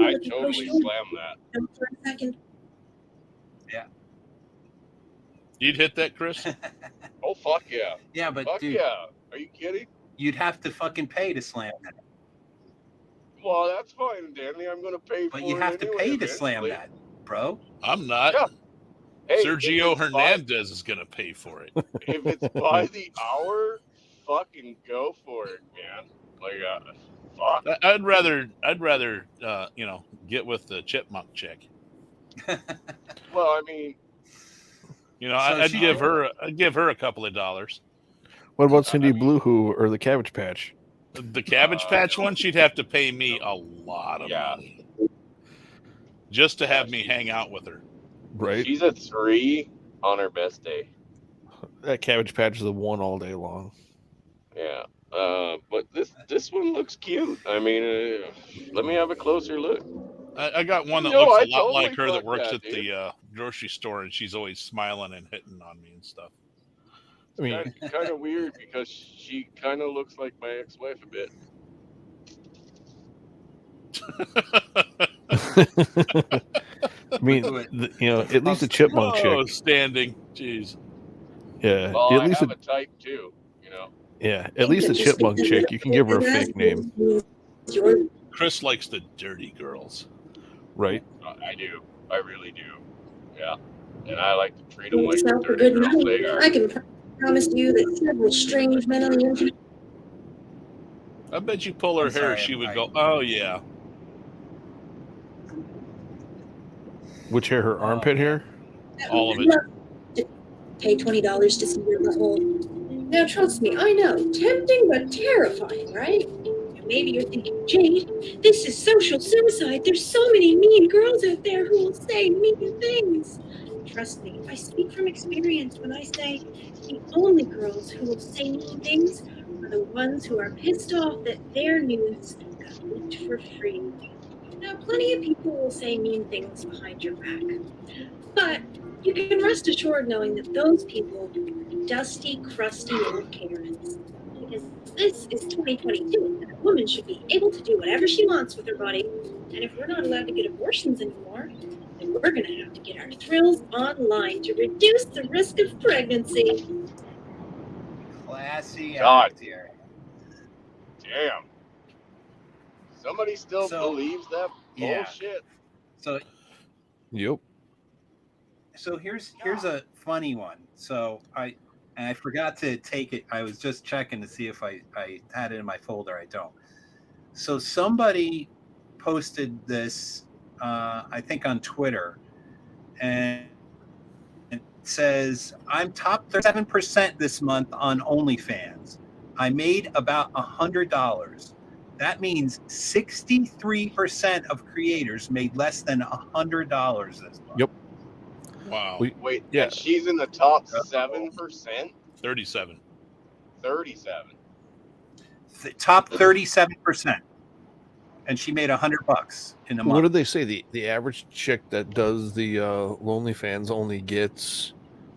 I totally slam that. For a second. You'd hit that, Chris? Oh fuck yeah. Yeah, but Fuck dude, yeah. Are you kidding? you'd have to fucking pay to slam that. Well, that's fine, Danny. I'm gonna pay for But it you have to anyway pay to slam eventually. that, bro. I'm not. Yeah. Hey, Sergio if it's by- Hernandez is going to pay for it. If it's by the hour, fucking go for it, man. Like, fuck. I'd rather, get with the chipmunk chick. Well, I mean, You know, So I'd she- give her a couple of dollars. What about Cindy Blue Who or the Cabbage Patch? The Cabbage Patch one, she'd have to pay me a lot of money just to have me hang out with her. Right. she's a 3 on her best day. That Cabbage Patch is the one all day long. Yeah. But this one looks cute. I mean, let me have a closer look. I got one that No, looks I a lot totally like her that fuck works that, at the grocery store, and she's always smiling and hitting on me and stuff. I mean, Kind of weird because she kind of looks like my ex-wife a bit. I mean, at least a chipmunk Oh, chick. standing. Jeez. Yeah, Well, at I least have a type too, you know. yeah, at least a chipmunk chick. You can give her a fake name, Chris likes the dirty girls. right? I do. I really do. Yeah. And I like to treat them like the Yourself a dirty good girls they night. are. I can promise you that several strange men on the internet. I bet you pull her I'm hair, sorry, she would I- go, "Oh yeah." Which hair? Her armpit hair? All of it. Pay $20 to see your butthole. Now, trust me, I know, tempting but terrifying, right? Maybe you're thinking, Jade, this is social suicide. There's so many mean girls out there who will say mean things. Trust me, I speak from experience when I say the only girls who will say mean things are the ones who are pissed off that their news got leaked for free. Now, plenty of people will say mean things behind your back. But you can rest assured knowing that those people are dusty, crusty old Karens. Because this is 2022, and a woman should be able to do whatever she wants with her body. And if we're not allowed to get abortions anymore, then we're going to have to get our thrills online to reduce the risk of pregnancy. Classy God. act here. Damn. Somebody still believes that Yeah. bullshit. So Yep. So here's a funny one. So I forgot to take it. I was just checking to see if I had it in my folder. I don't. So somebody posted this, I think on Twitter, and it says, "I'm top 37% this month on OnlyFans. I made about $100. That means 63% of creators made less than $100 this month." Yep. Wow. Wait, Yeah. and she's in the top 7%? 37. 37. The top 37%, and she made $100 in a What month. did they say? The average chick that does the Lonely Fans only gets,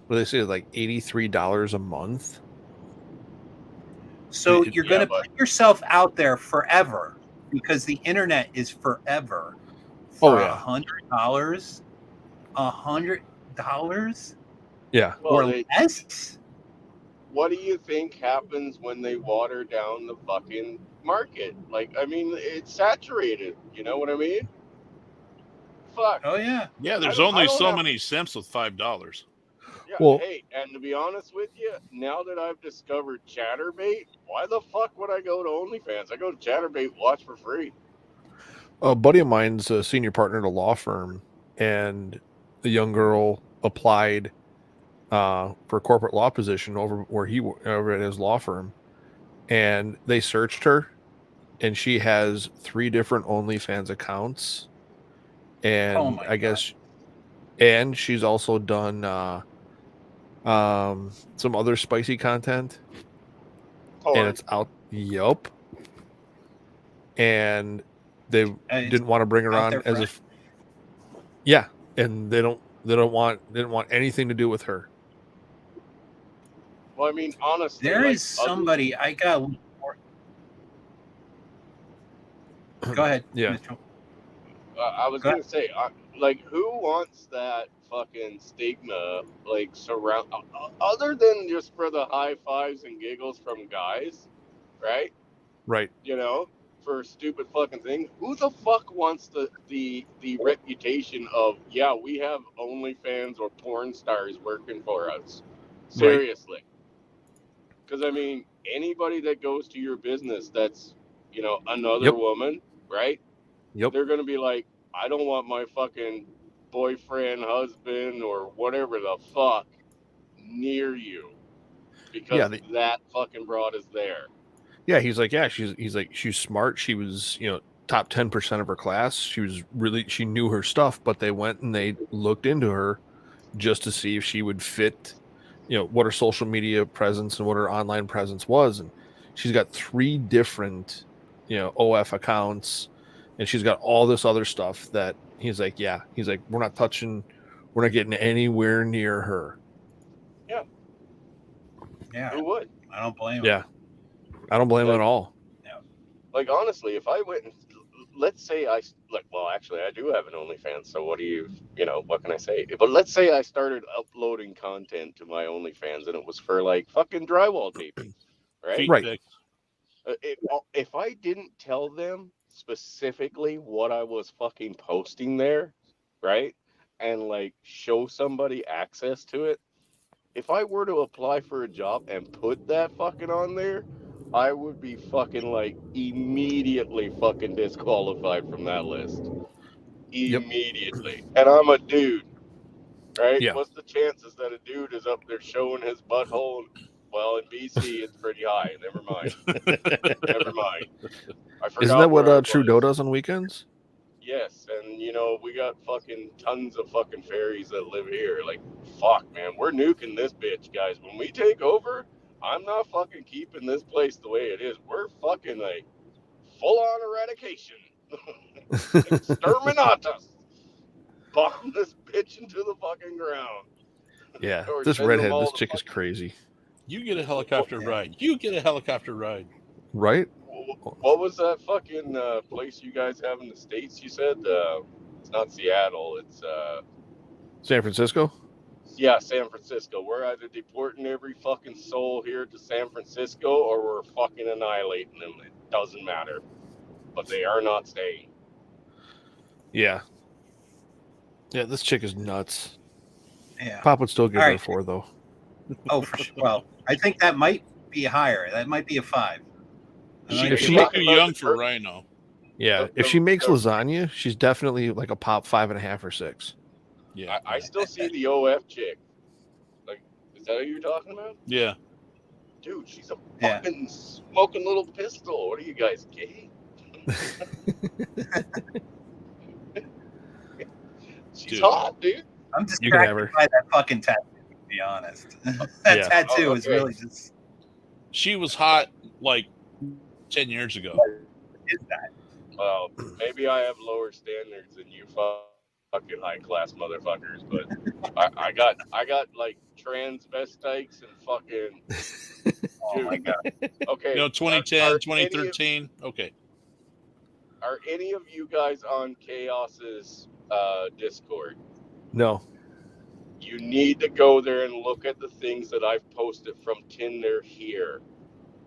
what do they say, like $83 a month? So It- you're Yeah, going to but- put yourself out there forever because the internet is forever. Oh, For yeah. $100, $100 Yeah. Well, or they- less. What do you think happens when they water down the fucking market? Like, I mean, it's saturated. You know what I mean? Fuck. Oh yeah. Yeah, there's I only don't so have- many simps with $5. Yeah, Well- hey, and to be honest with you, now that I've discovered Chatterbait, why the fuck would I go to OnlyFans? I go to Chatterbait, watch for free. A buddy of mine's a senior partner at a law firm, and the young girl applied for a corporate law position over at his law firm, and they searched her, and she has 3 different OnlyFans accounts, and Oh my I guess, and she's also done some other spicy content, Porn. and it's out. Yup. And they It's didn't want to bring her out on there as for- if, yeah, and they didn't want anything to do with her. Well, I mean, honestly, There like, is somebody I got. Go ahead. Yeah. Mitchell. I was Go gonna say, like, who wants that fucking stigma, like, surround, other than just for the high fives and giggles from guys, right? Right. You know, for a stupid fucking thing. Who the fuck wants the reputation of, yeah, we have OnlyFans or porn stars working for us? Seriously. Because, I mean, anybody that goes to your business that's, you know, another Yep. woman, right? Yep. They're going to be like, I don't want my fucking boyfriend, husband, or whatever the fuck near you. Because Yeah, that fucking broad is there. Yeah, he's like, she's smart. She was, top 10% of her class. She knew her stuff, but they went and they looked into her just to see if she would fit, what her social media presence and what her online presence was. And she's got 3 different, OF accounts, and she's got all this other stuff that he's like, we're not getting anywhere near her. Yeah. Yeah. Who would? I don't blame him. Yeah. I don't blame him at all. Like, honestly, if I went and let's say actually I do have an OnlyFans, so what can I say? But let's say I started uploading content to my OnlyFans and it was for like fucking drywall taping, right? Right. If I didn't tell them specifically what I was fucking posting there, right, and like show somebody access to it, if I were to apply for a job and put that fucking on there, I would be fucking like immediately fucking disqualified from that list. Immediately. And I'm a dude, right? Yeah. What's the chances that a dude is up there showing his butthole? Well, in BC, it's pretty high. Never mind. Never mind. I forgot. Isn't that what where I Trudeau does on weekends? Yes, and we got fucking tons of fucking fairies that live here. Like, fuck, man, we're nuking this bitch, guys. When we take over, I'm not fucking keeping this place the way it is. We're fucking like full-on eradication. Exterminatus. Bomb this bitch into the fucking ground. Yeah, Or this send them redhead, all this to chick is crazy. You get a helicopter ride. You get a helicopter ride. Right? What was that fucking place you guys have in the States? You said it's not Seattle. It's San Francisco? yeah, San Francisco. We're either deporting every fucking soul here to San Francisco or we're fucking annihilating them. It doesn't matter. But they are not staying. Yeah. Yeah, this chick is nuts. Yeah. Pop would still give All her right. a 4, though. Oh, for sure. Well, I think that might be higher. That might be a 5. If She's she- too young for Rhino. Yeah, if she makes lasagna, she's definitely like a pop 5.5 or 6. Yeah, I still see the OF chick. Like, is that who you're talking about? Yeah. Dude, she's a fucking smoking little pistol. What are you guys, gay? She's hot, dude. I'm You can have distracted her. by that fucking tattoo, to be honest. That Yeah. tattoo Oh, is okay. really just. She was hot like 10 years ago. Is that? Well, maybe I have lower standards than you fucking high class motherfuckers, but I got like transvestites and fucking. Oh my god. Okay. 2010, are 2013. Okay. Are any of you guys on Chaos's Discord? No. You need to go there and look at the things that I've posted from Tinder here.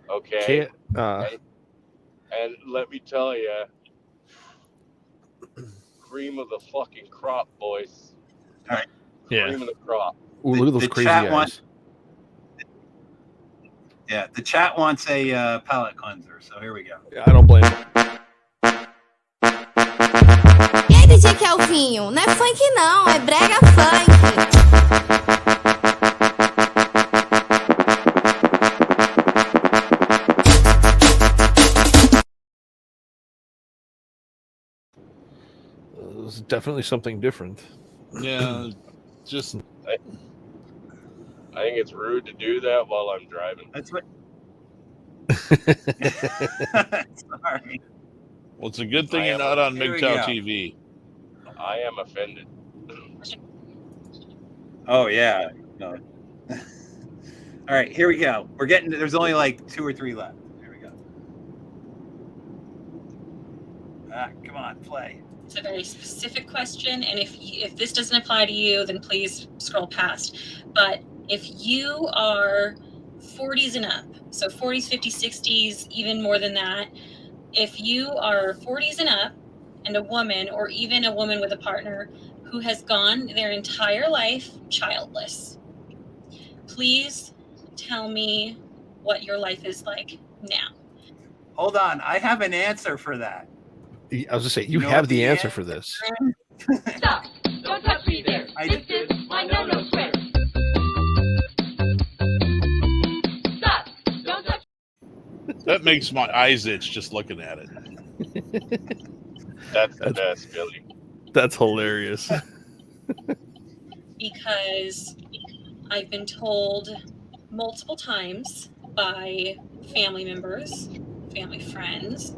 Okay. And let me tell you, cream of the fucking crop, boys. All right. Yeah. Cream of the crop. Ooh, look at those The crazy chat eyes. wants- Yeah, the chat wants a palate cleanser, so here we go. I don't blame him. E aí, DJ Kelvinho? Não é funk não, é brega funk. It's definitely something different. Yeah, just I think it's rude to do that while I'm driving. That's what. Sorry. well, it's a good thing I you're am not on Here we MGTOW go. TV. I am offended. Oh yeah. No. All right, here we go. We're getting. There's only like 2 or 3 left. Here we go. Come on, play. It's a very specific question, and if this doesn't apply to you, then please scroll past. But if you are 40s and up, so 40s, 50s, 60s, even more than that, if you are 40s and up and a woman, or even a woman with a partner who has gone their entire life childless, please tell me what your life is like now. Hold on, I have an answer for that. I was gonna say you know have what the the answer for this. Stop! Don't touch me there. This is my no-no square. Stop! Don't touch. That makes my eyes itch just looking at it. That's the best, Billy. That's hilarious. Because I've been told multiple times by family members, family friends,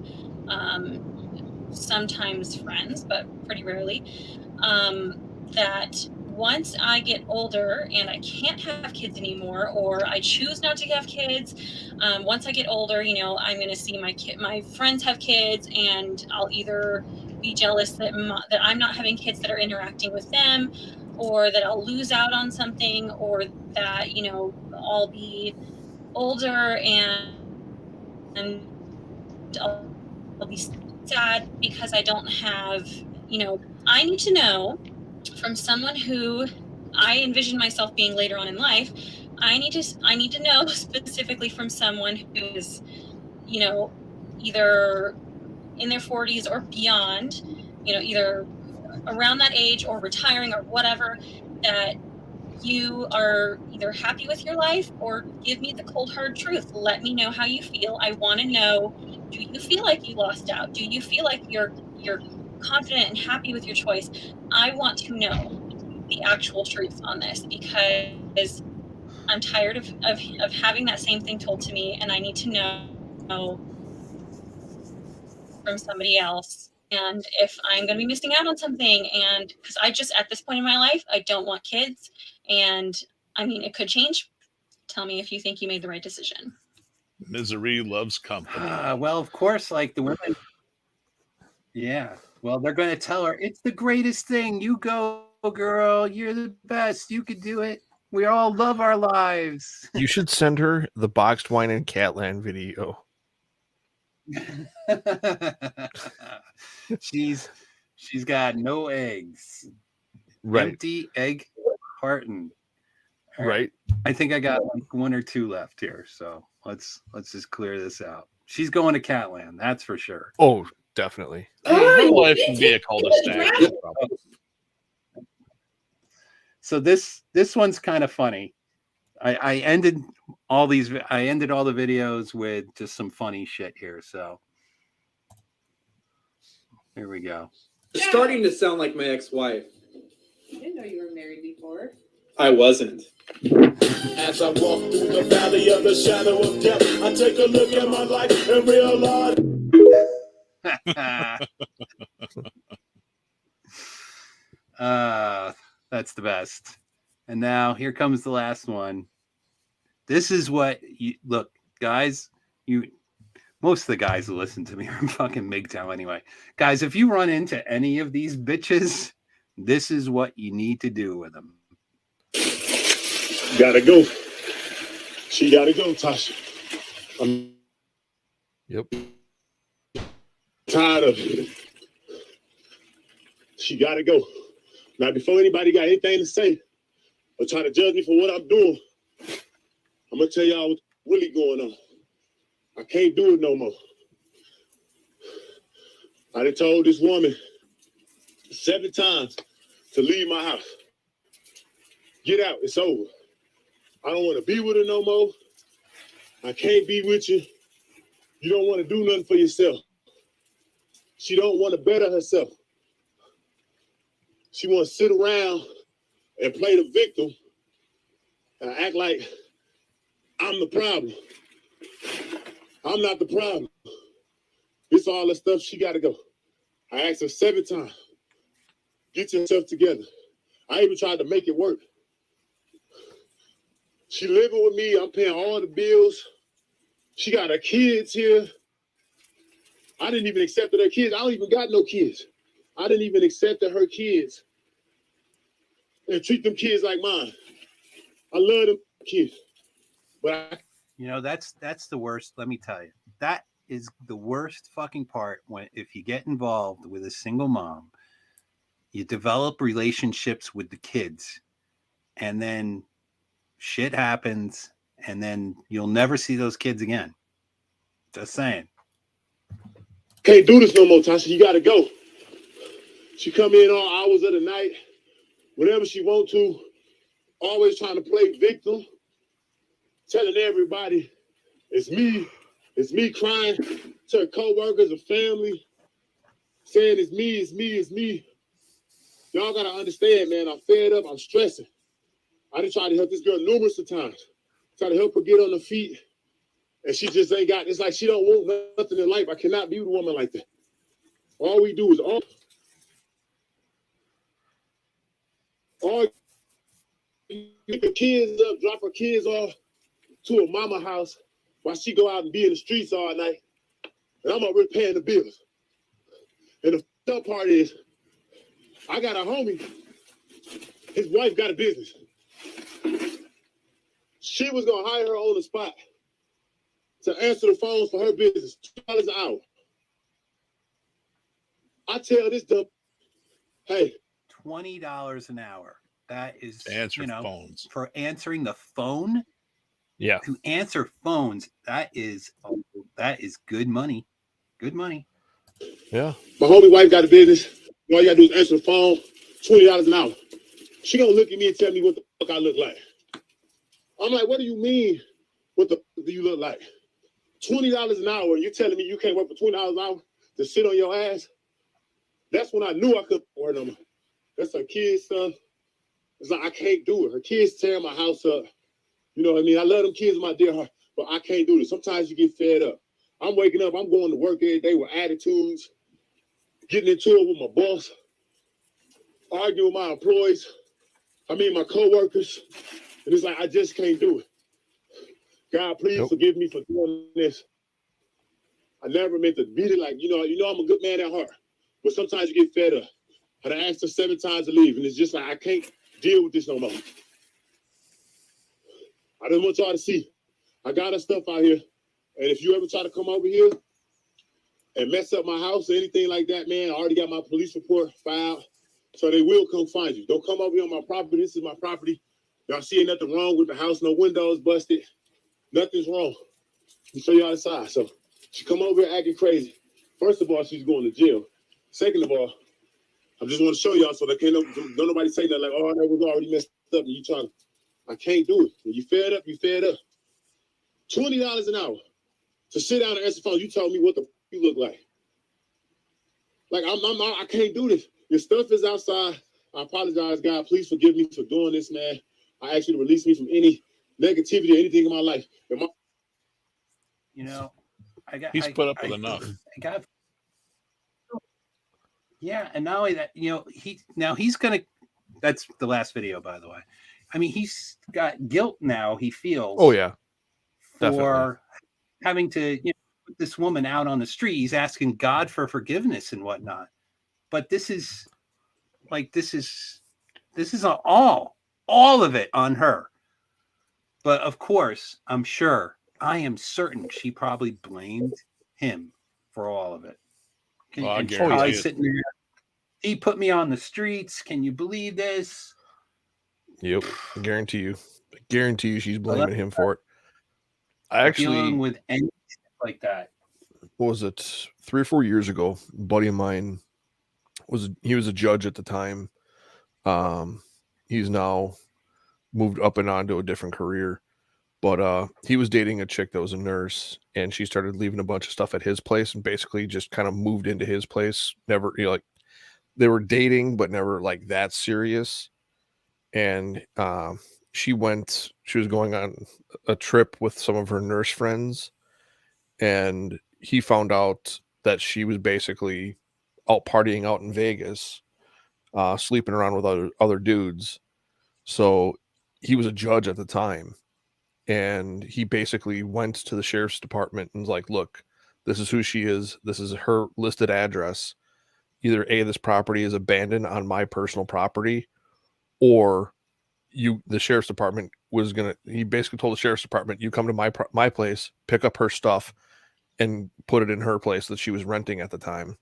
sometimes friends, but pretty rarely, that once I get older and I can't have kids anymore, or I choose not to have kids, once I get older, you know, I'm going to see my friends have kids, and I'll either be jealous that that I'm not having kids that are interacting with them, or that I'll lose out on something, or that, you know, I'll be older and I'll be sad because I don't have, you know, I need to know from someone who I envision myself being later on in life. I need to know specifically from someone who is, you know, either in their 40s or beyond, you know, either around that age or retiring or whatever, that you are either happy with your life or give me the cold hard truth. Let me know how you feel. I want to know, do you feel like you lost out? Do you feel like you're confident and happy with your choice? I want to know the actual truth on this, because I'm tired of having that same thing told to me, and I need to know from somebody else. And if I'm going to be missing out on something, and because I just, at this point in my life, I don't want kids. And I mean, it could change. Tell me if you think you made the right decision. Misery loves company. Well, of course, like the women. Yeah. Well, they're going to tell her, it's the greatest thing. You go, girl. You're the best. You could do it. We all love our lives. You should send her the Boxed Wine and Catland video. She's got no eggs. Right. Empty egg carton. All Right. I think I got like 1 or 2 left here. So let's just clear this out. She's going to Catland, that's for sure. Oh, definitely. Her life would be a cul-de-sac. So this one's kind of funny. I ended all the videos with just some funny shit here. So here we go. You're starting to sound like my ex-wife. I didn't know you were married before. I wasn't. As I walk through the valley of the shadow of death, I take a look at my life and realize. That's the best. And now here comes the last one. This is what you look, guys. Most of the guys who listen to me are in fucking MGTOW anyway. Guys, if you run into any of these bitches, this is what you need to do with them. Gotta go. She gotta go, Tasha. I'm tired of it. She gotta go. Now, before anybody got anything to say or try to judge me for what I'm doing, I'm gonna tell y'all what's really going on. I can't do it no more. I done told this woman 7 times to leave my house. Get out, it's over. I don't want to be with her no more. I can't be with you. You don't want to do nothing for yourself. She don't want to better herself. She want to sit around and play the victim and act like I'm the problem. I'm not the problem. This all the stuff, she got to go. I asked her 7 times, get yourself together. I even tried to make it work. She living with me. I'm paying all the bills. She got her kids here. I didn't even accept her kids. I don't even got no kids. I didn't even accept her kids and treat them kids like mine. I love them kids. But that's the worst. Let me tell you, that is the worst fucking part. If you get involved with a single mom, you develop relationships with the kids, and then shit happens, and then you'll never see those kids again. Just saying. Can't do this no more, Tasha. You gotta go. She come in all hours of the night, whenever she want to, always trying to play victim, telling everybody it's me crying to her co-workers and family, saying it's me. Y'all gotta understand, man, I'm fed up, I'm stressing. I done tried to help this girl numerous of times. Try to help her get on her feet. And she just ain't got, it's like she don't want nothing in life. I cannot be with a woman like that. All we do is pick the kids up, drop her kids off to a mama house while she go out and be in the streets all night. And I'm over here paying the bills. And the f***ed up part is, I got a homie, his wife got a business. She was gonna hire her on the spot to answer the phones for her business, $2 an hour. I tell this dumb, hey, $20 an hour. That is, Answer phones. For answering the phone. Yeah. To answer phones, that is good money. Good money. Yeah. my homie wife got a business. All you gotta do is answer the phone, $20 an hour. She gonna look at me and tell me what the fuck I look like. I'm like, what do you mean? What the fuck do you look like? $20 an hour, you telling me you can't work for $20 an hour to sit on your ass? That's when I knew I couldn't afford no more. That's her kid's son. It's like, I can't do it. Her kids tearing my house up. You know what I mean? I love them kids in my dear heart, but I can't do this. Sometimes you get fed up. I'm waking up, I'm going to work every day with attitudes, getting into it with my boss, arguing with my employees, my coworkers. And it's like, I just can't do it. God, please forgive me for doing this. I never meant to beat it like, you know, I'm a good man at heart. But sometimes you get fed up. And I asked her 7 times to leave, and it's just like, I can't deal with this no more. I don't want y'all to see. I got her stuff out here. And if you ever try to come over here and mess up my house or anything like that, man, I already got my police report filed. So they will come find you. Don't come over here on my property. This is my property. Y'all see nothing wrong with the house. No windows busted. Nothing's wrong. You show y'all the side. So she come over here acting crazy. First of all, she's going to jail. Second of all, I just want to show y'all so that don't nobody say that like, oh, that was already messed up and you trying to. I can't do it. When you fed up, you fed up. $20 an hour to sit down and answer the phone. You tell me what the f- you look like. Like I can't do this. Your stuff is outside. I apologize, God. Please forgive me for doing this, man. I ask you to release me from any negativity or anything in my life. He's put up with enough. Yeah, and not only that, he's gonna. That's the last video, by the way. I mean, he's got guilt now. He feels. Oh yeah. For having to put this woman out on the street. He's asking God for forgiveness and whatnot. But this is all of it on her. But of course, I am certain she probably blamed him for all of it. Sitting there, he put me on the streets. Can you believe this? Yep. I guarantee you she's blaming him for it. I actually dealing with anything like that. What was it? 3 or 4 years ago, a buddy of mine was a judge at the time. He's now moved up and on to a different career. But he was dating a chick that was a nurse, and she started leaving a bunch of stuff at his place and basically just kind of moved into his place. Never, they were dating, but never like that serious. And she was going on a trip with some of her nurse friends, and he found out that she was basically out partying out in Vegas, sleeping around with other dudes. So he was a judge at the time. And he basically went to the sheriff's department and was like, look, this is who she is. This is her listed address. Either A, this property is abandoned on my personal property, or the sheriff's department he basically told the sheriff's department, you come to my place, pick up her stuff and put it in her place that she was renting at the time.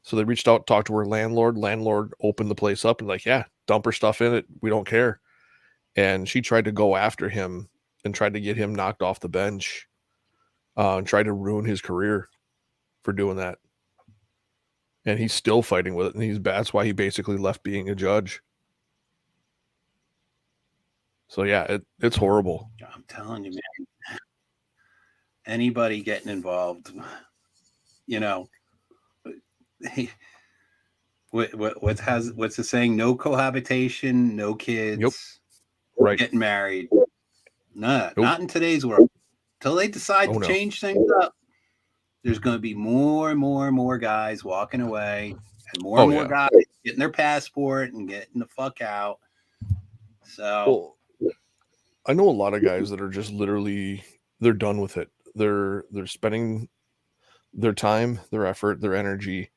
So they reached out, talked to her landlord. Landlord opened the place up and like, yeah, dump her stuff in it. We don't care. And she tried to go after him and tried to get him knocked off the bench, and tried to ruin his career for doing that. And he's still fighting with it. And that's why he basically left being a judge. So yeah, it's horrible. I'm telling you, man. Anybody getting involved, what's the saying? No cohabitation, no kids. Yep. Right. Getting married. Not in today's world. Until they decide to change things up, there's going to be more and more guys walking away, and more guys getting their passport and getting the fuck out. So I know a lot of guys that are just literally they're done with it. They're spending their time, their effort, their energy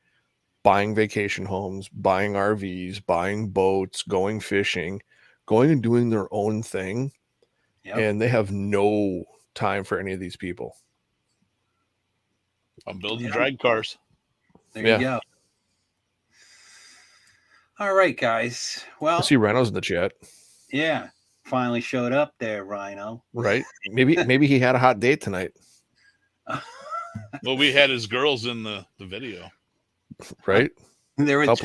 buying vacation homes, buying RVs, buying boats, going fishing, going and doing their own thing. Yep. And they have no time for any of these people. I'm building drag cars. There you go. All right, guys. Well, I see Rhino's in the chat. Yeah, finally showed up there, Rhino. Right? Maybe he had a hot date tonight. Well, we had his girls in the video. Right? There was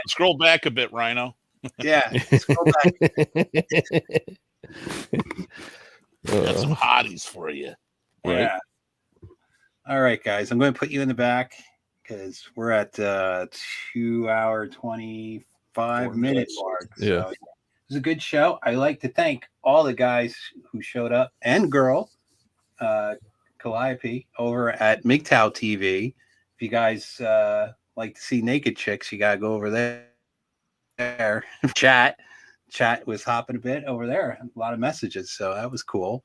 scroll back a bit, Rhino. Yeah. Scroll back. Got some hotties for you. Right. Yeah. All right, guys. I'm going to put you in the back because we're at 2 hour 25 minute mark. Yeah. So it was a good show. I like to thank all the guys who showed up and girl, Calliope over at MGTOW TV. If you guys like to see naked chicks, you got to go over there. Chat was hopping a bit over there. A lot of messages. So that was cool.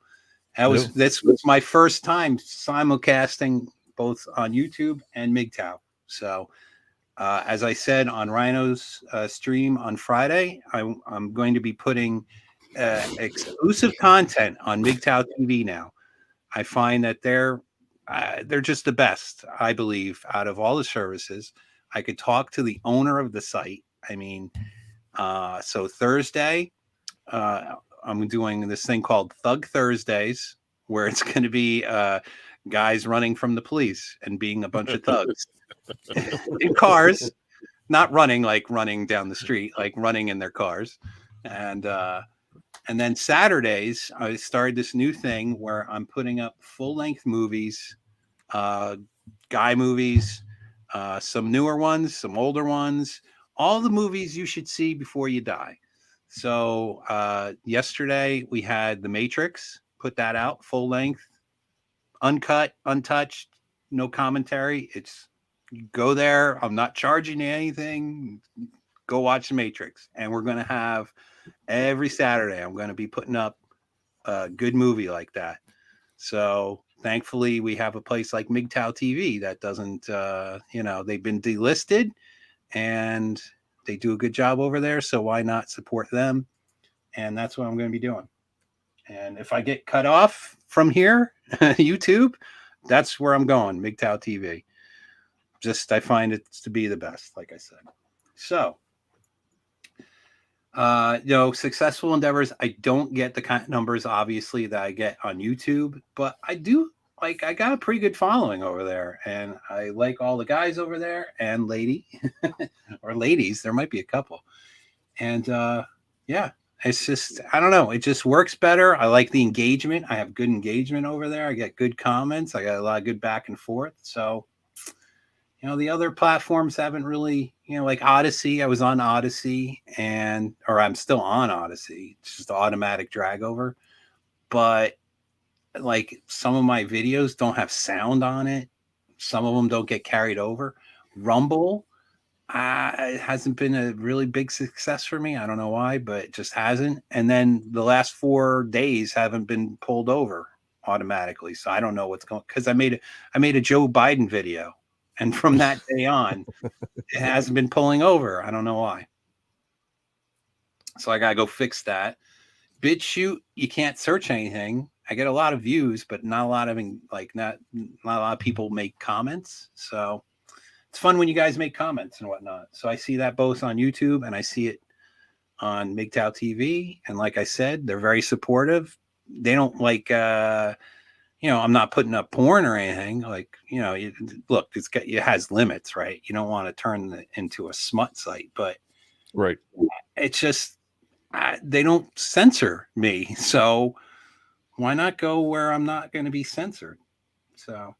This was my first time simulcasting both on YouTube and MGTOW. So as I said on Rhino's stream on Friday, I'm going to be putting exclusive content on MGTOW TV now. I find that they're just the best, I believe, out of all the services. I could talk to the owner of the site. I mean, so Thursday, I'm doing this thing called Thug Thursdays, where it's going to be guys running from the police and being a bunch of thugs in cars, not running like running down the street, like running in their cars. And then Saturdays, I started this new thing where I'm putting up full-length movies, guy movies, some newer ones, some older ones, all the movies you should see before you die. So yesterday we had The Matrix, put that out full length, uncut, untouched, no commentary. It's go there. I'm not charging you anything. Go watch The Matrix. And we're going to have every Saturday, I'm going to be putting up a good movie like that. So thankfully we have a place like MGTOW TV that doesn't, they've been delisted and they do a good job over there. So why not support them? And that's what I'm going to be doing. And if I get cut off from here, YouTube, that's where I'm going, MGTOW TV. I find it to be the best, like I said. So, successful endeavors. I don't get the kind of numbers, obviously, that I get on YouTube, but I do. I got a pretty good following over there, and I like all the guys over there and lady or ladies. There might be a couple. And it's just, I don't know. It just works better. I like the engagement. I have good engagement over there. I get good comments. I got a lot of good back and forth. So, the other platforms haven't really, like Odyssey. I was on Odyssey or I'm still on Odyssey. It's just automatic drag over. But like some of my videos don't have sound on it. Some of them don't get carried over. Rumble, it hasn't been a really big success for me. I don't know why, but it just hasn't. And then the last 4 days haven't been pulled over automatically. So I don't know what's going, because I made a Joe Biden video. And from that day on, it hasn't been pulling over. I don't know why. So I got to go fix that. BitChute, you can't search anything. I get a lot of views, but not a lot of not a lot of people make comments. So it's fun when you guys make comments and whatnot. So I see that both on YouTube and I see it on MGTOW TV. And like I said, they're very supportive. They don't I'm not putting up porn or anything. Look, it has limits, right? You don't want to turn it into a smut site, but right. It's just they don't censor me, so why not go where I'm not going to be censored? So,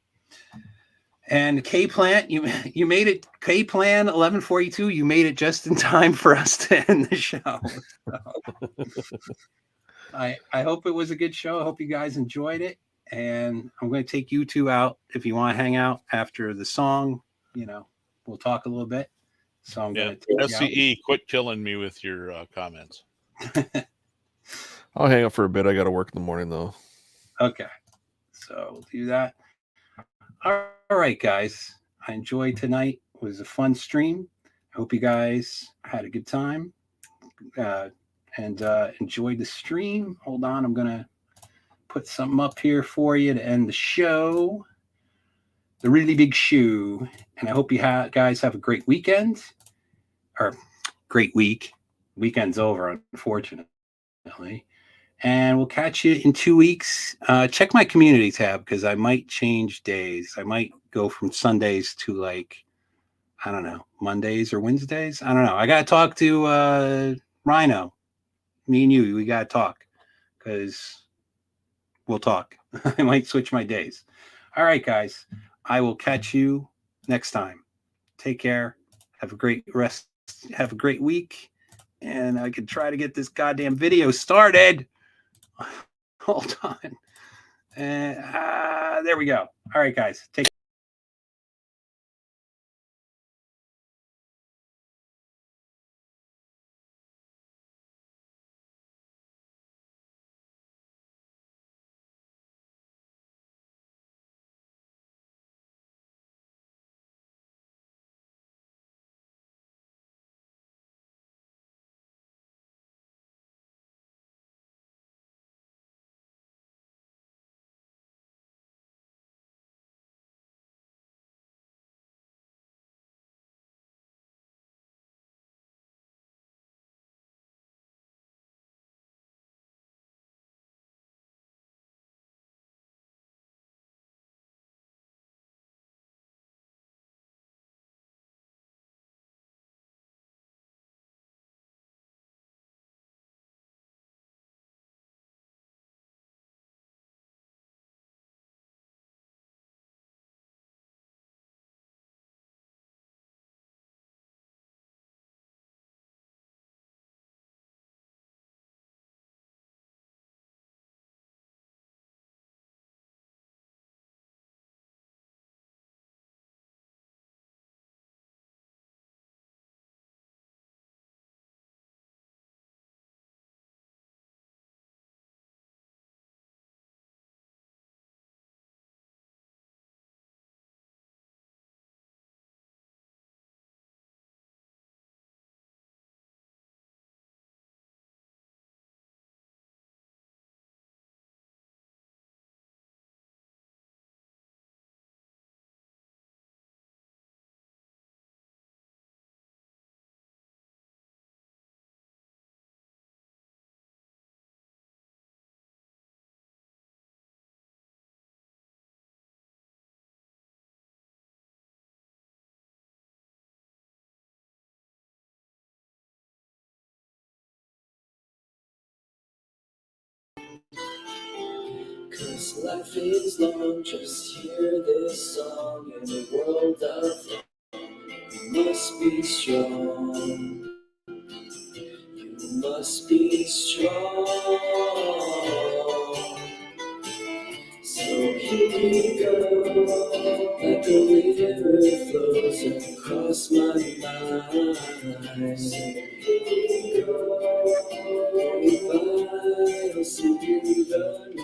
and K-Plant, you made it. K-Plan 1142, you made it just in time for us to end the show. So, I hope it was a good show. I hope you guys enjoyed it. And I'm going to take you two out if you want to hang out after the song. We'll talk a little bit. So I'm going to take you out. SCE, quit killing me with your comments. I'll hang up for a bit. I got to work in the morning though. Okay, so we'll do that. All right, guys. I enjoyed tonight. It was a fun stream. I hope you guys had a good time and enjoyed the stream. Hold on, I'm gonna put something up here for you to end the show. The really big shoe. And I hope you guys have a great weekend or great week. Weekend's over, unfortunately. And we'll catch you in 2 weeks. Check my community tab because I might change days. I might go from Sundays to like, I don't know, Mondays or Wednesdays. I don't know. I got to talk to Rhino. Me and you, we got to talk because we'll talk. I might switch my days. All right, guys. I will catch you next time. Take care. Have a great rest. Have a great week. And I could try to get this goddamn video started. Hold on. There we go. All right, guys. Take care. Cause life is long, just hear this song. In a world of wrong, you must be strong. You must be strong. So here we go, like a river flows across my mind. So here we go, goodbye, I'll see you the